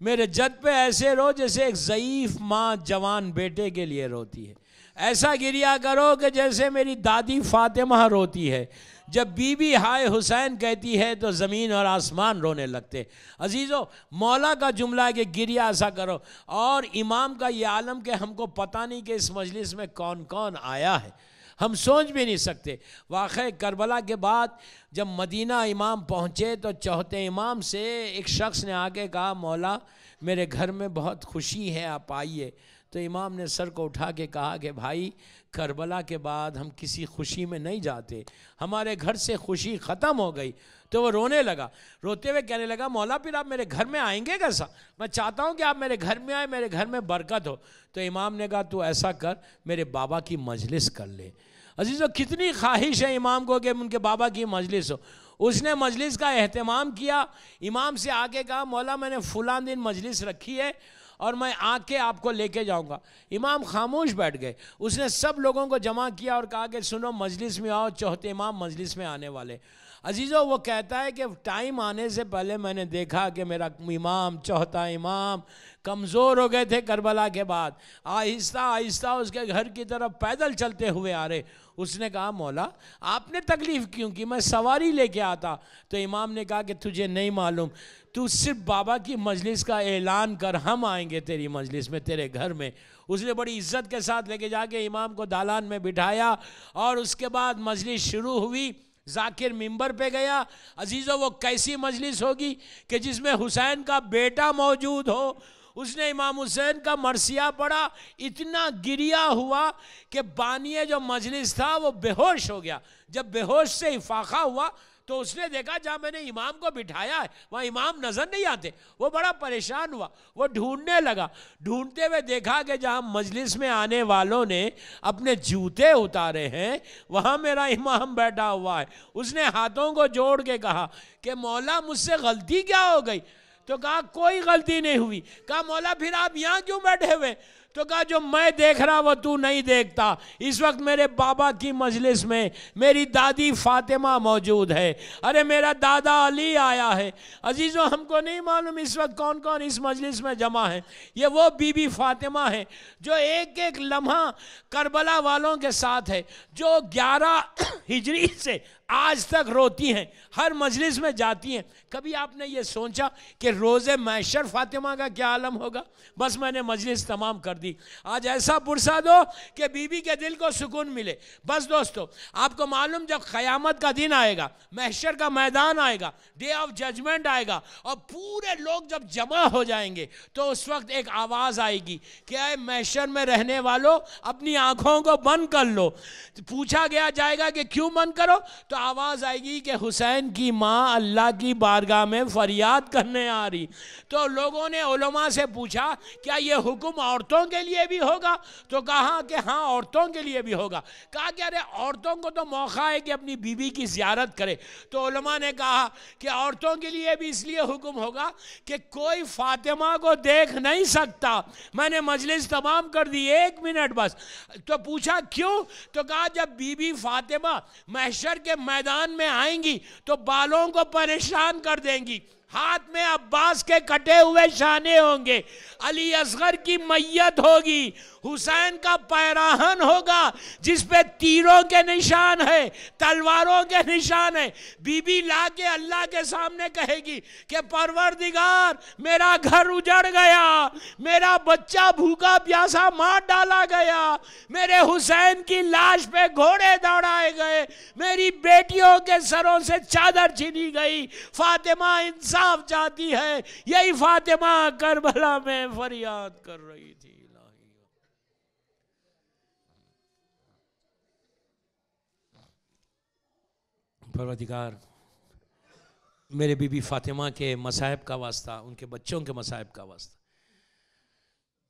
मेरे जद पे ऐसे रो जैसे एक ज़ईफ़ माँ जवान बेटे के लिए रोती है। ऐसा गिरिया करो कि जैसे मेरी दादी फातिमा रोती है। जब बीबी हाय हुसैन कहती है तो ज़मीन और आसमान रोने लगते। अजीज़ों, मौला का जुमला है कि गिरिया ऐसा करो। और इमाम का ये आलम कि हमको पता नहीं कि इस मजलिस में कौन कौन आया है, हम सोच भी नहीं सकते। वाक़ई करबला के बाद जब मदीना इमाम पहुँचे तो चौथे इमाम से एक शख्स ने आके कहा मौला मेरे घर में बहुत खुशी है, आप आइए। तो इमाम ने सर को उठा के कहा कि भाई करबला के बाद हम किसी खुशी में नहीं जाते, हमारे घर से खुशी ख़त्म हो गई। तो वो रोने लगा, रोते हुए कहने लगा मौला फिर आप मेरे घर में आएंगे कैसा? मैं चाहता हूँ कि आप मेरे घर में आए, मेरे घर में बरकत हो। तो इमाम ने कहा तू ऐसा कर, मेरे बाबा की मजलिस कर ले। अजीज़ों, कितनी ख्वाहिश है इमाम को कि उनके बाबा की मजलिस हो। उसने मजलिस का एहतमाम किया। इमाम से आके कहा मौला मैंने फ़लाँ दिन मजलिस रखी है और मैं आके आपको लेके जाऊंगा। इमाम खामोश बैठ गए। उसने सब लोगों को जमा किया और कहा कि सुनो मजलिस में आओ, चौथे इमाम मजलिस में आने वाले। अजीज़ों, वो कहता है कि टाइम आने से पहले मैंने देखा कि मेरा इमाम, चौथा इमाम कमज़ोर हो गए थे करबला के बाद। आहिस्ता आहिस्ता उसके घर की तरफ पैदल चलते हुए आ रहे। उसने कहा मौला आपने तकलीफ़ क्यों की, मैं सवारी लेके आता। तो इमाम ने कहा कि तुझे नहीं मालूम, तू सिर्फ बाबा की मजलिस का ऐलान कर, हम आएंगे तेरी मजलिस में, तेरे घर में। उसने बड़ी इज्जत के साथ लेके जाके इमाम को दालान में बिठाया और उसके बाद मजलिस शुरू हुई। जाकिर मिंबर पे गया। अजीज़ों, वो कैसी मजलिस होगी कि जिसमें हुसैन का बेटा मौजूद हो। उसने इमाम हुसैन का मरसिया पढ़ा, इतना गिरिया हुआ कि बानिए जो मजलिस था वो बेहोश हो गया। जब बेहोश से इफाका हुआ तो उसने देखा जहाँ मैंने इमाम को बिठाया है वहाँ इमाम नज़र नहीं आते। वो बड़ा परेशान हुआ, वो ढूंढने लगा। ढूंढते हुए देखा कि जहाँ मजलिस में आने वालों ने अपने जूते उतारे हैं वहाँ मेरा इमाम बैठा हुआ है। उसने हाथों को जोड़ के कहा कि मौला मुझसे गलती क्या हो गई? तो कहा कोई गलती नहीं हुई। कहा मौला फिर आप यहाँ क्यों बैठे हुए? तो कहा जो मैं देख रहा वो तू नहीं देखता। इस वक्त मेरे बाबा की मजलिस में मेरी दादी फातिमा मौजूद है, अरे मेरा दादा अली आया है। अजीजों, हमको नहीं मालूम इस वक्त कौन कौन इस मजलिस में जमा है। ये वो बीबी फातिमा है जो एक एक लम्हा करबला वालों के साथ है, जो 11 हिजरी से आज तक रोती हैं, हर मजलिस में जाती हैं। कभी आपने ये सोचा कि रोज़े मैशर फातिमा का क्या आलम होगा? बस मैंने मजलिस तमाम कर दी। आज ऐसा पुरसा दो कि बीबी के दिल को सुकून मिले। बस दोस्तों, आपको मालूम जब क़यामत का दिन आएगा, मैशर का मैदान आएगा, डे ऑफ जजमेंट आएगा, और पूरे लोग जब जमा हो जाएंगे तो उस वक्त एक आवाज़ आएगी कि अरे मैशर में रहने वालों, अपनी आँखों को बंद कर लो। पूछा गया जाएगा कि क्यों बंद करो? तो आवाज़ आएगी कि हुसैन की माँ अल्लाह की बारगाह में फरियाद करने आ रही। तो लोगों ने उलमा से पूछा क्या ये हुक्म औरतों के लिए भी होगा? तो कहा कि हाँ, औरतों के लिए भी होगा। कहा कि अरे औरतों को तो मौका है कि अपनी बीबी की ज़ियारत करे। तो उलमा ने कहा कि औरतों के लिए भी इसलिए हुक्म होगा कि कोई फातिमा को देख नहीं सकता। मैंने मजलिस तमाम कर दी, 1 मिनट बस। तो पूछा क्यों? तो कहा जब बीबी फातिमा महशर के मैदान में आएंगी तो बालों को परेशान कर देंगी, हाथ में अब्बास के कटे हुए शाने होंगे, अली असगर की मैयत होगी, हुसैन का पैराहन होगा जिस पे तीरों के निशान है, तलवारों के निशान है। बीबी लाके अल्लाह के सामने कहेगी कि परवरदिगार, मेरा घर उजड़ गया, मेरा बच्चा भूखा प्यासा मार डाला गया, मेरे हुसैन की लाश पे घोड़े दौड़ाए गए, मेरी बेटियों के सरों से चादर छीनी गई। फातिमा इंसाफ चाहती है। यही फातिमा करबला में फरियाद कर रही थी। परवरदिगार, मेरे बीबी फातिमा के मसाइब का वास्ता, उनके बच्चों के मसाइब का वास्ता,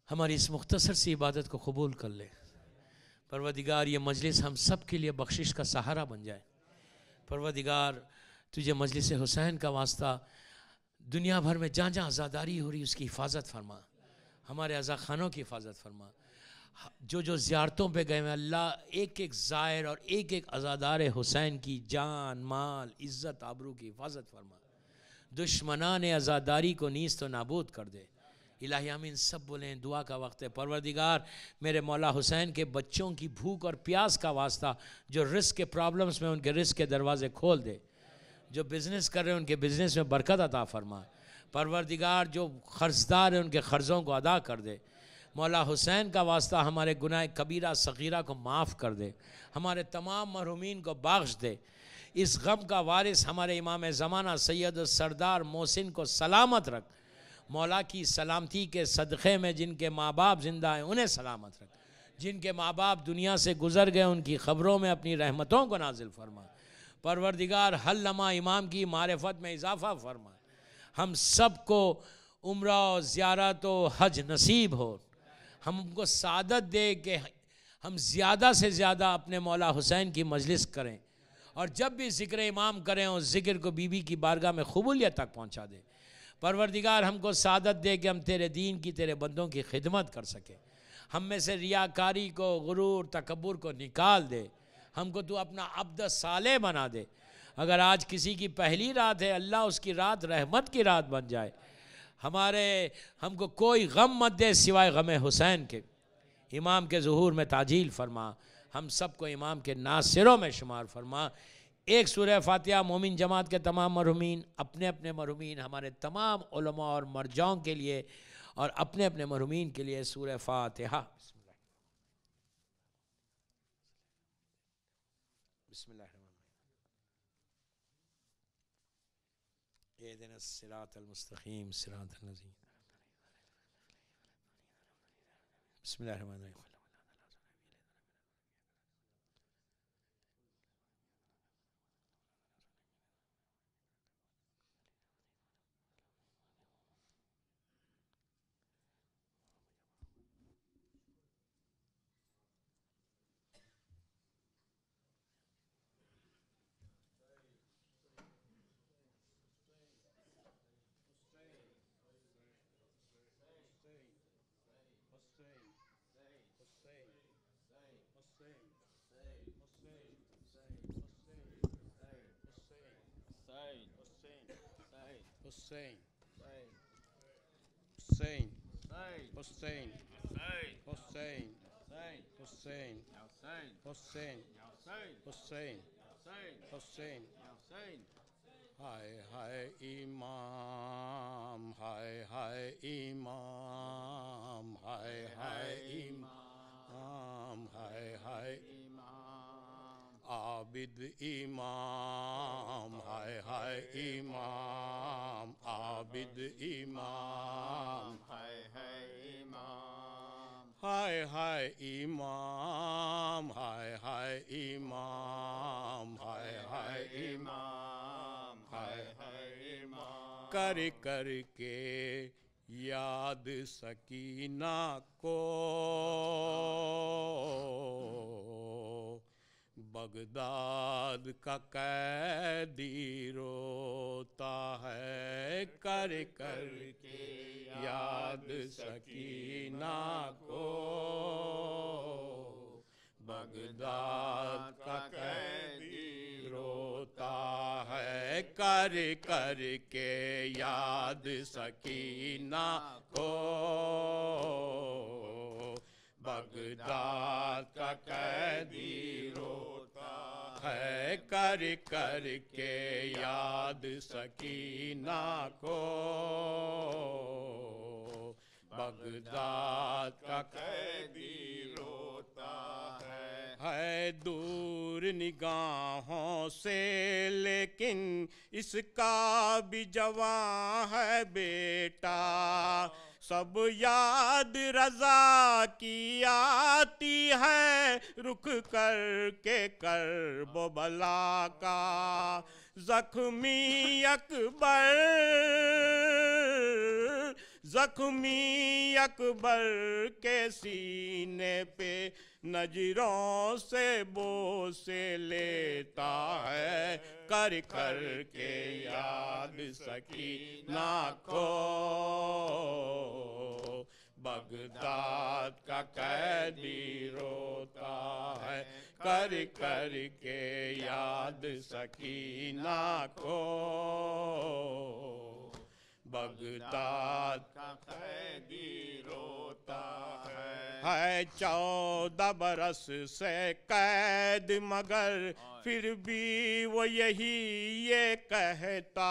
हमारी इस मुख्तसर सी इबादत को कबूल कर ले। परवरदिगार, ये मजलिस हम सब के लिए बख्शिश का सहारा बन जाए। परवरदिगार, तुझे मजलिस हुसैन का वास्ता दुनिया भर में जहाँ जहाँ आज़ादारी हो रही उसकी हिफाजत फरमा, हमारे अज़ा खानों की हिफाजत फरमा। जो जो ज़ियारतों पे गए हैं अल्लाह, एक एक ज़ायर और एक एक अज़ादार हुसैन की जान माल इज़्ज़त आबरू की हिफाजत फरमा। दुश्मनान अज़ादारी को नीस्त व नाबूद कर दे। इलाही आमीन। सब बोलें, दुआ का वक्त है। परवरदिगार, मेरे मौला हुसैन के बच्चों की भूख और प्यास का वास्ता, जो रिस्क के प्रॉब्लम्स में उनके रिस्क के दरवाजे खोल दे, जो बिज़नेस कर रहे हैं उनके बिज़नेस में बरकत अता फरमा। परवरदिगार, जो कर्जदार हैं उनके कर्ज़ों को अदा कर दे। मौला हुसैन का वास्ता हमारे गुनाह कबीरा सगीरा को माफ़ कर दे, हमारे तमाम मरहूमीन को बख्श दे। इस गम का वारिस हमारे इमाम ज़माना सैयद सरदार मोहसिन को सलामत रख। मौला की सलामती के सदक़े में जिनके माँ बाप ज़िंदा हैं उन्हें सलामत रख, जिनके माँ बाप दुनिया से गुज़र गए उनकी ख़बरों में अपनी रहमतों को नाजिल फरमा। परवरदिगार, हर लम्हा इमाम की मारिफत में इजाफ़ा फरमा। हम सब को उम्रा और ज़ियारत व हज नसीब हो। हमको सादत दे कि हम ज़्यादा से ज़्यादा अपने मौला हुसैन की मजलिस करें, और जब भी ज़िक्र इमाम करें उस ज़िक्र को बीबी की बारगाह में कबूलियत तक पहुँचा दे। परवरदिगार, हमको सादत दे कि हम तेरे दीन की, तेरे बंदों की खिदमत कर सकें। हम में से रियाकारी को, गुरूर, तकब्बुर को निकाल दे। हमको तू अपना अब्द साले बना दे। अगर आज किसी की पहली रात है, अल्लाह उसकी रात रहमत की रात बन जाए। हमको कोई गम मत दे सिवाय गम हुसैन के। इमाम के ज़ुहूर में ताजील फरमा। हम सबको इमाम के नासिरों में शुमार फरमा। एक सूरह फातिहा मोमिन जमात के तमाम मरहूमीन, अपने अपने मरहूमीन, हमारे तमाम उलमा और मरजाओं के लिए और अपने अपने मरहूमीन के लिए सूरह फातिहा। बिस्मिल्लाहिर्रहमानिर्रहीम। बिस्मिल्लाहिर्रहमानिर्रहीम। Hussein, Hussein, Hussein, Hussein, Hussein, Hussein, Hussein, Hussein. हाय हाय इमाम, हाय हाय इमाम, हाय हाय इमाम, हाय हाय आबिद इमाम, हाय हाय इमाम, आबिद इमाम, हाय हाय इमाम, हाय हाय इमाम, हाय हाय इमाम, हाय हाय इमाम, हाय हाय इमाम। कर कर के याद सकीना को बगदाद का कैदी रोता है, कर कर के याद सकीना को बगदाद का कैदी रोता है, कर कर के याद सकीना को बगदाद का कैदी रोता है, कर कर के याद सकीना को बगदाद का कैदी रोता है दूर निगाहों से लेकिन इसका भी जवां है बेटा, सब याद रजा की आती है, रुक कर के कर्ब बला का जख्मी अकबर, जख्मी अकबर के सीने पे नजरों से बोसे लेता है, कर कर के याद सकीना को बगदाद का कैदी रोता है, कर कर के याद सकीना को बगदाद का कैदी रोता है 14 बरस से कैद मगर फिर भी वो यही ये कहता,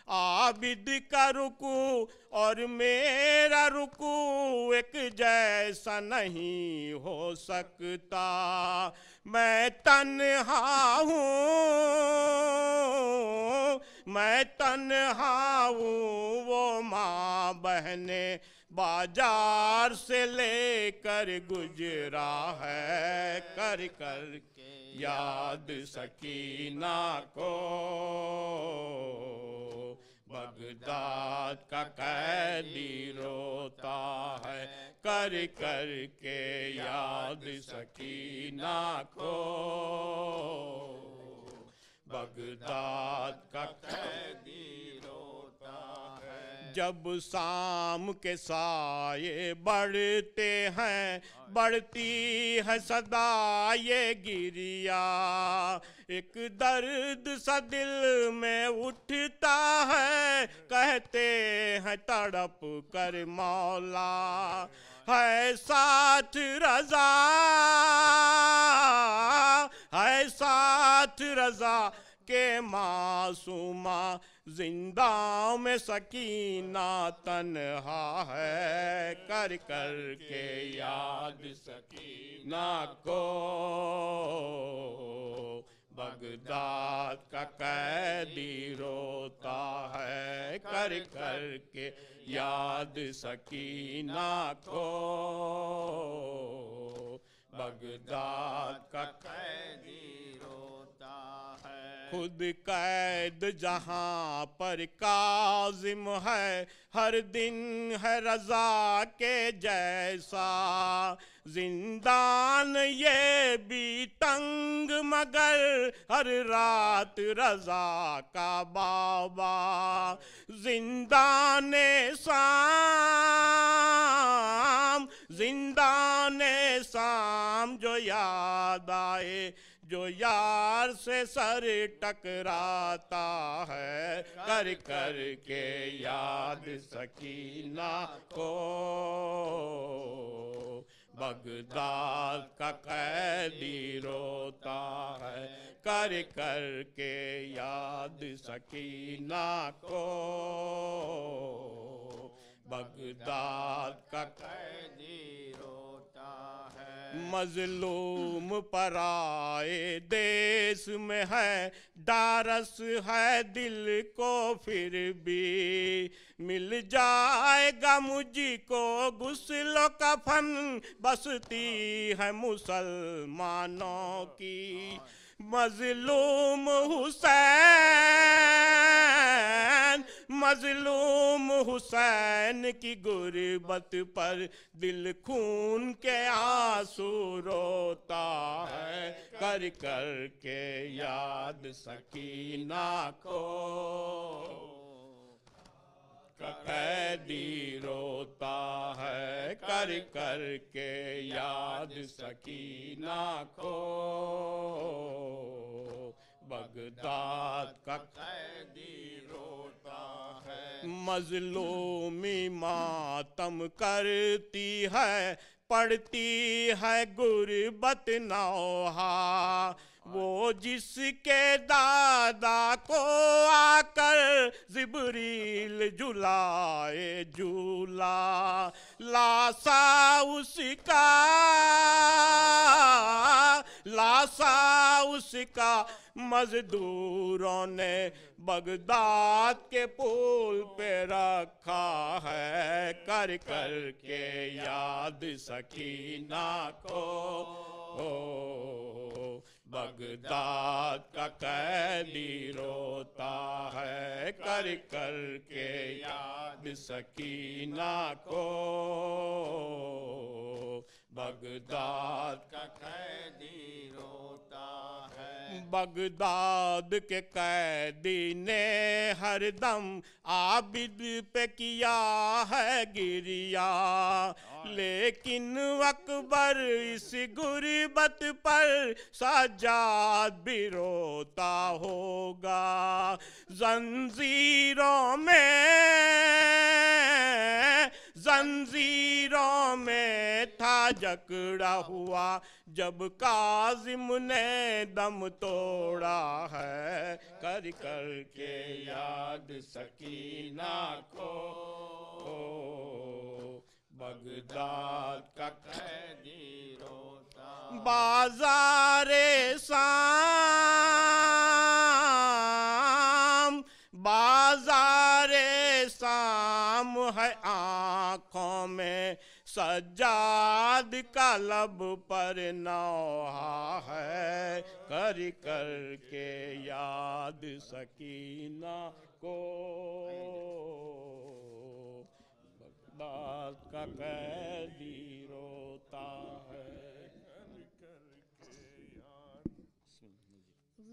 आबिद का रुकू और मेरा रुकू एक जैसा नहीं हो सकता, मैं तन्हा हूँ, मैं तन्हा हूँ, वो माँ बहने बाजार से लेकर गुजरा है, कर कर याद सकीना को बगदाद का कैदी रोता है, कर कर के याद सकीना को बगदाद का कैदी रोता है। जब शाम के साये बढ़ते हैं, बढ़ती है सदा ये गिरिया, एक दर्द सा दिल में उठता है, कहते हैं तड़प कर मौला है साथ रजा, है साथ रजा के मासूमा, जिंदा में सकीना तन्हा है, कर कर के याद सकीना को बगदाद का कैदी रोता है, कर कर के याद सकीना को बगदाद का कैदी रोता है। खुद कैद जहाँ पर काजिम है, हर दिन है रजा के जैसा, जिंदान ये भी तंग मगर हर रात रजा का बाबा, जिंदाने शाम, जिंदाने शाम जो याद आए, जो यार से सर टकराता है, कर कर के याद सकीना को। बगदाद का कैदी रोता है, कर कर के याद सकीना को। बगदाद का कैदी रोता है। मजलूम पराए देश में है, डारस है दिल को फिर भी। मिल जाएगा मुझको गुस्ल कफन, बसती है मुसलमानों की। मजलूम हुसैन, मजलूम हुसैन की गुर्बत पर दिल खून के आंसू रोता है, कर कर के याद सकीना को। कैदी रोता है, कर कर के याद सकीना को। बगदाद का कैदी रोता है। मजलूमी मातम करती है, पड़ती है गुर्बत नौहा। वो जिसके दादा को आकर जिब्रील झुलाए झूला, लासा उसका, लासा उसका मजदूरों ने बगदाद के पुल पे रखा है, कर कर के याद सकीना को। बगदाद का कैदी रोता है, कर कर के याद सकीना को। बगदाद का कैदी रोता है। बगदाद के कैदी ने हरदम आबिद पे किया है गिरिया, लेकिन अकबर इस गुर्बत पर सज्जाद भी रोता होगा। जंजीरों में था जकड़ा हुआ, जब काजिम ने दम तोड़ा है, कर कर के याद सकीना को। बगदाद का कैदी रोता। बाजारे शाम, बाजारे शाम है आँखों में, सज्जाद का लब पर नौहा है, कर कर के याद सकीना को। बगदाद का कैदी रोता है।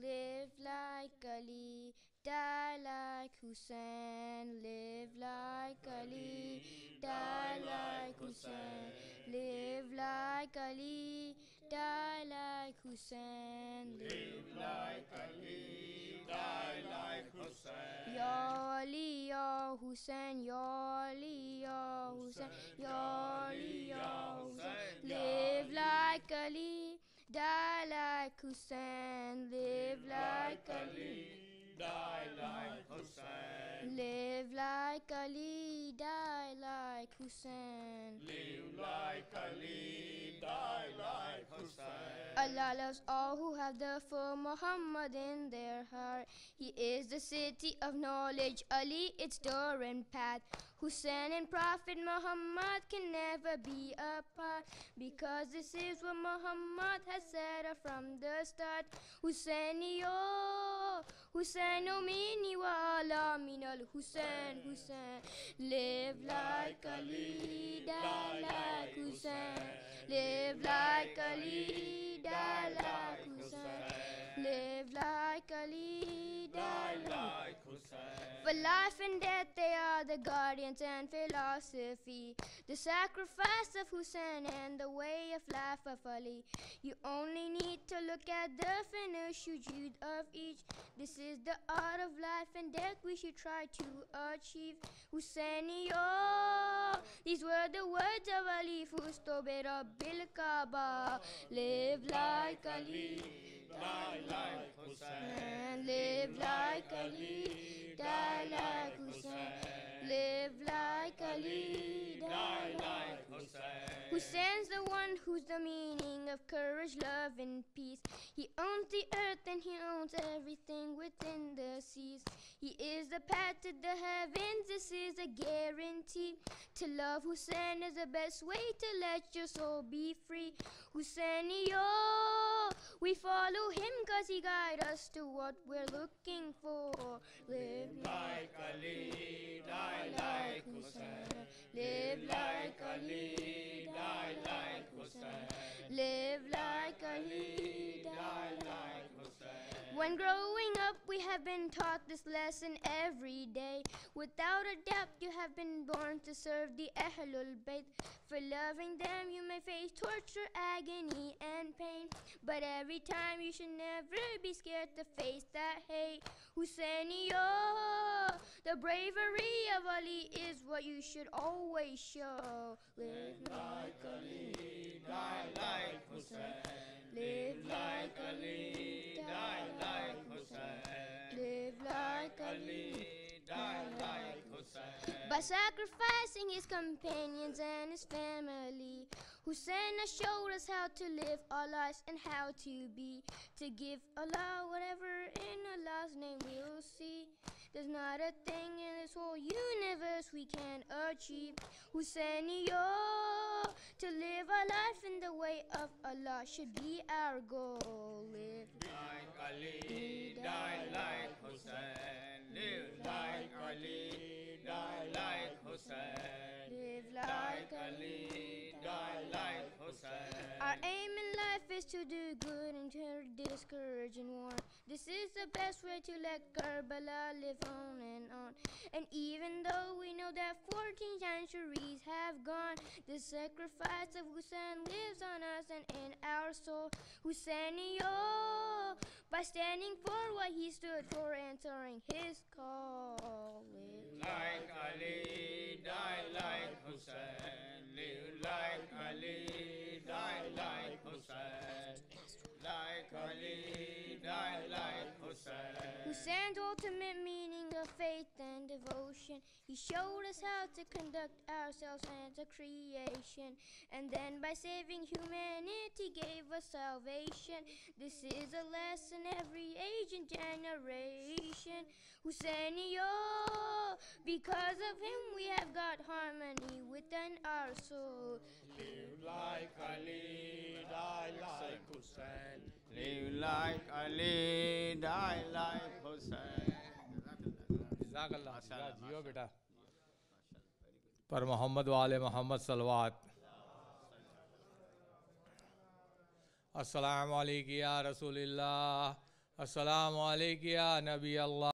Live like Ali, die like Hussein. Live like Ali, die like Hussein. Live like Ali, die like Hussein. Live like Ali, die like Hussein. Ya Ali, Ya Hussein, Ya Ali, Ya Hussein, Ya Ali, Ya Hussein. Live like Ali, die like Hussein. Live like Ali, die like Hussein. Live like Ali, die like Hussein. Live like Ali, die like Hussein. Allah loves all who have the full Muhammad in their heart. He is the city of knowledge, Ali its door and path. Hussein and Prophet Muhammad can never be apart, because this is what Muhammad has said from the start. Husainiyo, Husaino mini wala minal Hussein, Hussein. Live like Ali, die like Hussein. Live like Ali, die like Hussein. Live like Ali, die like Hussein. For life and death, they are the guardians and philosophy. The sacrifice of Hussein and the way of life of Ali. You only need to look at the finished sujood of each. This is the art of life and death we should try to achieve. Husainiyo, these were the words of Ali Fusto be Rabbil Kaaba. Live like Ali, Die like Hussein. live like Ali, die like Hussein. Live like Ali, die like Hussein. Hussein's the one who's the meaning of courage, love, and peace. He owns the earth and he owns everything within the seas. He is the path to the heavens, this is a guarantee. To love Hussein is the best way to let your soul be free. Husainiyo, we follow him cause he guides us to what we're looking for. Live Like Ali, die like Hussein. live like Ali, die like Hussein. live like Ali, Die like Hussein. When growing up, we have been taught this lesson every day. Without a doubt, you have been born to serve the Ahlul Bayt. For loving them, you may face torture, agony, and pain. But every time, you should never be scared to face that hate. Husainiyo, the bravery of Ali is what you should always show. Live like Ali, Die like Hussein. live Like Ali, die like Hussein. live like Ali, die like Hussein. By sacrificing his companions and his family, Hussein has showed us how to live our lives and how to be. To give Allah whatever in Allah's name we'll see. There's not a thing in this whole universe we can't achieve. Husainiyo, to live our life in the way of Allah should be our goal. Live Like Ali, die like Hussein. Live like Ali, die like Hussein. live Like like Ali, die like Hussein. Our aim in life is to do good and to discourage and warn. This is the best way to let Karbala live on and on. And even though we know that 14 centuries have gone, the sacrifice of Hussein lives on us and in our soul. Husainiyo, by standing for what he stood for, answering his call. Live Like Ali, die like Hussein. Live like Ali, die like Hussein. Like Ali, die like Hussein. Hussein's ultimate meaning of faith and devotion. He showed us how to conduct ourselves and the creation. And then by saving humanity gave us salvation. This is a lesson every age and generation. Husainiyo, because of him we have got harmony within our soul. Live like Ali, die like Hussein. Live like Ali, die like Hussein. जज़ाकल्लाह जियो बेटा पर मोहम्मद वाले मोहम्मद सलवात अस्सलामु अलैकुम या रसूलिल्लाह अस्सलामु अलैकुम या नबी अल्लाह।